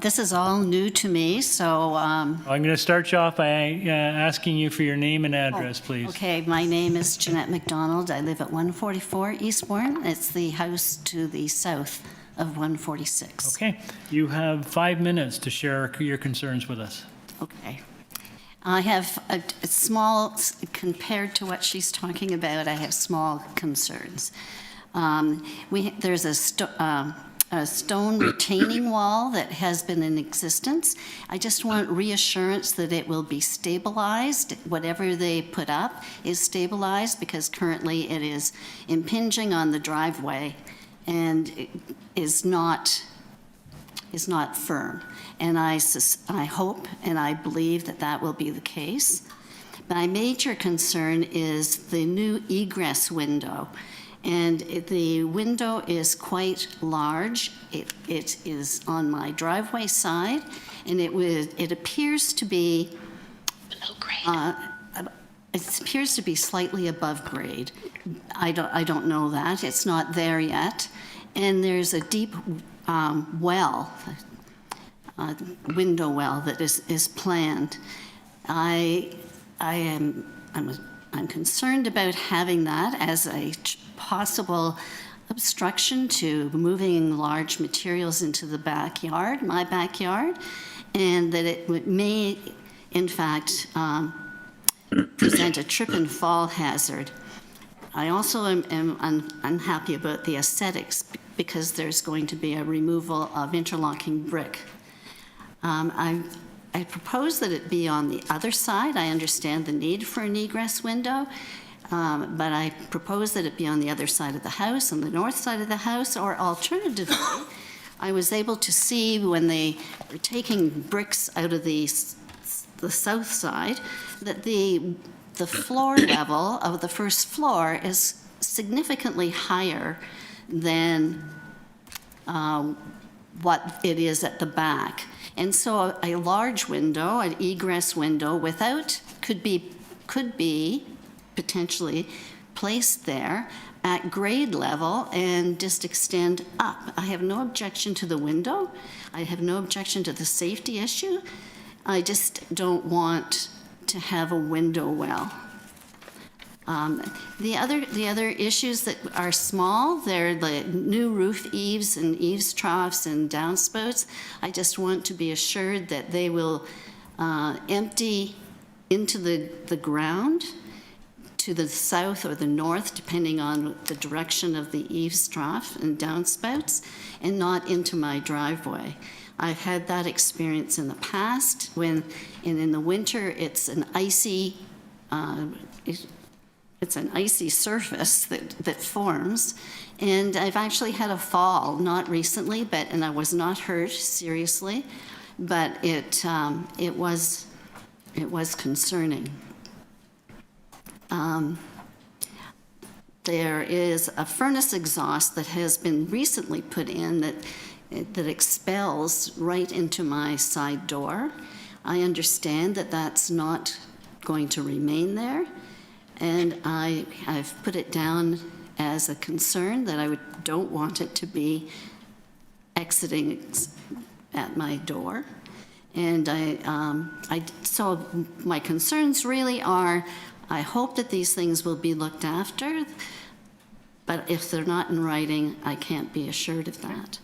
This is all new to me, so... I'm going to start you off by asking you for your name and address, please. Okay, my name is Jeanette McDonald. I live at 144 Eastbourne. It's the house to the south of 146. Okay. You have 5 minutes to share your concerns with us. Okay. I have a small, compared to what she's talking about, I have small concerns. There's a a stone retaining wall that has been in existence. I just want reassurance that it will be stabilized. Whatever they put up is stabilized, because currently it is impinging on the driveway and is not firm. And I hope and I believe that that will be the case. My major concern is the new egress window. And the window is quite large. It is on my driveway side, and it appears to be below grade. It appears to be slightly above grade. I don't know that. It's not there yet. And there's a deep window well that is planned. I'm concerned about having that as a possible obstruction to moving large materials into the backyard, my backyard, and that it may, in fact, present a trip and fall hazard. I also am unhappy about the aesthetics, because there's going to be a removal of interlocking brick. I propose that it be on the other side. I understand the need for an egress window, but I propose that it be on the other side of the house, on the north side of the house, or alternatively, I was able to see when they were taking bricks out of the south side that the floor level of the first floor is significantly higher than what it is at the back. And so a large window, an egress window could be potentially placed there at grade level and just extend up. I have no objection to the window. I have no objection to the safety issue. I just don't want to have a window well. The other issues that are small, they're the new roof eaves and eaves troughs and downspouts. I just want to be assured that they will empty into the ground to the south or the north, depending on the direction of the eaves trough and downspouts, and not into my driveway. I've had that experience in the past when, and in the winter, it's an icy surface that forms, and I've actually had a fall, not recently, and I was not hurt seriously, but it was concerning. There is a furnace exhaust that has been recently put in that expels right into my side door. I understand that that's not going to remain there, and I've put it down as a concern that I don't want it to be exiting at my door. And so my concerns really are, I hope that these things will be looked after, but if they're not in writing, I can't be assured of that.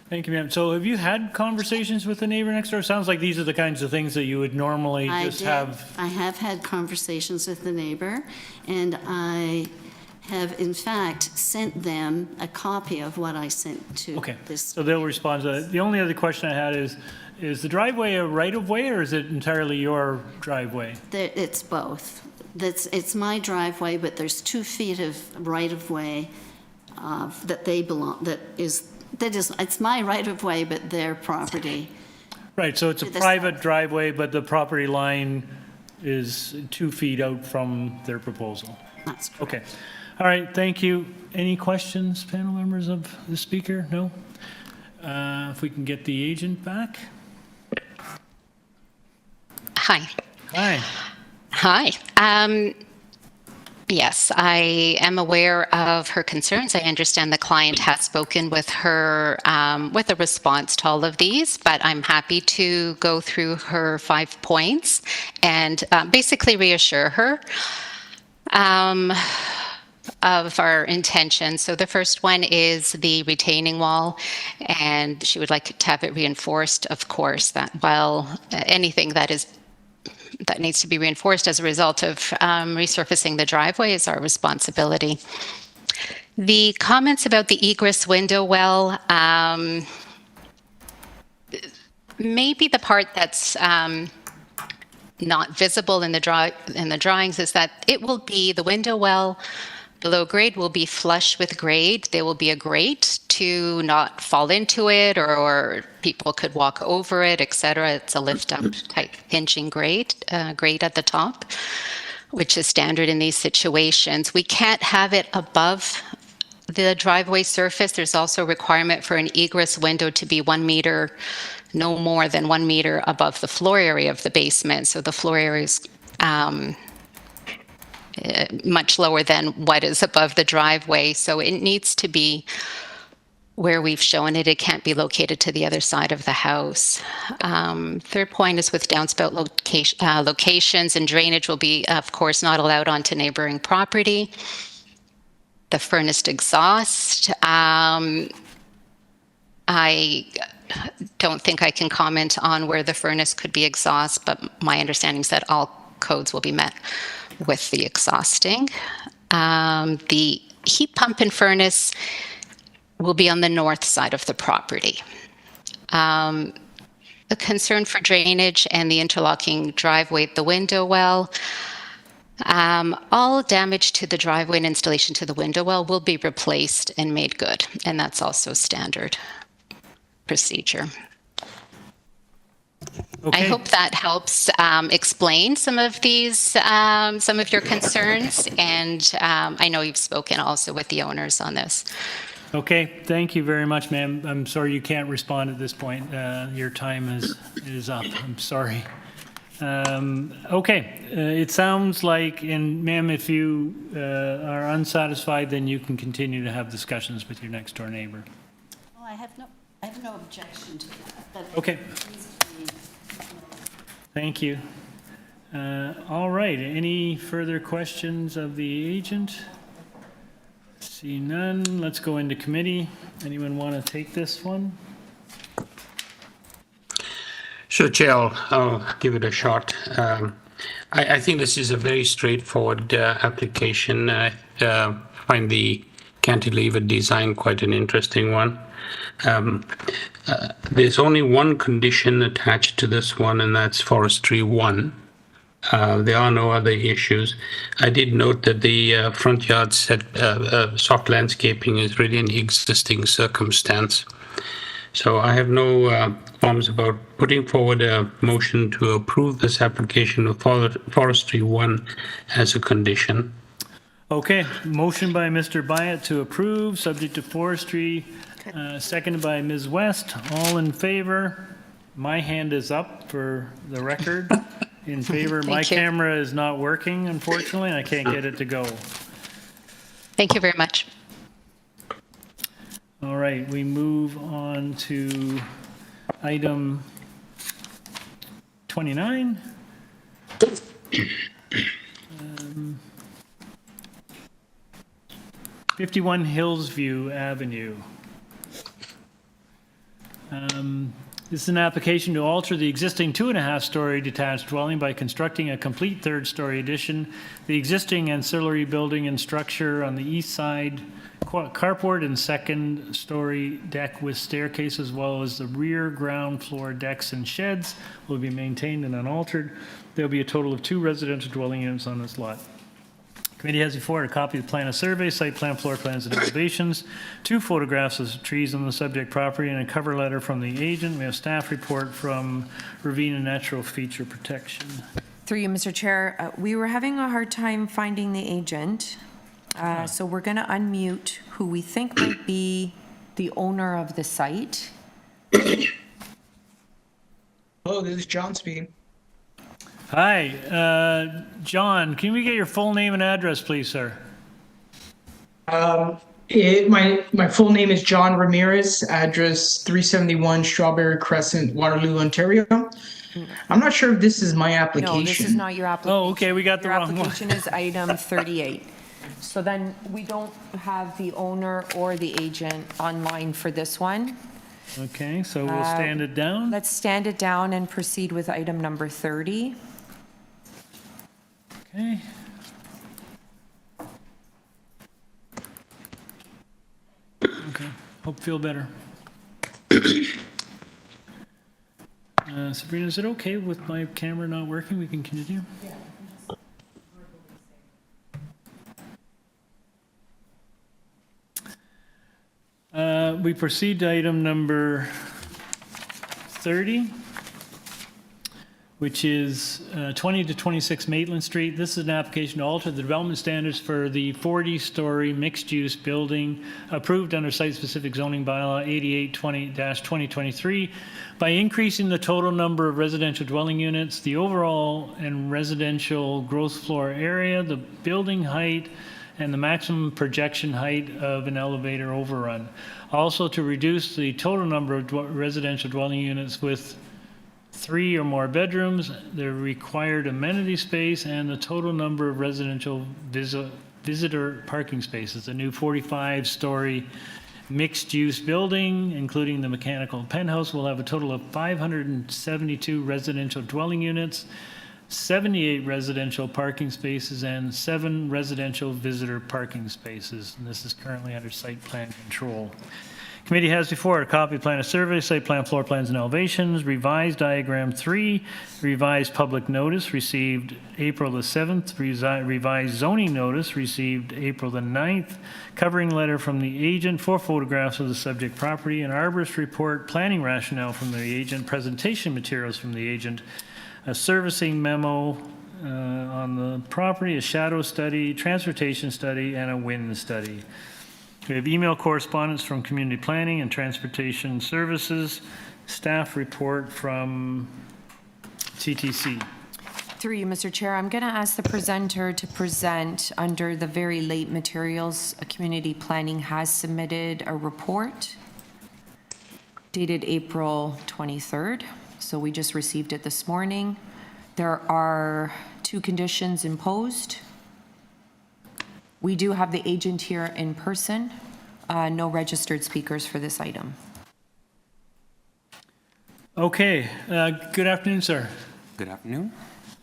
Thank you, ma'am. So have you had conversations with the neighbor next door? Sounds like these are the kinds of things that you would normally have. I have had conversations with the neighbor, and I have, in fact, sent them a copy of what I sent to this. So they'll respond to that. The only other question I had is the driveway a right-of-way, or is it entirely your driveway? It's both. It's my driveway, but there's 2 feet of right-of-way that they belong, it's my right-of-way, but their property. Right, so it's a private driveway, but the property line is 2 feet out from their proposal. That's correct. Okay. All right, thank you. Any questions, panel members of the speaker? No? If we can get the agent back. Hi. Hi. Hi. Yes, I am aware of her concerns. I understand the client has spoken with her with a response to all of these, but I'm happy to go through her 5 points and basically reassure her of our intention. So the first one is the retaining wall, and she would like to have it reinforced, of course, that while anything that needs to be reinforced as a result of resurfacing the driveway is our responsibility. The comments about the egress window well, maybe the part that's not visible in the drawings is that it will be the window well below grade will be flush with grade. There will be a grate to not fall into it, or people could walk over it, etc. It's a lift-up type hinging grate at the top, which is standard in these situations. We can't have it above the driveway surface. There's also a requirement for an egress window to be 1 meter, no more than 1 meter above the floor area of the basement. So the floor area is much lower than what is above the driveway. So it needs to be where we've shown it. It can't be located to the other side of the house. Third point is with downspout locations and drainage will be, of course, not allowed onto neighboring property. The furnace exhaust, I don't think I can comment on where the furnace could be exhaust, but my understanding is that all codes will be met with the exhausting. The heat pump and furnace will be on the north side of the property. The concern for drainage and the interlocking driveway at the window well. All damage to the driveway and installation to the window well will be replaced and made good, and that's also standard procedure. Okay. I hope that helps explain some of these, some of your concerns, and I know you've spoken also with the owners on this. Okay, thank you very much, ma'am. I'm sorry you can't respond at this point. Your time is up. I'm sorry. Okay, it sounds like, and ma'am, if you are unsatisfied, then you can continue to have discussions with your next door neighbor. Well, I have no objection to that. But Okay. Thank you. All right, any further questions of the agent? See none, let's go into committee. Anyone want to take this one? Sure, Chair, I'll give it a shot. I think this is a very straightforward application. I find the cantilever design quite an interesting one. There's only one condition attached to this one, and that's Forestry 1. There are no other issues. I did note that the front yard soft landscaping is really an existing circumstance. So I have no qualms about putting forward a motion to approve this application of Forestry 1 as a condition. Okay, motion by Mr. Byatt to approve, subject to forestry, seconded by Ms. West. All in favor? My hand is up for the record. In favor. My camera is not working, unfortunately, and I can't get it to go. Thank you very much. All right, we move on to item 29. 51 Hillsview Avenue. This is an application to alter the existing 2.5-story detached dwelling by constructing a complete 3rd-story addition. The existing ancillary building and structure on the east side, carport and 2nd-story deck with staircase, as well as the rear ground floor decks and sheds, will be maintained and unaltered. There will be a total of 2 residential dwelling units on this lot. Committee has before it a copy of the plan of survey, site plan, floor plans, and elevations, 2 photographs of trees on the subject property, and a cover letter from the agent. We have staff report from Ravine and Natural Feature Protection. Through you, Mr. Chair, we were having a hard time finding the agent, so we're going to unmute who we think might be the owner of the site. Hello, this is John speaking. Hi, John, can we get your full name and address, please, sir? My full name is John Ramirez, address 371 Strawberry Crescent, Waterloo, Ontario. I'm not sure if this is my application. No, this is not your application. Oh, okay, we got the wrong one. Your application is item 38. So then we don't have the owner or the agent online for this one. Okay, so we'll stand it down. Let's stand it down and proceed with item number 30. Okay. Hope you feel better. Sabrina, is it okay with my camera not working? We can continue? We proceed to item number 30, which is 20 to 26 Maitland Street. This is an application to alter the development standards for the 40-story mixed-use building approved under site-specific zoning bylaw 8820-2023 by increasing the total number of residential dwelling units, the overall and residential gross floor area, the building height, and the maximum projection height of an elevator overrun. Also to reduce the total number of residential dwelling units with 3 or more bedrooms, the required amenity space, and the total number of residential visitor parking spaces. A new 45-story mixed-use building, including the mechanical penthouse, will have a total of 572 residential dwelling units, 78 residential parking spaces, and 7 residential visitor parking spaces. And this is currently under site plan control. Committee has before it a copy plan of survey, site plan, floor plans, and elevations, revised diagram 3, revised public notice received April the 7th, revised zoning notice received April the 9th, covering letter from the agent, 4 photographs of the subject property, an arborist report, planning rationale from the agent, presentation materials from the agent, a servicing memo on the property, a shadow study, transportation study, and a wind study. We have email correspondence from Community Planning and Transportation Services, staff report from CTC. Through you, Mr. Chair, I'm going to ask the presenter to present under the very late materials. Community Planning has submitted a report dated April 23rd. So we just received it this morning. There are 2 conditions imposed. We do have the agent here in person. No registered speakers for this item. Okay. Good afternoon, sir. Good afternoon.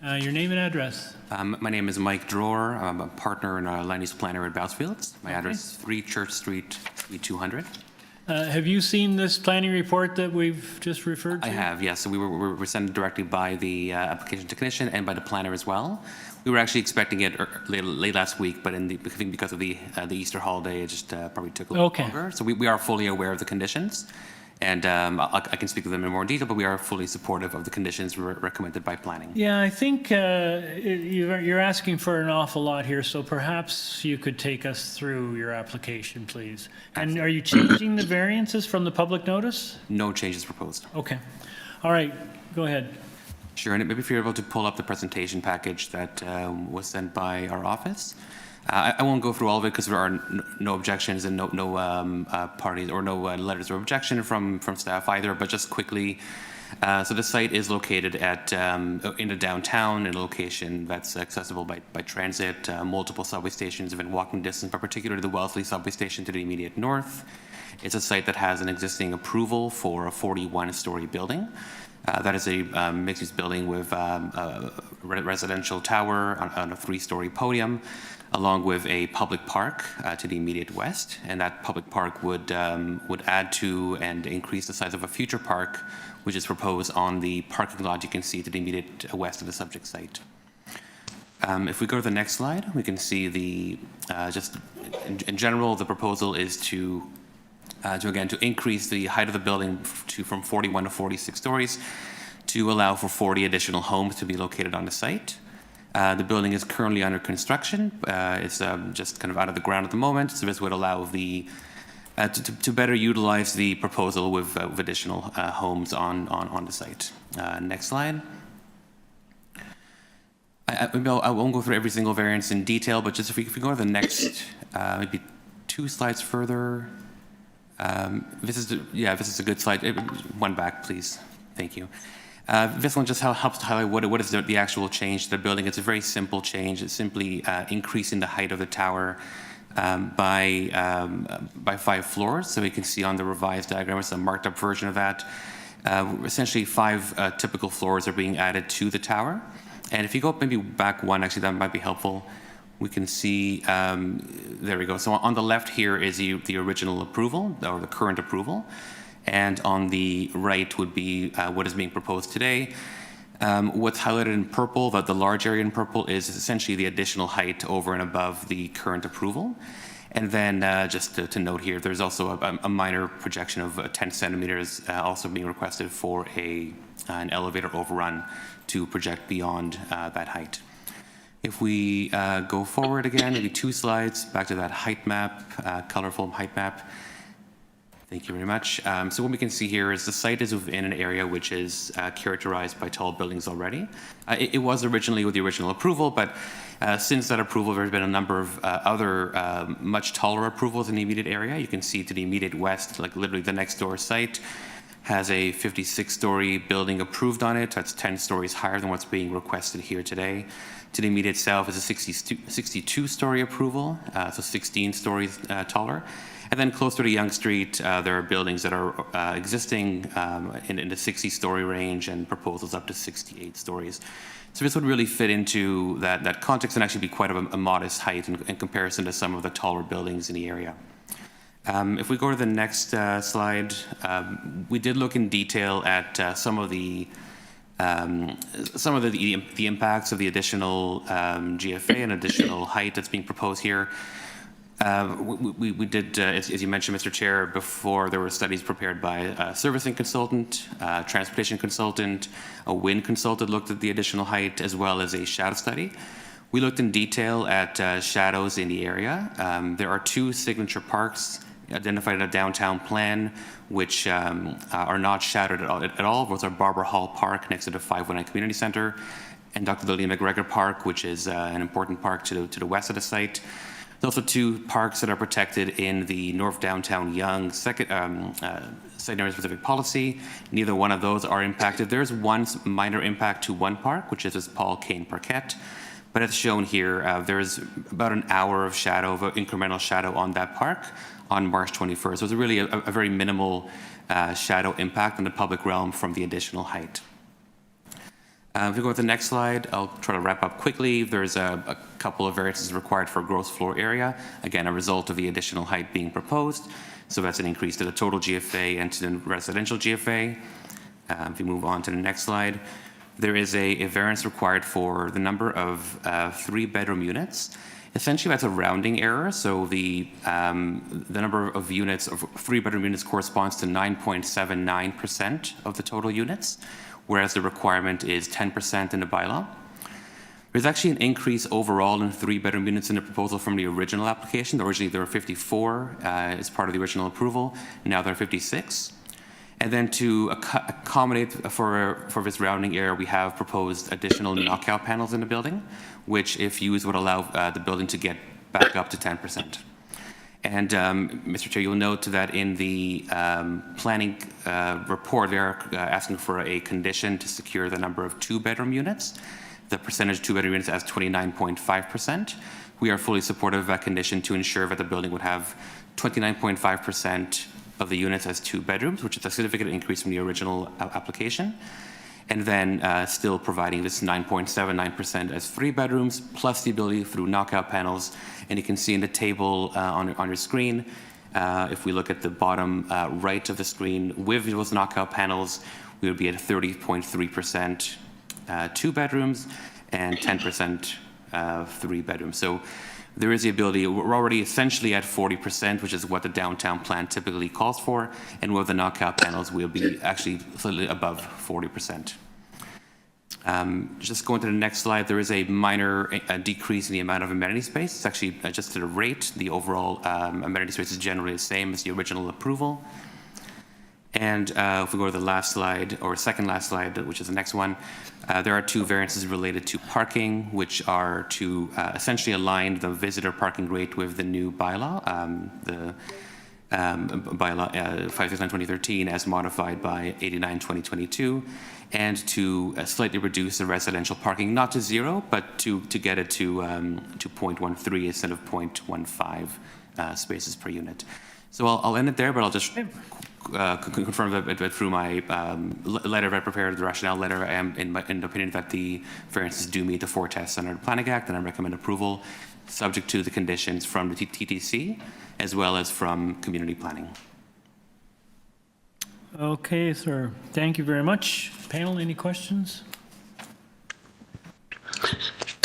Your name and address. My name is Mike Dror. I'm a partner and a land use planner at Bousfields. My address is 3 Church Street, Suite 200. Have you seen this planning report that we've just referred to? I have, yes. So we were sent directly by the application technician and by the planner as well. We were actually expecting it late last week, but I think because of the Easter holiday, it just probably took a little longer. So we are fully aware of the conditions, and I can speak to them in more detail, but we are fully supportive of the conditions recommended by planning. Yeah, I think you're asking for an awful lot here, so perhaps you could take us through your application, please. And are you changing the variances from the public notice? No changes proposed. Okay. All right, go ahead. Sure, and maybe if you're able to pull up the presentation package that was sent by our office. I won't go through all of it because there are no objections and no parties or no letters of objection from staff either, but just quickly. So the site is located in the downtown, in a location that's accessible by transit, multiple subway stations within walking distance, but particularly the Wellesley subway station to the immediate north. It's a site that has an existing approval for a 41-story building. That is a mixed-use building with a residential tower on a 3-story podium, along with a public park to the immediate west. And that public park would add to and increase the size of a future park, which is proposed on the parking lot you can see to the immediate west of the subject site. If we go to the next slide, we can see just in general, the proposal is to increase the height of the building from 41 to 46 stories to allow for 40 additional homes to be located on the site. The building is currently under construction. It's just kind of out of the ground at the moment, so this would allow to better utilize the proposal with additional homes on the site. Next slide. I won't go through every single variance in detail, but just if we go to the next, maybe 2 slides further. This is a good slide. One back, please. Thank you. This one just helps to highlight what is the actual change to the building. It's a very simple change. It's simply increasing the height of the tower by 5 floors. So we can see on the revised diagram, it's a marked up version of that. Essentially 5 typical floors are being added to the tower. And if you go maybe back 1, actually that might be helpful. we can see, there we go. So on the left here is the original approval, or the current approval. And on the right would be what is being proposed today. What's highlighted in purple, the large area in purple, is essentially the additional height over and above the current approval. And then just to note here, there's also a minor projection of 10 centimeters also being requested for an elevator overrun to project beyond that height. If we go forward again, maybe 2 slides, back to that height map, colorful height map. Thank you very much. So what we can see here is the site is within an area which is characterized by tall buildings already. It was originally with the original approval, but since that approval, there's been a number of other much taller approvals in the immediate area. You can see to the immediate west, like literally the next door site, has a 56-story building approved on it. That's 10 stories higher than what's being requested here today. To the immediate south is a 62-story approval, so 16 stories taller. And then closer to Yonge Street, there are buildings that are existing in the 60-story range and proposals up to 68 stories. So this would really fit into that context and actually be quite a modest height in comparison to some of the taller buildings in the area. If we go to the next slide, we did look in detail at some of the impacts of the additional GFA and additional height that's being proposed here. We did, as you mentioned, Mr. Chair, before there were studies prepared by a servicing consultant, transportation consultant, a wind consultant looked at the additional height, as well as a shadow study. We looked in detail at shadows in the area. There are 2 signature parks identified in a downtown plan, which are not shadowed at all. Those are Barbara Hall Park next to the 519 Community Center, and Dr. Lillian McGregor Park, which is an important park to the west of the site. There's also 2 parks that are protected in the North Downtown Yonge site area specific policy. Neither one of those are impacted. There's one minor impact to one park, which is this Paul Kane Parquet. But as shown here, there's about an hour of shadow, of incremental shadow on that park on March 21st. So it's really a very minimal shadow impact on the public realm from the additional height. If we go to the next slide, I'll try to wrap up quickly. There's a couple of variances required for gross floor area. Again, a result of the additional height being proposed. So that's an increase to the total GFA and to the residential GFA. If we move on to the next slide, there is a variance required for the number of 3-bedroom units. Essentially, that's a rounding error. So the number of units, of 3-bedroom units, corresponds to 9.79% of the total units, whereas the requirement is 10% in the bylaw. There's actually an increase overall in 3-bedroom units in the proposal from the original application. Originally, there were 54 as part of the original approval. Now there are 56. And then to accommodate for this rounding error, we have proposed additional knockout panels in the building, which, if used, would allow the building to get back up to 10%. And Mr. Chair, you'll note that in the planning report, they're asking for a condition to secure the number of 2-bedroom units, the percentage of 2-bedroom units as 29.5%. We are fully supportive of that condition to ensure that the building would have 29.5% of the units as 2 bedrooms, which is a significant increase from the original application. And then still providing this 9.79% as 3 bedrooms, plus the ability through knockout panels. And you can see in the table on your screen, if we look at the bottom right of the screen, with those knockout panels, we would be at 30.3% 2 bedrooms and 10% 3 bedrooms. So there is the ability, we're already essentially at 40%, which is what the downtown plan typically calls for, and with the knockout panels, we'll be actually slightly above 40%. Just going to the next slide, there is a minor decrease in the amount of amenity space. It's actually just to the rate. The overall amenity space is generally the same as the original approval. And if we go to the last slide, or second last slide, which is the next one, there are 2 variances related to parking, which are to essentially align the visitor parking rate with the new bylaw, the bylaw 569/2013 as modified by 89/2022, and to slightly reduce the residential parking, not to 0, but to get it to 0.13 instead of 0.15 spaces per unit. So I'll end it there, but I'll just confirm that through my letter that I prepared, the rationale letter, I am in the opinion that the variances do meet the 4 tests under the Planning Act, and I recommend approval, subject to the conditions from the TTC, as well as from community planning. Okay, sir. Thank you very much. Panel, any questions?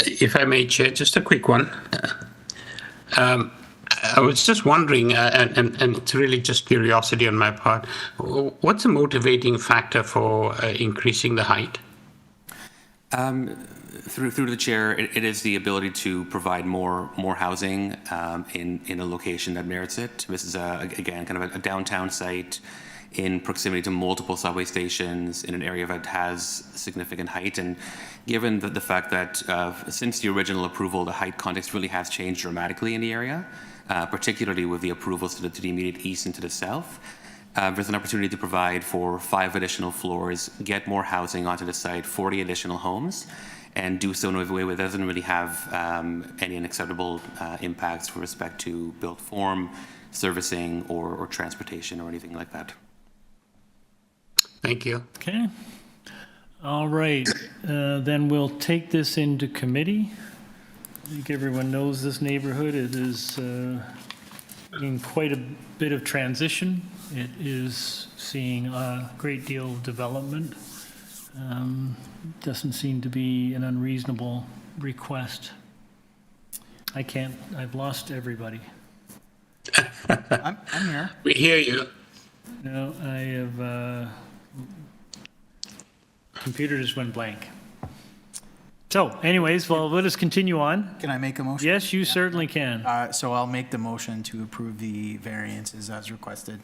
If I may, Chair, just a quick one. I was just wondering, and it's really just curiosity on my part, what's the motivating factor for increasing the height? Through the chair, it is the ability to provide more housing in a location that merits it. This is again kind of a downtown site in proximity to multiple subway stations in an area that has significant height. And given the fact that since the original approval, the height context really has changed dramatically in the area, particularly with the approvals to the immediate east and to the south, there's an opportunity to provide for 5 additional floors, get more housing onto the site, 40 additional homes, and do so in a way that doesn't really have any unacceptable impacts with respect to built form, servicing, or transportation or anything like that. Thank you. Okay. All right. Then we'll take this into committee. I think everyone knows this neighborhood. It is in quite a bit of transition. It is seeing a great deal of development. Doesn't seem to be an unreasonable request. I've lost everybody. I'm here. We hear you. No, I have, computer just went blank. So anyways, well, let us continue on. Can I make a motion? Yes, you certainly can. So I'll make the motion to approve the variances as requested.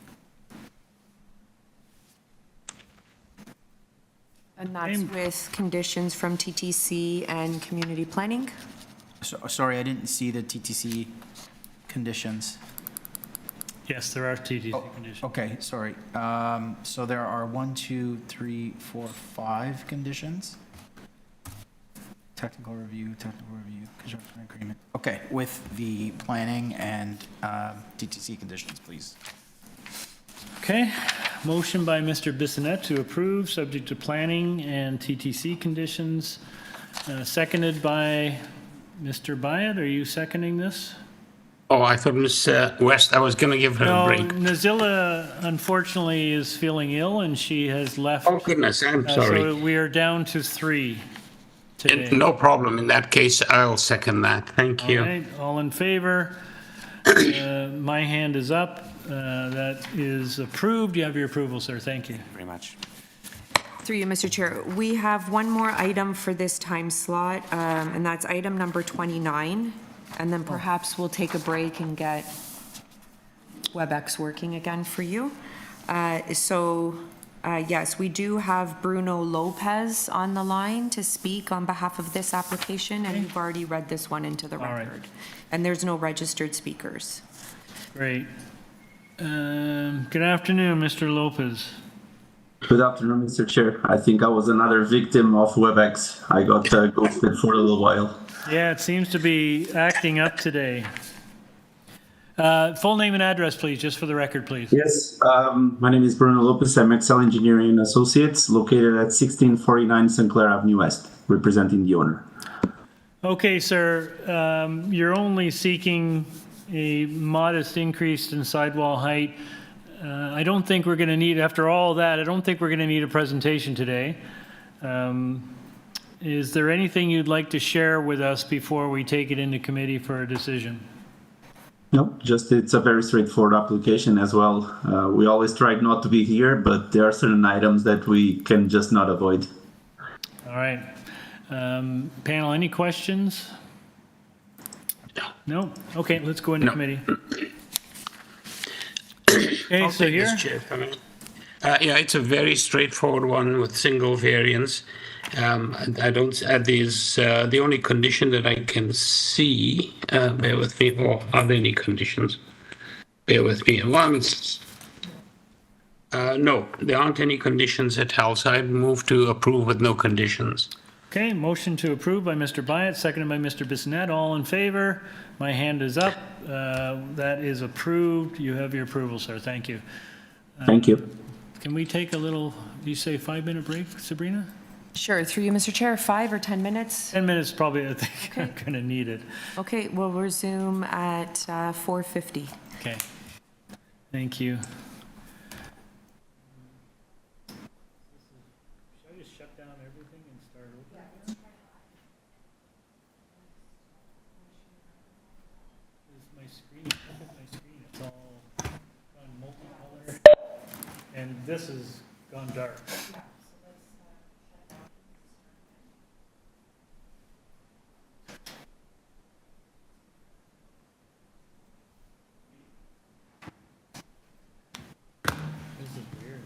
And that's with conditions from TTC and community planning? Sorry, I didn't see the TTC conditions. Yes, there are TTC conditions. Okay, sorry. So there are 1, 2, 3, 4, 5 conditions. Technical review, construction agreement. Okay, with the planning and TTC conditions, please. Okay, motion by Mr. Bissonnette to approve, subject to planning and TTC conditions. Seconded by Mr. Byatt. Are you seconding this? Oh, I thought Ms. West, I was going to give her a break. Nazilla, unfortunately, is feeling ill, and she has left. Oh, goodness, I'm sorry. So we are down to 3 today. No problem. In that case, I'll second that. Thank you. All right, all in favor? My hand is up. That is approved. You have your approval, sir. Thank you. Thank you very much. Through you, Mr. Chair. We have one more item for this time slot, and that's item number 29. And then perhaps we'll take a break and get WebEx working again for you. Yes, we do have Bruno Lopez on the line to speak on behalf of this application, and you've already read this one into the record. And there's no registered speakers. Great. Good afternoon, Mr. Lopez. Good afternoon, Mr. Chair. I think I was another victim of WebEx. I got ghosted for a little while. Yeah, it seems to be acting up today. Full name and address, please, just for the record, please. Yes, my name is Bruno Lopez. I'm Excel Engineering Associates, located at 1649 St. Clair Avenue West, representing the owner. Okay, sir. You're only seeking a modest increase in sidewall height. I don't think we're going to need, after all that, I don't think we're going to need a presentation today. Is there anything you'd like to share with us before we take it into committee for a decision? No, just it's a very straightforward application as well. We always try not to be here, but there are certain items that we can just not avoid. All right. Panel, any questions? No? Okay, let's go into committee. Okay, I'll so take here. this, Chair. Yeah, it's a very straightforward one with single variance. I don't add these. The only condition that I can see, bear with me, or are there any conditions? Bear with me. No, there aren't any conditions at Hill's. I'd move to approve with no conditions. Okay, motion to approve by Mr. Byatt, seconded by Mr. Bissonnette. All in favor? My hand is up. That is approved. You have your approval, sir. Thank you. Thank you. Can we take a little, do you say 5-minute break, Sabrina? Sure, through you, Mr. Chair, 5 or 10 minutes? 10 minutes probably, I think I'm going to need it. Okay, we'll resume at 4:50. Okay. Thank you. Should I just shut down everything and start over? My screen, look at my screen, it's all gone multicolor. And this has gone dark. This is weird.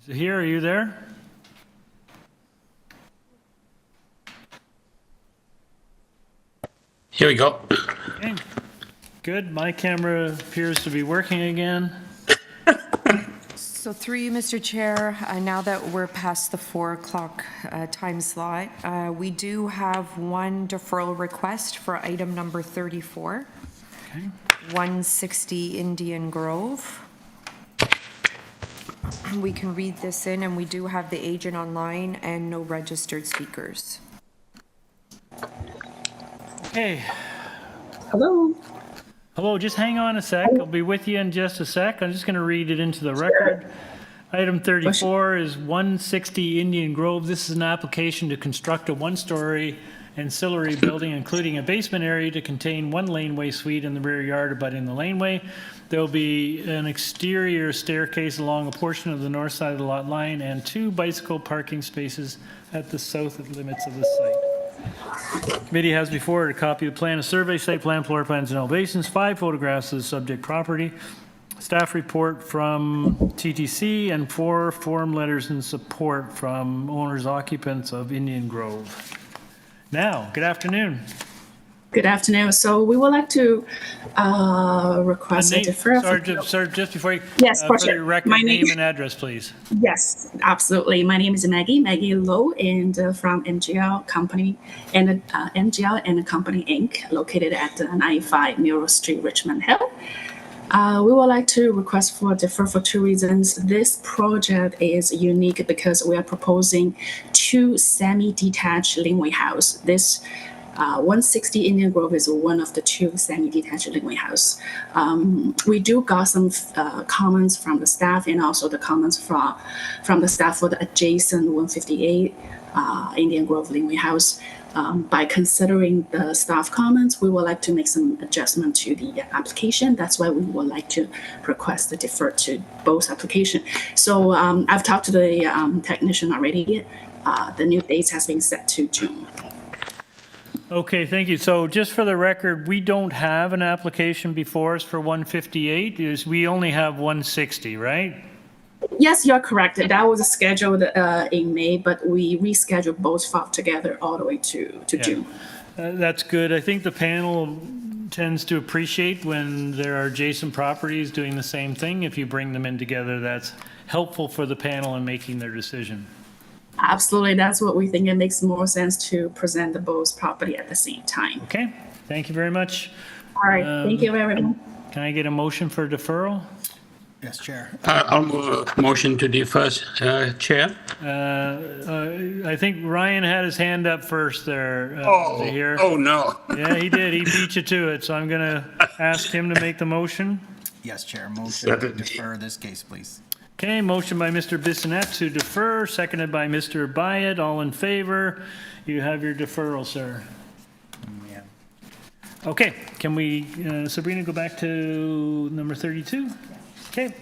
Zahir, are you there? Here we go. Okay. Good. My camera appears to be working again. So through you, Mr. Chair, now that we're past the 4 o'clock time slot, we do have one deferral request for item number 34. Okay. 160 Indian Grove. We can read this in, and we do have the agent online and no registered speakers. Okay. Hello. Hello, just hang on a sec. I'll be with you in just a sec. I'm just going to read it into the record. Item 34 is 160 Indian Grove. This is an application to construct a one-story ancillary building, including a basement area to contain one laneway suite in the rear yard abutting the laneway. There will be an exterior staircase along a portion of the north side of the lot line and 2 bicycle parking spaces at the south limits of the site. Committee has before it a copy of the plan, a survey, site plan, floor plans, and elevations, 5 photographs of the subject property, staff report from TTC, and 4 form letters in support from owners occupants of Indian Grove. Now, good afternoon. Good afternoon. So we would like to request a deferral. Sorry, just before you. Yes, for for sure. your record, name and address, please. Yes, absolutely. My name is Maggie Lowe, and from MGL Company and MGL and Company Inc., located at 95 Murray Street, Richmond Hill. We would like to request for defer for 2 reasons. This project is unique because we are proposing 2 semi-detached laneway house. This 160 Indian Grove is one of the 2 semi-detached laneway house. We do got some comments from the staff and also the comments from the staff for the adjacent 158 Indian Grove laneway house. By considering the staff comments, we would like to make some adjustment to the application. That's why we would like to request the defer to both application. So I've talked to the technician already. The new dates has been set to June. Okay, thank you. So just for the record, we don't have an application before us for 158. We only have 160, right? Yes, you're correct. That was scheduled in May, but we rescheduled both files together all the way to June. That's good. I think the panel tends to appreciate when there are adjacent properties doing the same thing. If you bring them in together, that's helpful for the panel in making their decision. Absolutely, that's what we think. It makes more sense to present the both property at the same time. Okay, thank you very much. All right, thank you very much. Can I get a motion for deferral? Yes, Chair. I'll move a motion to defer, Chair. I think Ryan had his hand up first there. Is he here? Oh, no. Yeah, he did. He beat you to it. So I'm going to ask him to make the motion. Yes, Chair. Motion to defer this case, please. Okay, motion by Mr. Bissonnette to defer, seconded by Mr. Byett. All in favor? You have your deferral, sir. Yeah. Okay, can we, Sabrina, go back to number 32? Okay.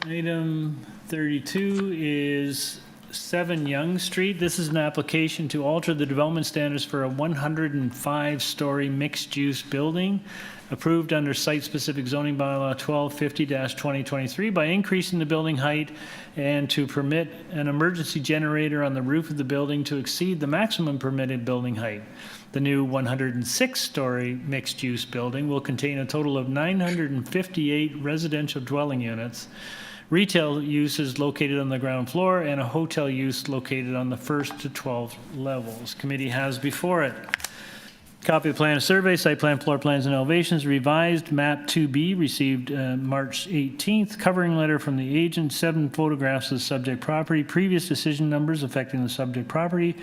Item 32 is 7 Yonge Street. This is an application to alter the development standards for a 105-story mixed-use building approved under site-specific zoning bylaw 1250-2023 by increasing the building height and to permit an emergency generator on the roof of the building to exceed the maximum permitted building height. The new 106-story mixed-use building will contain a total of 958 residential dwelling units, retail uses located on the ground floor, and a hotel use located on the 1st to 12th levels. Committee has before it copy of plan of survey, site plan, floor plans, and elevations, revised map 2B, received March 18th, covering letter from the agent, 7 photographs of the subject property, previous decision numbers affecting the subject property,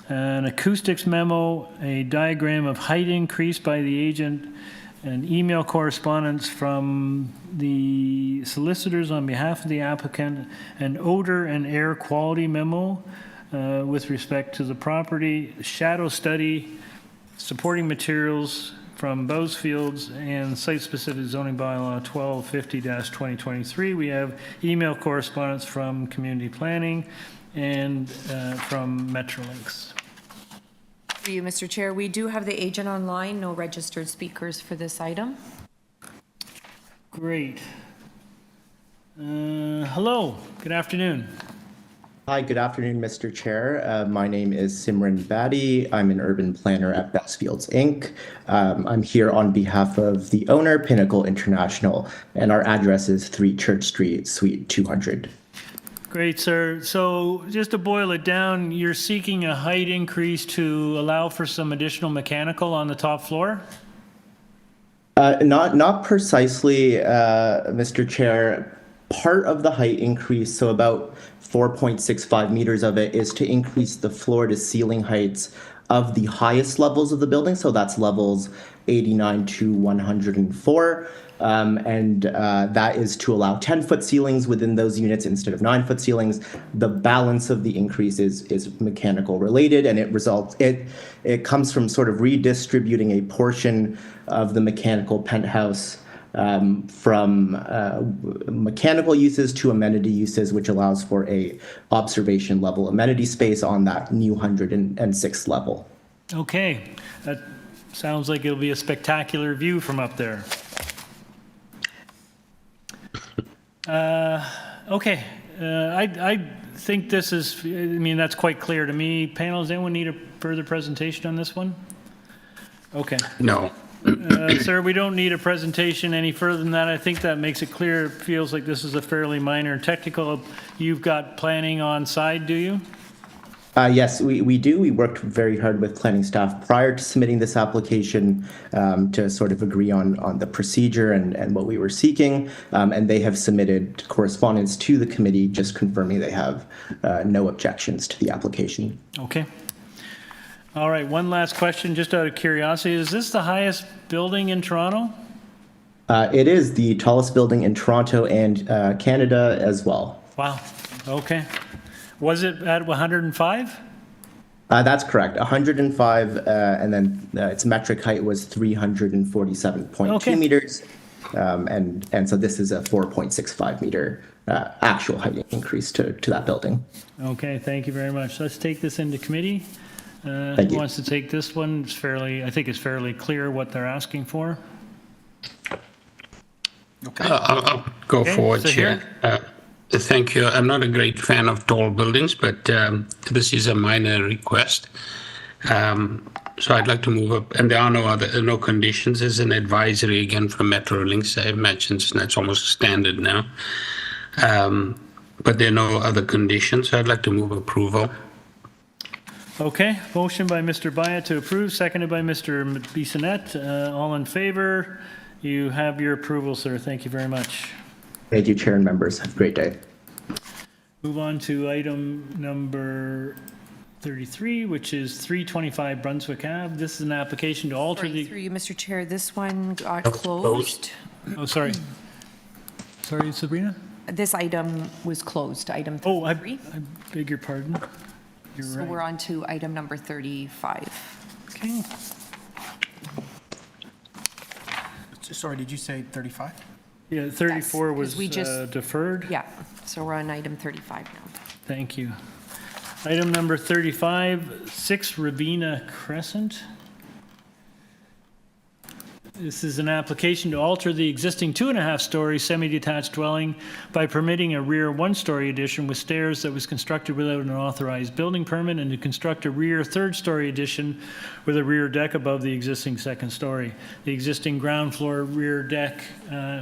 an acoustics memo, a diagram of height increase by the agent, an email correspondence from the solicitors on behalf of the applicant, an odor and air quality memo with respect to the property, shadow study, supporting materials from Bowesfields, and site-specific zoning bylaw 1250-2023. We have email correspondence from community planning and from Metrolinx. For you, Mr. Chair, we do have the agent online, no registered speakers for this item. Great. Hello, good afternoon. Hi, good afternoon, Mr. Chair. My name is Simran Badi. I'm an urban planner at Bestfields Inc. I'm here on behalf of the owner, Pinnacle International, and our address is 3 Church Street, Suite 200. Great, sir. So just to boil it down, you're seeking a height increase to allow for some additional mechanical on the top floor? Not precisely, Mr. Chair. Part of the height increase, so about 4.65 meters of it, is to increase the floor to ceiling heights of the highest levels of the building. So that's levels 89 to 104. And that is to allow 10-foot ceilings within those units instead of 9-foot ceilings. The balance of the increase is mechanical related, and it comes from sort of redistributing a portion of the mechanical penthouse from mechanical uses to amenity uses, which allows for a observation level amenity space on that new 106th level. Okay, that sounds like it'll be a spectacular view from up there. Okay, I think this is, I mean, that's quite clear to me. Panel, does anyone need a further presentation on this one? Okay. No. Sir, we don't need a presentation any further than that. I think that makes it clear. It feels like this is a fairly minor technical. You've got planning on side, do you? Yes, we do. We worked very hard with planning staff prior to submitting this application to sort of agree on the procedure and what we were seeking. And they have submitted correspondence to the committee just confirming they have no objections to the application. Okay. All right, one last question, just out of curiosity. Is this the highest building in Toronto? It is the tallest building in Toronto and Canada as well. Wow, okay. Was it at 105? That's correct, 105, and then its metric height was 347.2 meters. And so this is a 4.65 meter actual height increase to that building. Okay, thank you very much. Let's take this into committee. Thank Who you. wants to take this one? It's fairly, I think it's fairly clear what they're asking for. Okay. I'll go forward, so Chair. Thank you. I'm not a great fan of tall buildings, but this is a minor request. So I'd like to move up, and there are no conditions. There's an advisory again from Metrolinx. I imagine that's almost standard now. But there are no other conditions. So I'd like to move approval. Okay, motion by Mr. Baya to approve, seconded by Mr. Bissonnette. All in favor? You have your approval, sir. Thank you very much. Thank you, Chair and members. Have a great day. Move on to item number 33, which is 325 Brunswick Ave. This is an application to alter the... Through you, Mr. Chair, this one got closed. Oh, sorry. Sorry, Sabrina? This item was closed, item 33. Oh, I beg your pardon. You're So right. we're on to item number 35. Okay. Sorry, did you say 35? Yeah, 34 Yes, was 'cause we just- deferred. Yeah, so we're on item 35 now. Thank you. Item number 35, 6 Ravenna Crescent. This is an application to alter the existing 2.5-story semi-detached dwelling by permitting a rear 1-story addition with stairs that was constructed without an authorized building permit, and to construct a rear 3rd-story addition with a rear deck above the existing 2nd story. The existing ground floor rear deck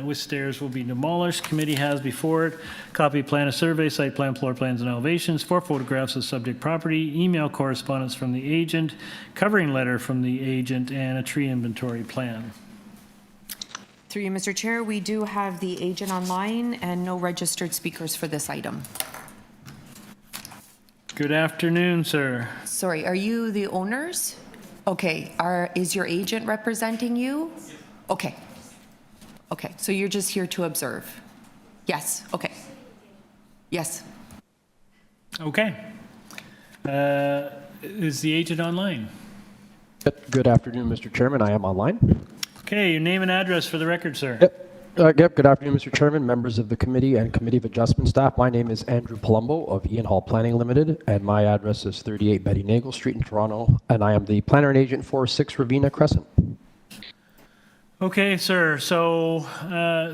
with stairs will be demolished. Committee has before it copy plan of survey, site plan, floor plans, and elevations, 4 photographs of subject property, email correspondence from the agent, covering letter from the agent, and a tree inventory plan. Through you, Mr. Chair, we do have the agent online and no registered speakers for this item. Good afternoon, sir. Sorry, are you the owners? Okay, is your agent representing you? Okay. Okay, so you're just here to observe? Yes, okay. Yes. Okay. Is the agent online? Good afternoon, Mr. Chairman. I am online. Okay, your name and address for the record, sir. Yep. Good afternoon, Mr. Chairman, members of the committee and Committee of Adjustment staff. My name is Andrew Palumbo of Ian Hall Planning Limited, and my address is 38 Betty Nagle Street in Toronto, and I am the planner and agent for 6 Ravenna Crescent. Okay, sir. So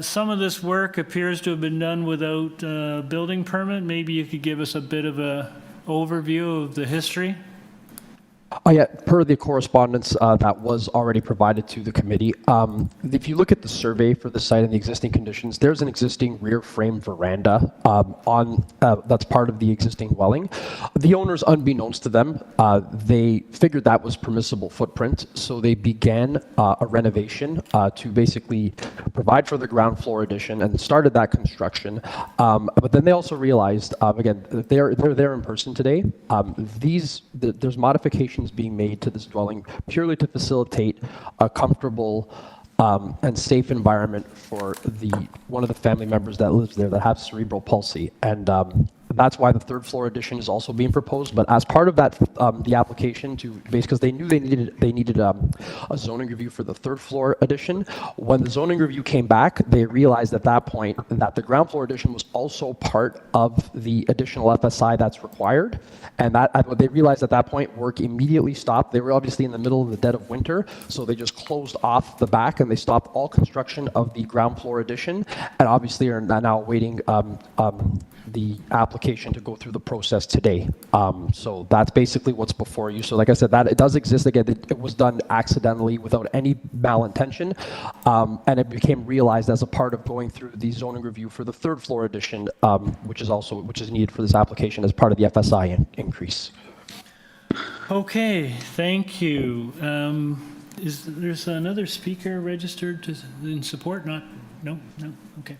some of this work appears to have been done without a building permit. Maybe you could give us a bit of a overview of the history. Oh, yeah, per the correspondence that was already provided to the committee, if you look at the survey for the site and the existing conditions, there's an existing rear frame veranda that's part of the existing dwelling. The owners, unbeknownst to them, they figured that was permissible footprint, so they began a renovation to basically provide for the ground floor addition and started that construction. But then they also realized, again, they're there in person today. There's modifications being made to this dwelling purely to facilitate a comfortable and safe environment for one of the family members that lives there that have cerebral palsy. And that's why the 3rd floor addition is also being proposed. But as part of that, the application because they knew they needed a zoning review for the 3rd floor addition. When the zoning review came back, they realized at that point that the ground floor addition was also part of the additional FSI that's required. And they realized at that point, work immediately stopped. They were obviously in the middle of the dead of winter, so they just closed off the back and they stopped all construction of the ground floor addition, and obviously are now awaiting the application to go through the process today. So that's basically what's before you. So like I said, that it does exist. Again, it was done accidentally without any malintention, and it became realized as a part of going through the zoning review for the 3rd floor addition, which is needed for this application as part of the FSI increase. Okay, thank you. There's another speaker registered in support? No, okay.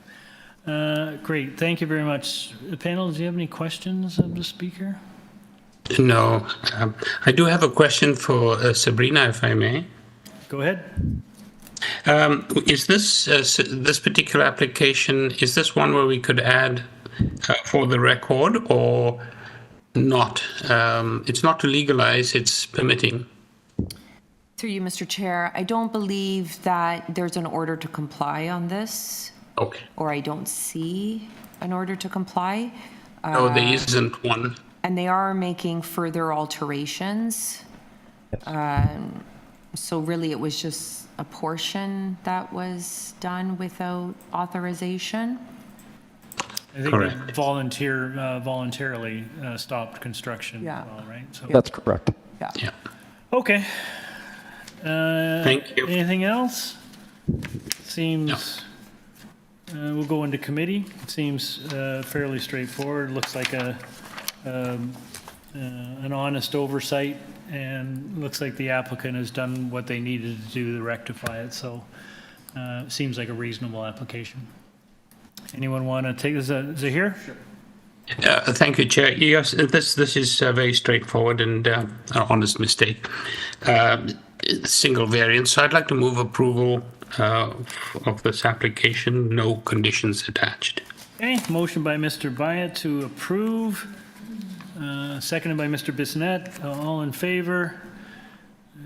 Great, thank you very much. Panel, do you have any questions of the speaker? No. I do have a question for Sabrina, if I may. Go ahead. Is this particular application, is this one where we could add for the record or not? It's not to legalize, it's permitting. Through you, Mr. Chair, I don't believe that there's an order to comply on this. Okay. Or I don't see an order to comply. No, there isn't one. And they are making further alterations. So really it was just a portion that was done without authorization. I think they voluntarily stopped construction. Yeah. Well, right? So, That's correct. Yeah. Okay. Thank you. Anything else? Seems, we'll go into committee. It seems fairly straightforward. Looks like an honest oversight, and looks like the applicant has done what they needed to do to rectify it, so seems like a reasonable application. Anyone want to take this? Is it here? Sure. Thank you, Chair. Yes, this is very straightforward and an honest mistake. Single variance. So I'd like to move approval of this application, no conditions attached. Okay, motion by Mr. Byatt to approve, seconded by Mr. Bissonnette. All in favor?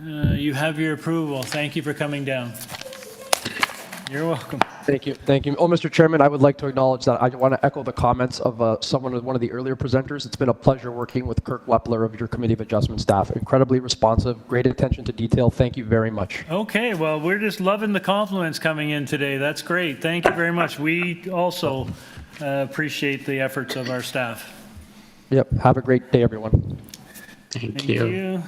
You have your approval. Thank you for coming down. You're welcome. Thank you. Thank you. Oh, Mr. Chairman, I would like to acknowledge that I want to echo the comments of one of the earlier presenters. It's been a pleasure working with Kirk Lepler of your Committee of Adjustment staff. Incredibly responsive, great attention to detail. Thank you very much. Okay, well, we're just loving the compliments coming in today. That's great. Thank you very much. We also appreciate the efforts of our staff. Yep. Have a great day, everyone. Thank you.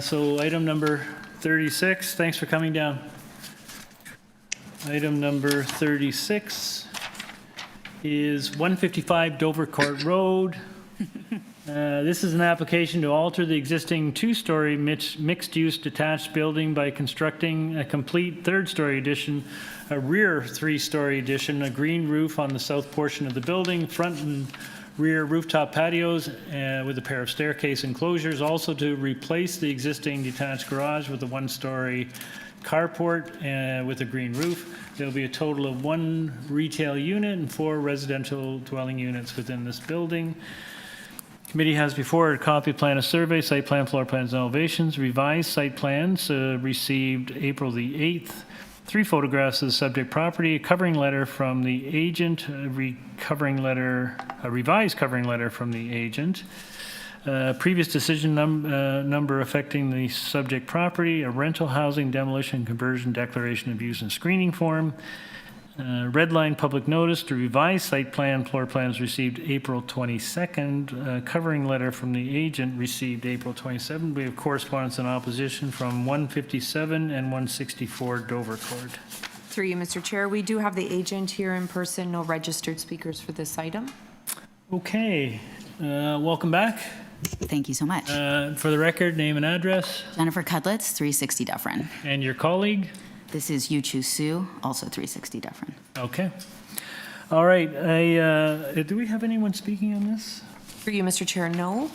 So item number 36, thanks for coming down. Item number 36 is 155 Dovercourt Road. This is an application to alter the existing two-story mixed-use detached building by constructing a complete third-story addition, a rear three-story addition, a green roof on the south portion of the building, front and rear rooftop patios with a pair of staircase enclosures, also to replace the existing detached garage with a one-story carport with a green roof. There'll be a total of 1 retail unit and 4 residential dwelling units within this building. Committee has before it a copy plan of survey, site plan, floor plans, and elevations. Revised site plans received April the 8th. 3 photographs of the subject property, a covering letter from the agent, a revised covering letter from the agent, previous decision number affecting the subject property, a rental housing demolition conversion declaration of use and screening form, red line public notice, the revised site plan, floor plans received April 22nd, covering letter from the agent received April 27th. We have correspondence and opposition from 157 and 164 Dovercourt. Through you, Mr. Chair, we do have the agent here in person, no registered speakers for this item. Okay, welcome back. Thank you so much. For the record, name and address. Jennifer Cudlitz, 360 Dufferin. And your colleague? This is Yu-Chu Su, also 360 Dufferin. Okay. All right. Do we have anyone speaking on this? For you, Mr. Chair, no,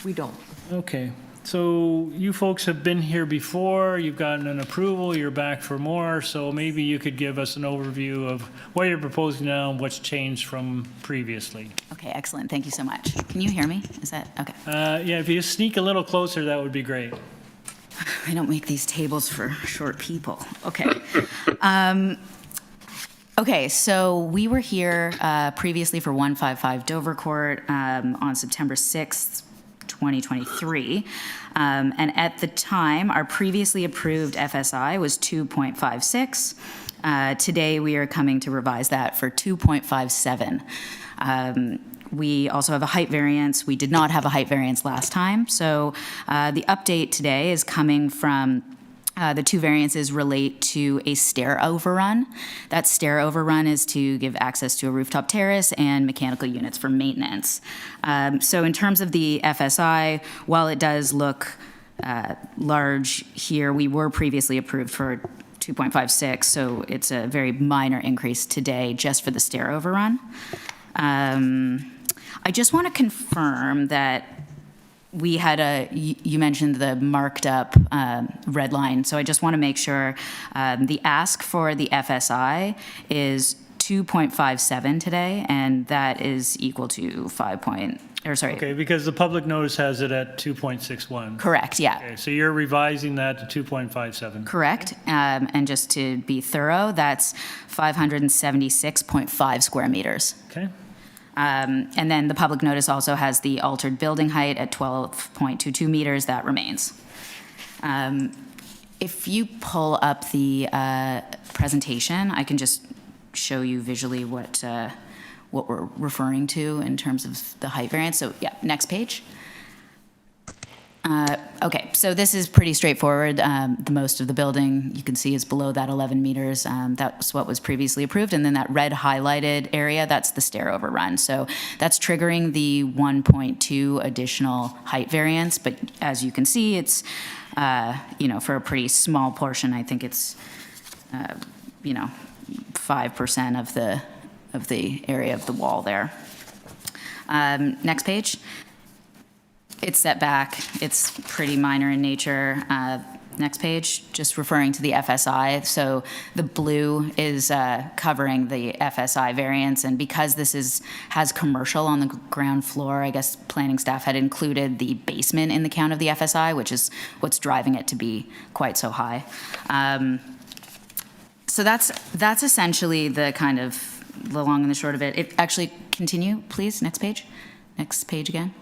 we don't. Okay. So you folks have been here before. You've gotten an approval. You're back for more. So maybe you could give us an overview of what you're proposing now and what's changed from previously. Okay, excellent. Thank you so much. Can you hear me? Is that okay? Yeah, if you just sneak a little closer, that would be great. I don't make these tables for short people. Okay. Okay, so we were here previously for 155 Dovercourt on September 6th, 2023. And at the time, our previously approved FSI was 2.56. Today, we are coming to revise that for 2.57. We also have a height variance. We did not have a height variance last time. So the update today is coming from the 2 variances relate to a stair overrun. That stair overrun is to give access to a rooftop terrace and mechanical units for maintenance. So in terms of the FSI, while it does look large here, we were previously approved for 2.56, so it's a very minor increase today just for the stair overrun. I just want to confirm that we had you mentioned the marked up red line, so I just want to make sure the ask for the FSI is 2.57 today, and that is equal to Okay, because the public notice has it at 2.61. Correct, yeah. Okay, so you're revising that to 2.57. Correct, and just to be thorough, that's 576.5 square meters. Okay. And then the public notice also has the altered building height at 12.22 meters. That remains. If you pull up the presentation, I can just show you visually what we're referring to in terms of the height variance. So yeah, next page. Okay, so this is pretty straightforward. The most of the building you can see is below that 11 meters. That's what was previously approved. And then that red highlighted area, that's the stair overrun. So that's triggering the 1.2 additional height variance. But as you can see, it's, for a pretty small portion, I think it's, 5% of the area of the wall there. Next page. It's set back. It's pretty minor in nature. Next page, just referring to the FSI. So the blue is covering the FSI variance, and because this has commercial on the ground floor, I guess planning staff had included the basement in the count of the FSI, which is what's driving it to be quite so high. So that's essentially the kind of the long and the short of it. Actually, continue, please. Next page. Next page again.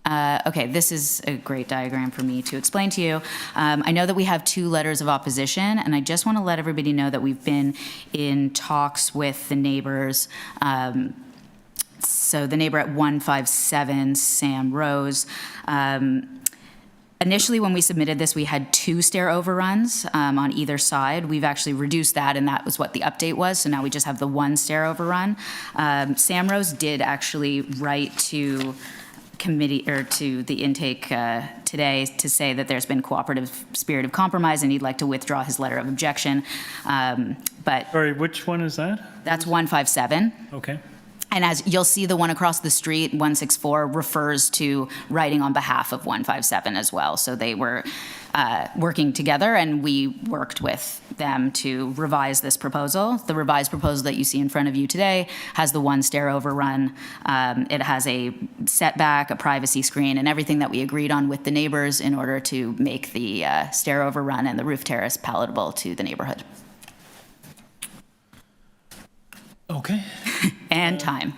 Okay, this is a great diagram for me to explain to you. I know that we have 2 letters of opposition, and I just want to let everybody know that we've been in talks with the neighbors. So the neighbor at 157, Sam Rose. Initially, when we submitted this, we had 2 stair overruns on either side. We've actually reduced that, and that was what the update was. So now we just have the 1 stair overrun. Sam Rose did actually write to committee or to the intake today to say that there's been cooperative spirit of compromise and he'd like to withdraw his letter of objection. But sorry, which one is that? That's 157. Okay. And as you'll see, the one across the street, 164, refers to writing on behalf of 157 as well. So they were working together, and we worked with them to revise this proposal. The revised proposal that you see in front of you today has the 1 stair overrun. It has a setback, a privacy screen, and everything that we agreed on with the neighbors in order to make the stair overrun and the roof terrace palatable to the neighborhood. Okay. And time.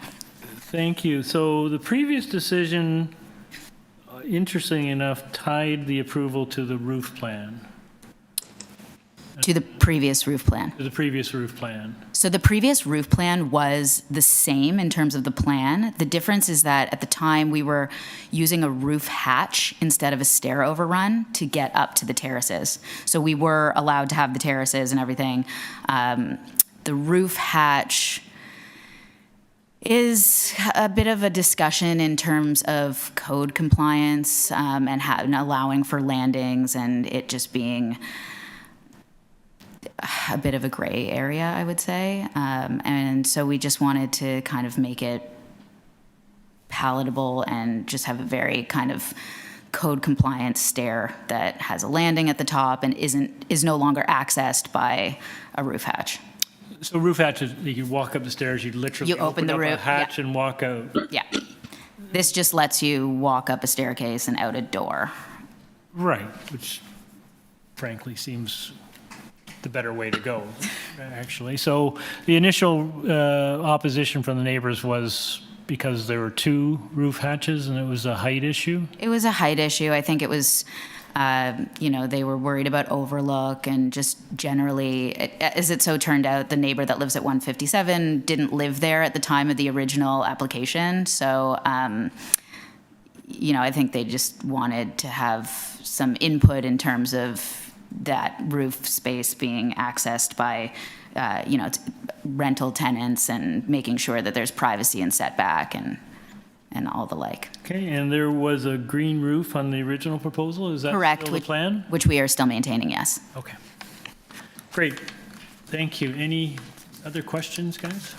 Thank you. So the previous decision, interesting enough, tied the approval to the roof plan. To the previous roof plan. To the previous roof plan. So the previous roof plan was the same in terms of the plan. The difference is that at the time we were using a roof hatch instead of a stair overrun to get up to the terraces. So we were allowed to have the terraces and everything. The roof hatch is a bit of a discussion in terms of code compliance and allowing for landings, and it just being a bit of a gray area, I would say. And so we just wanted to kind of make it palatable and just have a very kind of code compliant stair that has a landing at the top and is no longer accessed by a roof hatch. So roof hatches, you walk up the stairs, you literally open the roof, hatch, and walk out. Yeah. This just lets you walk up a staircase and out a door. Right, which frankly seems the better way to go, actually. So the initial opposition from the neighbors was because there were 2 roof hatches and it was a height issue? It was a height issue. I think it was, they were worried about overlook and just generally, as it so turned out, the neighbor that lives at 157 didn't live there at the time of the original application. So, I think they just wanted to have some input in terms of that roof space being accessed by, rental tenants and making sure that there's privacy and setback and all the like. Okay, and there was a green roof on the original proposal? Is that correct? Still the plan? Which we are still maintaining, yes. Okay. Great. Thank you. Any other questions, guys?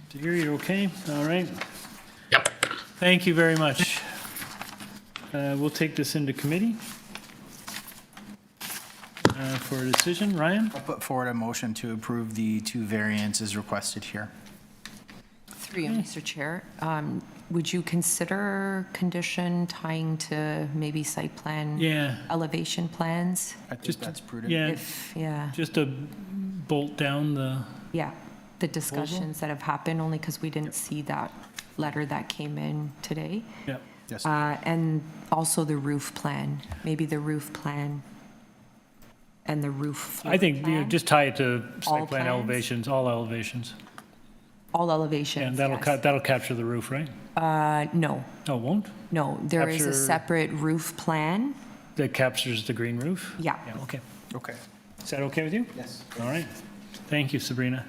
Dear, you're okay? All right. Yep. Thank you very much. We'll take this into committee for a decision. Ryan? I'll put forward a motion to approve the 2 variances requested here. Through you, Mr. Chair. Would you consider condition tying to maybe site plan elevation plans? I think that's prudent. Yeah. Just to bolt down the... Yeah, the discussions that have happened, only because we didn't see that letter that came in today. Yeah. Yes. And also the roof plan, maybe the roof plan and the roof. I think plan? just tie it to All site plan plans? elevations, all elevations. All elevations, And that'll yes. that'll capture the roof, right? No, Oh, it won't? no, there is a Capture- separate roof plan. That captures the green roof? Yeah. Okay. Okay. Is that okay with you? Yes. All right. Thank you, Sabrina.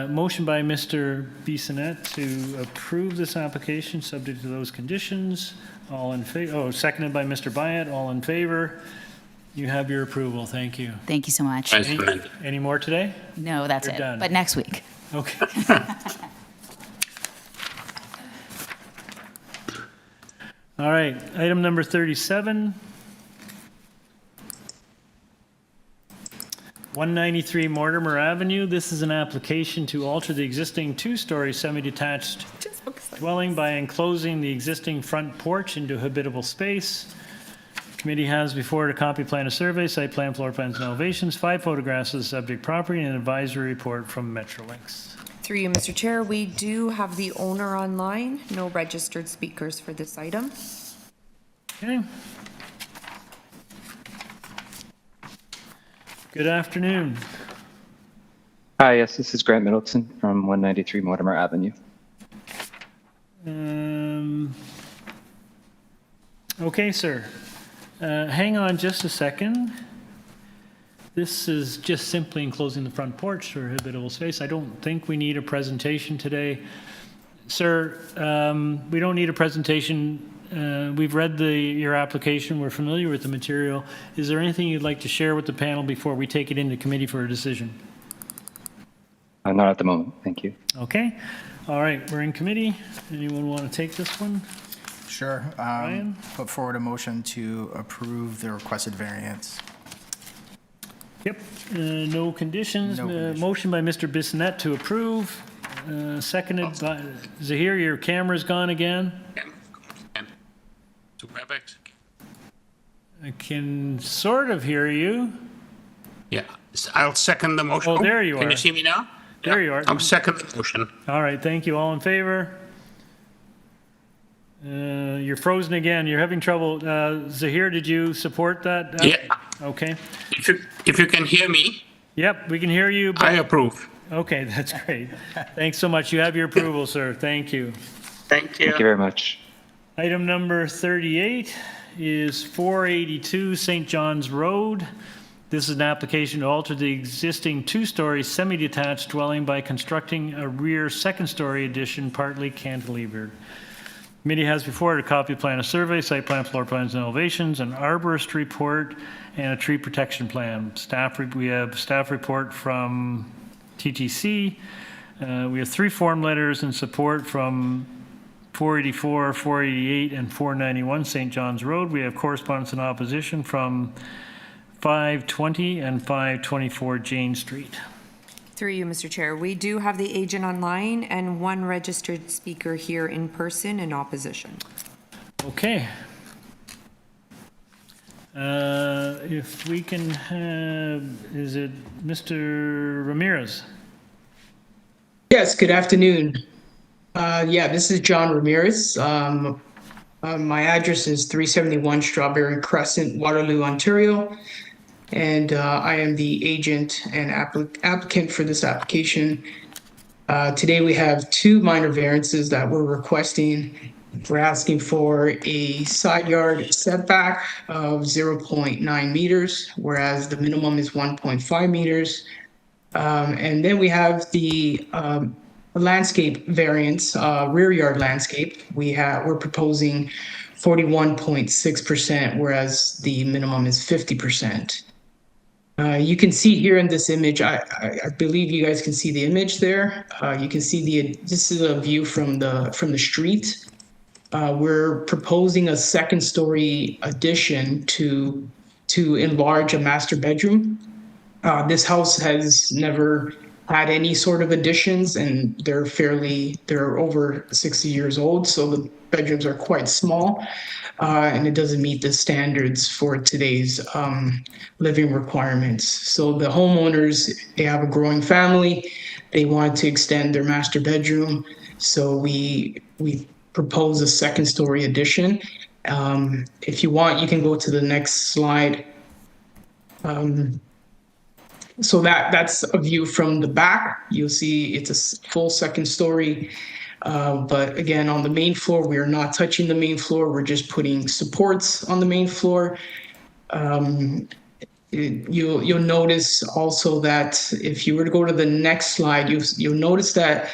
Motion by Mr. Bissonnette to approve this application, subject to those conditions. All in favor? Oh, seconded by Mr. Byatt. All in favor? You have your approval. Thank you. Thank you so much. Thanks, Amanda. Any more today? No, that's You're it. done. But next week. Okay. All right, item number 37. 193 Mortimer Avenue. This is an application to alter the existing two-story semi-detached dwelling by enclosing the existing front porch into habitable space. Committee has before it a copy plan of survey, site plan, floor plans, and elevations, 5 photographs of the subject property, and an advisory report from Metrolinx. Through you, Mr. Chair, we do have the owner online, no registered speakers for this item. Okay. Good afternoon. Hi, yes, this is Grant Middleton from 193 Mortimer Avenue. Okay, sir. Hang on just a second. This is just simply enclosing the front porch for habitable space. I don't think we need a presentation today. Sir, we don't need a presentation. We've read your application. We're familiar with the material. Is there anything you'd like to share with the panel before we take it into committee for a decision? Not at the moment, thank you. Okay. All right, we're in committee. Anyone want to take this one? Sure. Ryan? Put forward a motion to approve the requested variance. Yep, no conditions. No conditions. Motion by Mr. Bissonnette to approve. Seconded by Zahir. Your camera's gone again. To WebEx? I can sort of hear you. Yeah, I'll second the motion. Oh, there you Can are. you see me now? There you are. I'm second the motion. All right, thank you. All in favor? You're frozen again. You're having trouble. Zahir, did you support that? Yeah. Okay. If you can hear me, Yep, we can hear you. I approve. Okay, that's great. Thanks so much. You have your approval, sir. Thank you. Thank you. Thank you very much. Item number 38 is 482 St. John's Road. This is an application to alter the existing two-story semi-detached dwelling by constructing a rear second-story addition partly cantilevered. Committee has before it a copy plan of survey, site plan, floor plans, and elevations, an arborist report, and a tree protection plan. We have staff report from TTC. We have 3 form letters in support from 484, 488, and 491 St. John's Road. We have correspondence and opposition from 520 and 524 Jane Street. Through you, Mr. Chair, we do have the agent online and 1 registered speaker here in person in opposition. Okay. If we can have, is it Mr. Ramirez? Yes, good afternoon. Yeah, this is John Ramirez. My address is 371 Strawberry Crescent, Waterloo, Ontario. And I am the agent and applicant for this application. Today we have 2 minor variances that we're requesting. We're asking for a side yard setback of 0.9 meters, whereas the minimum is 1.5 meters. And then we have the landscape variance, rear yard landscape. We're proposing 41.6%, whereas the minimum is 50%. You can see here in this image, I believe you guys can see the image there. You can see this is a view from the street. We're proposing a second-story addition to enlarge a master bedroom. This house has never had any sort of additions, and they're over 60 years old, so the bedrooms are quite small, and it doesn't meet the standards for today's living requirements. So the homeowners, they have a growing family, they want to extend their master bedroom, so we propose a second-story addition. If you want, you can go to the next slide. So that's a view from the back. You'll see it's a full second story. But again, on the main floor, we are not touching the main floor. We're just putting supports on the main floor. You'll notice also that if you were to go to the next slide, you'll notice that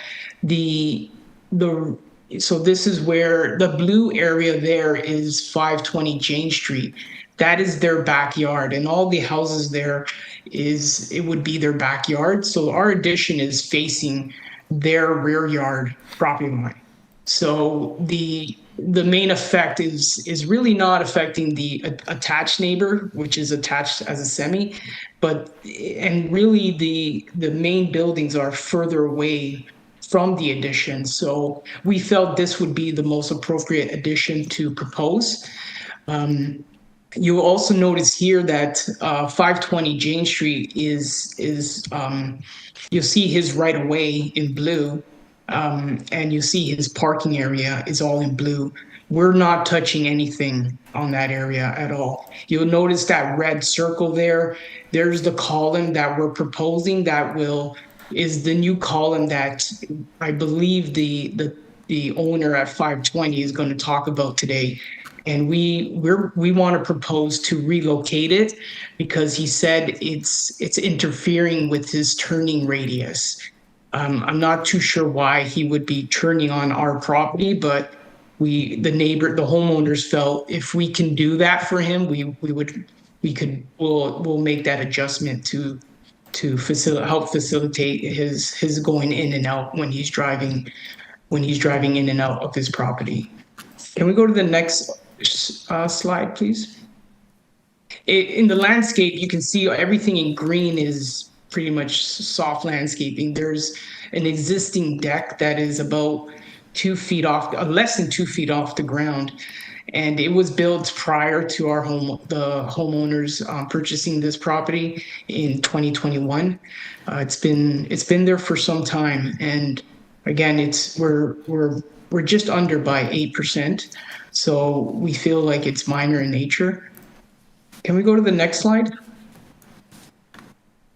so this is where the blue area there is 520 Jane Street. That is their backyard, and all the houses there it would be their backyard. So our addition is facing their rear yard property line. So the main effect is really not affecting the attached neighbor, which is attached as a semi, and really the main buildings are further away from the addition. So we felt this would be the most appropriate addition to propose. You'll also notice here that 520 Jane Street you'll see his right of way in blue, and you see his parking area is all in blue. We're not touching anything on that area at all. You'll notice that red circle there. There's the column that we're proposing is the new column that I believe the owner at 520 is going to talk about today. And we want to propose to relocate it because he said it's interfering with his turning radius. I'm not too sure why he would be turning on our property, but the homeowners felt if we can do that for him, we'll make that adjustment to help facilitate his going in and out when he's driving in and out of his property. Can we go to the next slide, please? In the landscape, you can see everything in green is pretty much soft landscaping. There's an existing deck that is about 2 feet off, less than 2 feet off the ground. And it was built prior to the homeowners purchasing this property in 2021. It's been there for some time. And again, we're just under by 8%. So we feel like it's minor in nature. Can we go to the next slide?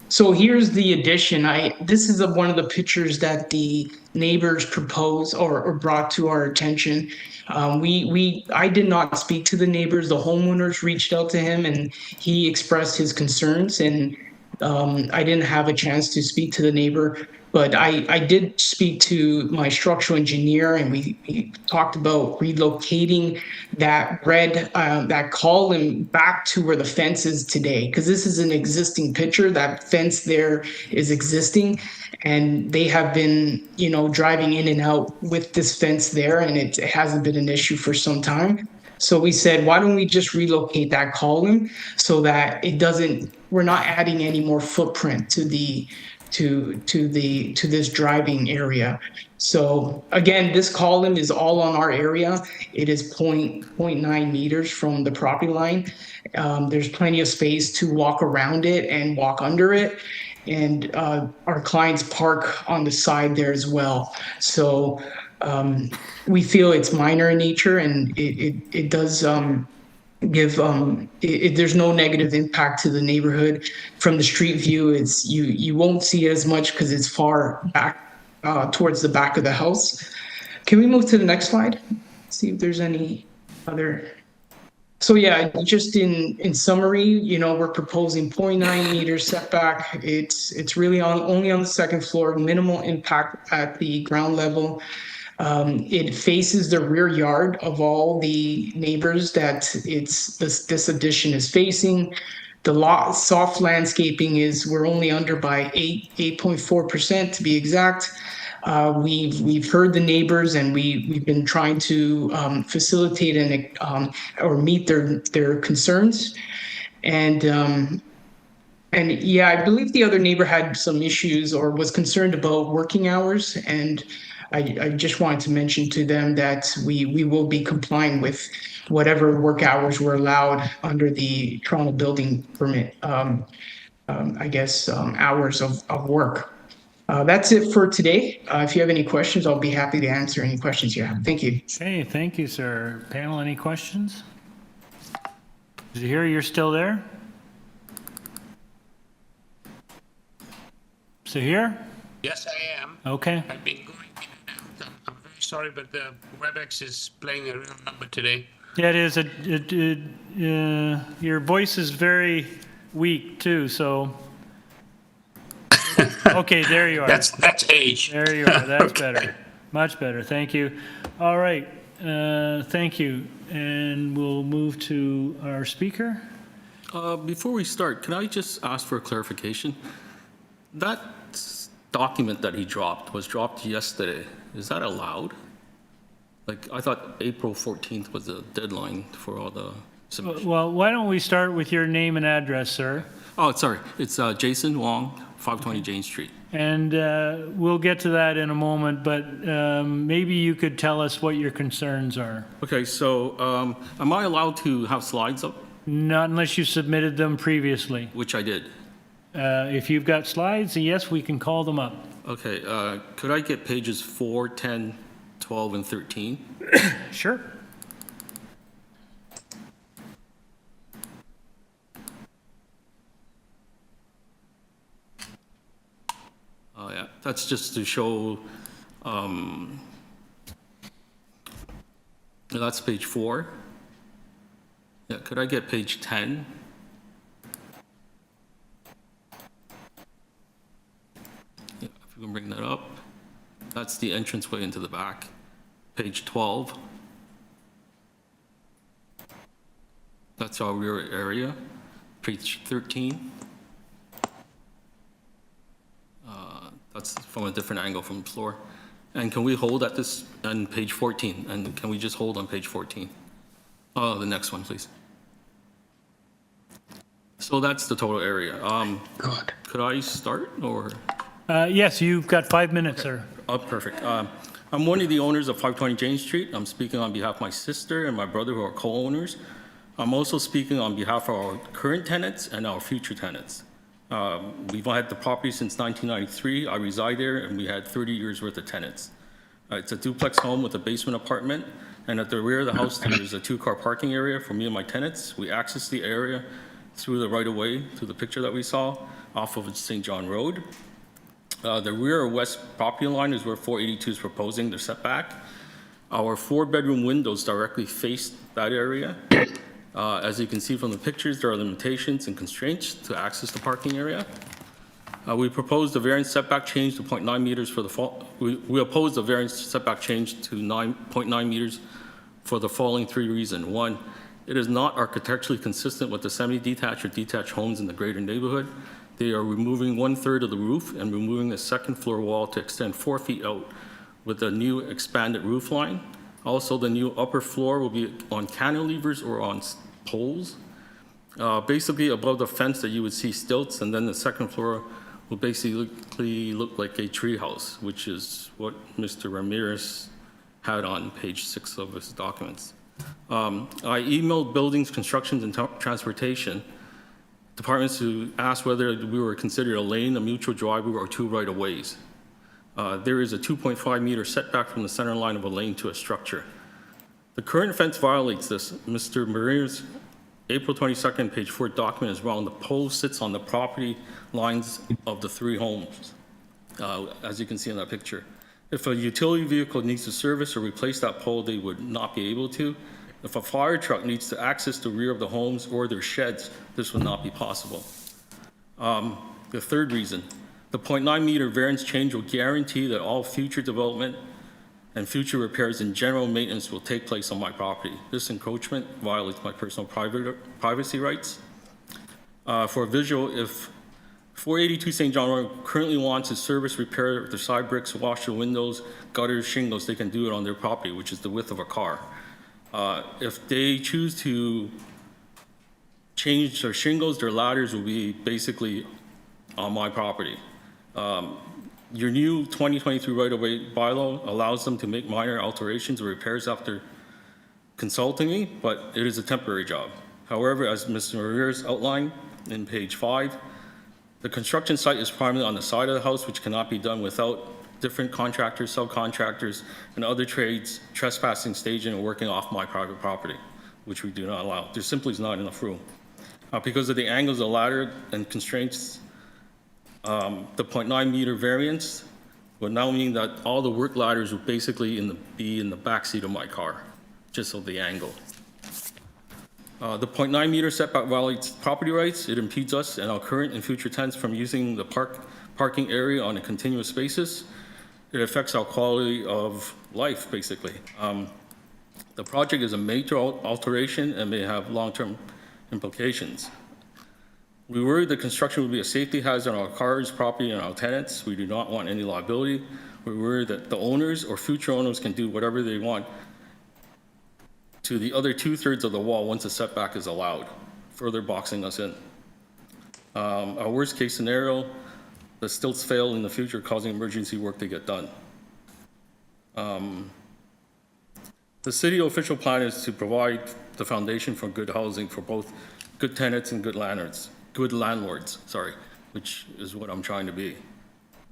So here's the addition. This is one of the pictures that the neighbors proposed or brought to our attention. I did not speak to the neighbors. The homeowners reached out to him and he expressed his concerns, and I didn't have a chance to speak to the neighbor. But I did speak to my structural engineer, and we talked about relocating that that column back to where the fence is today, because this is an existing picture. That fence there is existing, and they have been, driving in and out with this fence there, and it hasn't been an issue for some time. So we said, why don't we just relocate that column so that we're not adding any more footprint to this driving area. So again, this column is all on our area. It is 0.9 meters from the property line. There's plenty of space to walk around it and walk under it. And our clients park on the side there as well. So we feel it's minor in nature, and it does there's no negative impact to the neighborhood. From the street view, you won't see it as much because it's far back towards the back of the house. Can we move to the next slide? See if there's any other. So yeah, just in summary, we're proposing 0.9 meters setback. It's really only on the second floor, minimal impact at the ground level. It faces the rear yard of all the neighbors that this addition is facing. The soft landscaping we're only under by 8.4% to be exact. We've heard the neighbors, and we've been trying to facilitate or meet their concerns. And yeah, I believe the other neighbor had some issues or was concerned about working hours, and I just wanted to mention to them that we will be complying with whatever work hours were allowed under the Toronto building permit, hours of work. That's it for today. If you have any questions, I'll be happy to answer any questions you have. Thank you. Okay, thank you, sir. Panel, any questions? Did you hear you're still there? So here? Yes, I am. Okay. I've been going in and out. I'm very sorry, but the WebEx is playing a real number today. Yeah, it is. Your voice is very weak too, so. Okay, there you are. That's age. There you are. That's Okay. better. Much better. Thank you. All right. Thank you. And we'll move to our speaker. Before we start, can I just ask for a clarification? That document that he dropped was dropped yesterday. Is that allowed? Like, I thought April 14th was the deadline for all the submissions. Well, why don't we start with your name and address, sir? Oh, sorry. It's Jason Wong, 520 Jane Street. And we'll get to that in a moment, but maybe you could tell us what your concerns are. Okay, so am I allowed to have slides up? Not unless you submitted them previously. Which I did. If you've got slides, yes, we can call them up. Okay, could I get pages 4, 10, 12, and 13? Sure. Oh, yeah, that's just to show, that's page 4. Yeah, could I get page 10? Yeah, if you can bring that up. That's the entranceway into the back. Page 12. That's our rear area. Page 13. That's from a different angle from the floor. And can we hold at this, on page 14? And can we just hold on page 14? Oh, the next one, please. So that's the total area. God. Could I start, or? Yes, you've got 5 minutes, sir. Oh, perfect. I'm one of the owners of 520 Jane Street. I'm speaking on behalf of my sister and my brother, who are co-owners. I'm also speaking on behalf of our current tenants and our future tenants. We've had the property since 1993. I reside there, and we had 30 years worth of tenants. It's a duplex home with a basement apartment, and at the rear of the house, there's a 2-car parking area for me and my tenants. We access the area through the right-of-way, through the picture that we saw, off of St. John Road. The rear west property line is where 482 is proposing their setback. Our 4-bedroom windows directly face that area. As you can see from the pictures, there are limitations and constraints to access the parking area. We proposed a variance setback change to 0.9 meters for the we opposed the variance setback change to 0.9 meters for the following 3 reasons. 1, it is not architecturally consistent with the semi-detached or detached homes in the greater neighborhood. They are removing 1/3 of the roof and removing the 2nd floor wall to extend 4 feet out with a new expanded roof line. Also, the new upper floor will be on cantilevers or on poles. Basically, above the fence that you would see stilts, and then the 2nd floor will basically look like a tree house, which is what Mr. Ramirez had on page 6 of his documents. I emailed Buildings, Constructions, and Transportation departments to ask whether we were considered a lane, a mutual driveway, or 2 right-of-ways. There is a 2.5 meter setback from the center line of a lane to a structure. The current fence violates this. Mr. Maria's April 22nd, page 4 document is wrong. The pole sits on the property lines of the 3 homes, as you can see in that picture. If a utility vehicle needs to service or replace that pole, they would not be able to. If a fire truck needs to access the rear of the homes or their sheds, this would not be possible. The 3rd reason, the 0.9 meter variance change will guarantee that all future development and future repairs and general maintenance will take place on my property. This encroachment violates my personal privacy rights. For a visual, if 482 St. John Road currently wants to service, repair their side bricks, wash their windows, gutters, shingles, they can do it on their property, which is the width of a car. If they choose to change their shingles, their ladders will be basically on my property. Your new 2023 right-of-way bylaw allows them to make minor alterations or repairs after consulting me, but it is a temporary job. However, as Mr. Ramirez outlined in page 5, the construction site is primarily on the side of the house, which cannot be done without different contractors, subcontractors, and other trades trespassing, staging, and working off my private property, which we do not allow. There simply is not enough room. Because of the angles of the ladder and constraints, The 0.9 meter variance would now mean that all the work ladders would basically be in the back seat of my car, just of the angle. The 0.9 meter setback violates property rights. It impedes us and our current and future tenants from using the parking area on a continuous basis. It affects our quality of life, basically. The project is a major alteration and may have long-term implications. We worry the construction will be a safety hazard on our cars, property, and our tenants. We do not want any liability. We worry that the owners or future owners can do whatever they want to the other 2/3 of the wall once a setback is allowed, further boxing us in. Our worst case scenario, the stilts fail in the future, causing emergency work to get done. The city official plan is to provide the foundation for good housing for both good tenants and good landlords, which is what I'm trying to be.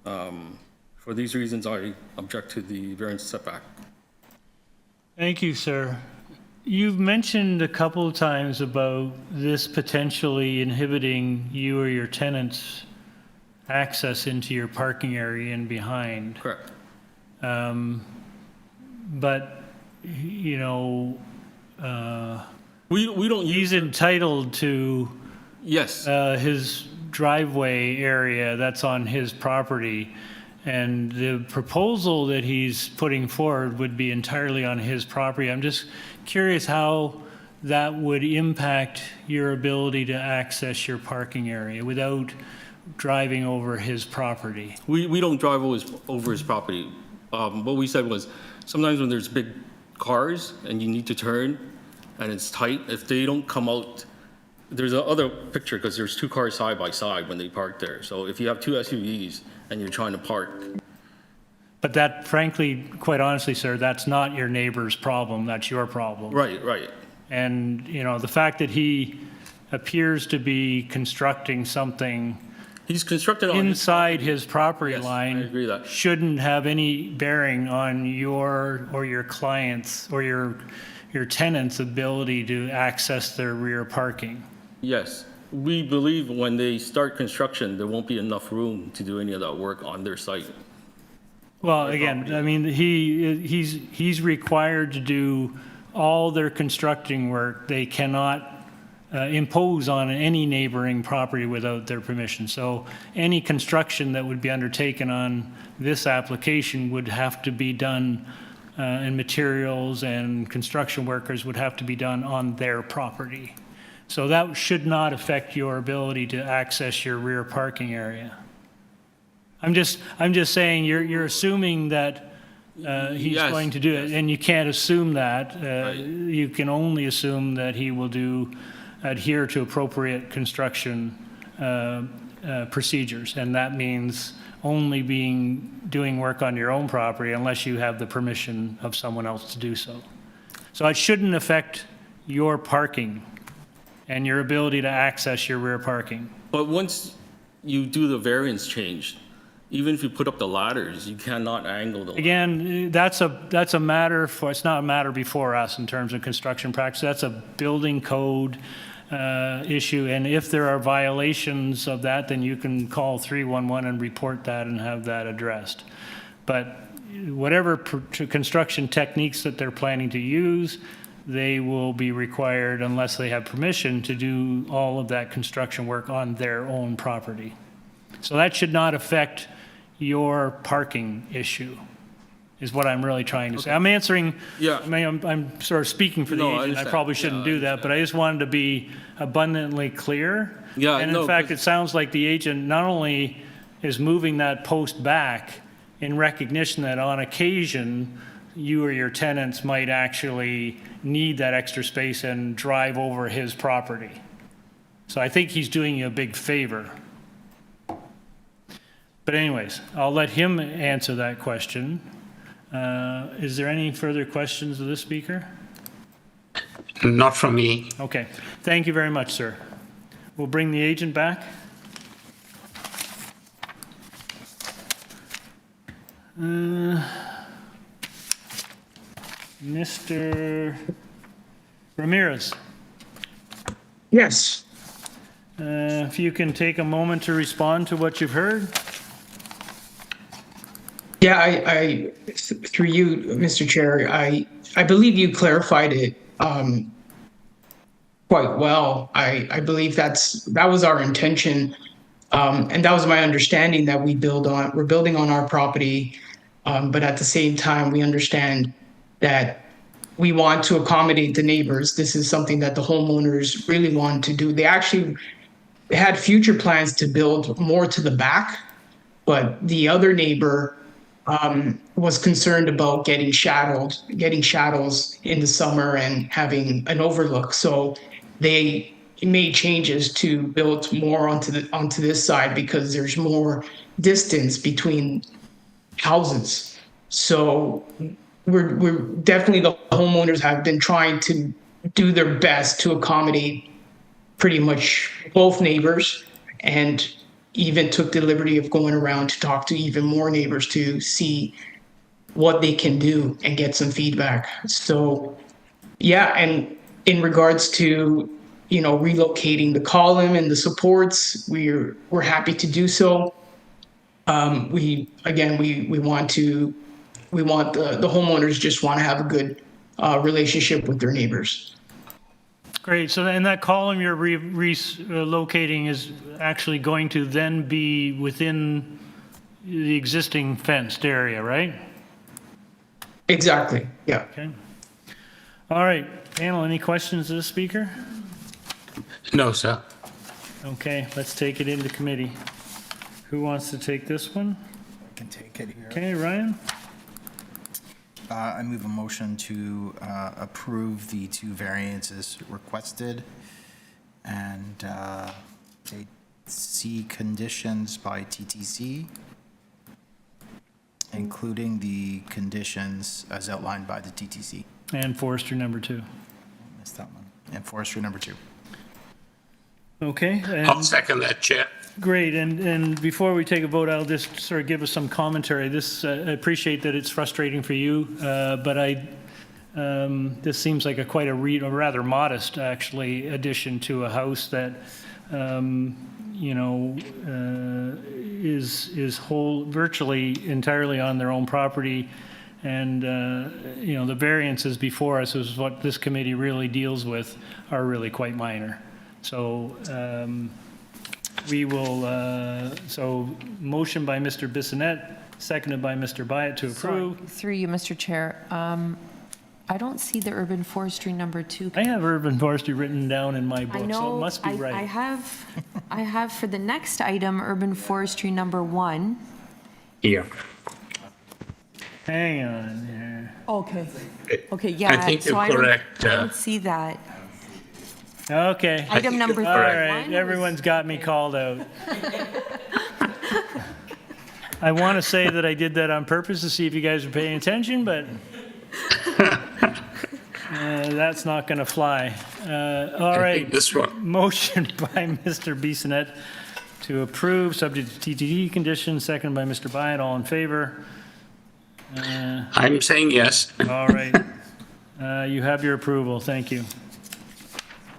For these reasons, I object to the variance setback. Thank you, sir. You've mentioned a couple of times about this potentially inhibiting you or your tenants' access into your parking area and behind. Correct. But, you know, we don't. He's entitled to. Yes. His driveway area that's on his property, and the proposal that he's putting forward would be entirely on his property. I'm just curious how that would impact your ability to access your parking area without driving over his property. We don't drive over his property. What we said was sometimes when there's big cars and you need to turn and it's tight, if they don't come out, there's another picture because there's two cars side by side when they park there. So if you have two SUVs and you're trying to park. But that, frankly, quite honestly, sir, that's not your neighbor's problem, that's your problem. Right, right. And, you know, the fact that he appears to be constructing something He's constructed on inside his property line I agree that. shouldn't have any bearing on your or your clients or your tenants' ability to access their rear parking. Yes. We believe when they start construction, there won't be enough room to do any of that work on their site. Well, again, I mean, he's required to do all their constructing work. They cannot impose on any neighboring property without their permission. So any construction that would be undertaken on this application would have to be done, and materials and construction workers would have to be done on their property. So that should not affect your ability to access your rear parking area. I'm just saying you're assuming that he's Yes, going to do it, and you can't assume that. You can only assume that he will adhere to appropriate construction procedures, and that means only doing work on your own property unless you have the permission of someone else to do so. So it shouldn't affect your parking and your ability to access your rear parking. But once you do the variance change, even if you put up the ladders, you cannot angle the ladders. Again, that's a matter for, it's not a matter before us in terms of construction practice. That's a building code issue, and if there are violations of that, then you can call 311 and report that and have that addressed. But whatever construction techniques that they're planning to use, they will be required, unless they have permission, to do all of that construction work on their own property. So that should not affect your parking issue, is what I'm really trying to say. I'm answering, Yeah. I mean, I'm sort of speaking for the No, I agent. I understand. probably shouldn't do that, but I just wanted to be abundantly clear. Yeah, And no, in fact, it sounds like the agent not only is moving that post back in recognition that on occasion, you or your tenants might actually need that extra space and drive over his property. So I think he's doing you a big favor. But anyways, I'll let him answer that question. Is there any further questions of the speaker? Not from me. Okay, thank you very much, sir. We'll bring the agent back. Mr. Ramirez. Yes. If you can take a moment to respond to what you've heard. Yeah, I through you, Mr. Chair, I believe you clarified it quite well. I believe that was our intention, and that was my understanding that we're building on our property, but at the same time we understand that we want to accommodate the neighbors. This is something that the homeowners really want to do. They actually had future plans to build more to the back, but the other neighbor was concerned about getting shadows in the summer and having an overlook. So they made changes to build more onto this side because there's more distance between houses. So we're definitely, the homeowners have been trying to do their best to accommodate pretty much both neighbors, and even took the liberty of going around to talk to even more neighbors to see what they can do and get some feedback. So yeah, and in regards to, you know, relocating the column and the supports, we're happy to do so. We want the homeowners just want to have a good relationship with their neighbors. Great. So in that column you're relocating is actually going to then be within the existing fenced area, right? Exactly. Yeah. Okay. All right. Panel, any questions of the speaker? No, sir. Okay, let's take it into committee. Who wants to take this one? I can take it here. Okay, Ryan? I move a motion to approve the two variances requested and they see conditions by TTC, including the conditions as outlined by the TTC. And forestry number 2. Missed that one. And forestry number 2. Okay. I'll second that, Chair. Great, and before we take a vote, I'll just sort of give us some commentary. I appreciate that it's frustrating for you, but this seems like a rather modest, actually, addition to a house that, you know, is virtually entirely on their own property, and you know, the variances before us is what this committee really deals with are really quite minor. So. We will, so motion by Mr. Bissonnette, seconded by Mr. Byatt to approve. Sorry, through you, Mr. Chair. I don't see the urban forestry number 2. I have urban forestry written down in my book, so it must be right. I have for the next item, urban forestry number 1. Here. Hang on there. Okay. Okay, yeah. I think you're correct. I don't see that. Okay. Item number 3. All right, everyone's got me called out. I want to say that I did that on purpose to see if you guys are paying attention, but that's not going to fly. All right. This one. Motion by Mr. Bissonnette to approve, subject to TTD conditions, second by Mr. Byatt. All in favor? I'm saying yes. All right. You have your approval. Thank you.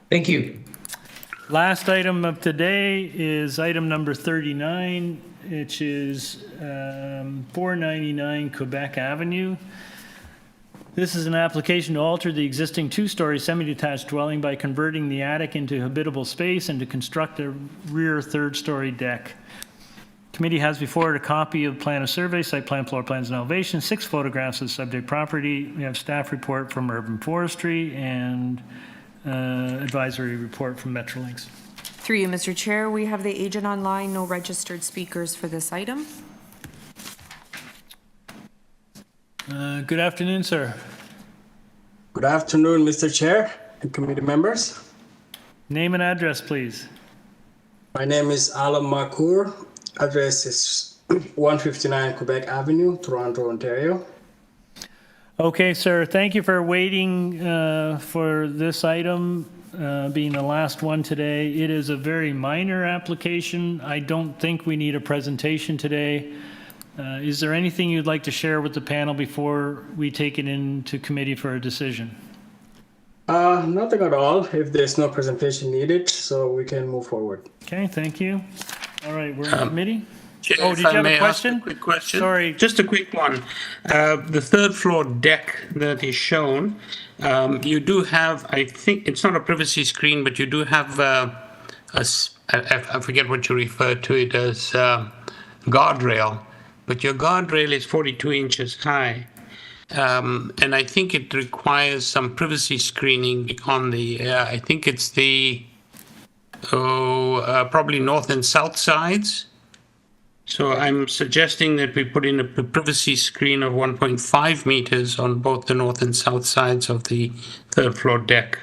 Thank you. Last item of today is item number 39, which is 499 Quebec Avenue. This is an application to alter the existing 2-story semi-detached dwelling by converting the attic into habitable space and to construct a rear 3rd-story deck. Committee has before it a copy of plan of survey, site plan, floor plans, and elevation, 6 photographs of the subject property. We have staff report from Urban Forestry and advisory report from Metrolinx. Through you, Mr. Chair, we have the agent online, no registered speakers for this item. Good afternoon, sir. Good afternoon, Mr. Chair and committee members. Name and address, please. My name is Alan Macour. Address is 159 Quebec Avenue, Toronto, Ontario. Okay, sir. Thank you for waiting for this item, being the last one today. It is a very minor application. I don't think we need a presentation today. Is there anything you'd like to share with the panel before we take it into committee for a decision? Nothing at all, if there's no presentation needed, so we can move forward. Okay, thank you. All right, we're in committee. Chair, Oh, if did you I have may a ask question? quick question? Sorry. Just a quick one. The third floor deck that is shown, you do have, I think, it's not a privacy screen, but you do have I forget what you refer to it as, guardrail, but your guardrail is 42 inches high. And I think it requires some privacy screening on the, I think it's the, probably north and south sides. So I'm suggesting that we put in a privacy screen of 1.5 meters on both the north and south sides of the third floor deck.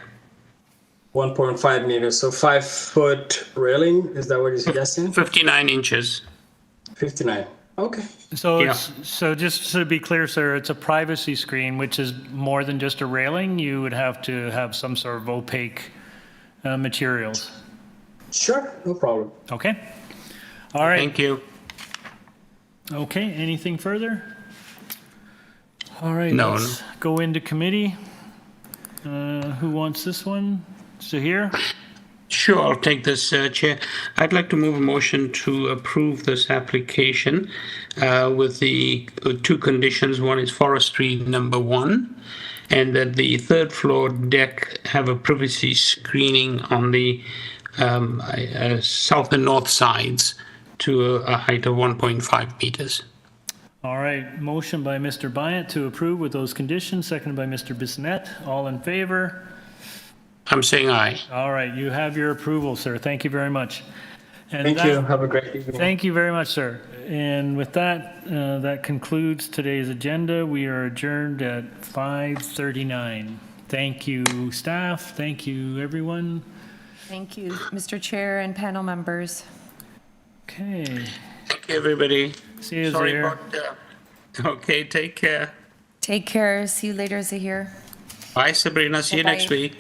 1.5 meters, so 5-foot railing, is that what you're suggesting? 59 inches. 59, okay. So it's, so just to be clear, sir, it's a privacy screen, which is more than just a railing. You would have to have some sort of opaque materials. Sure, no problem. Okay. All right. Thank you. Okay, anything further? All right, No, let's go into committee. Who wants this one? Zahir? Sure, I'll take this, Chair. I'd like to move a motion to approve this application with the two conditions. One is forestry number 1, and that the third floor deck have a privacy screening on the south and north sides to a height of 1.5 meters. All right, motion by Mr. Bryant to approve with those conditions, seconded by Mr. Bissonnette. All in favor? I'm saying aye. All right, you have your approval, sir. Thank you very much. And Thank you, have a great evening. Thank you very much, sir. And with that, that concludes today's agenda. We are adjourned at 5:39. Thank you, staff. Thank you, everyone. Thank you, Mr. Chair and panel members. Okay. Thank you, everybody. See you, Sorry Zahir. about okay, take care. Take care. See you later, Zahir. Bye, Sabrina. See you Bye-bye. next week.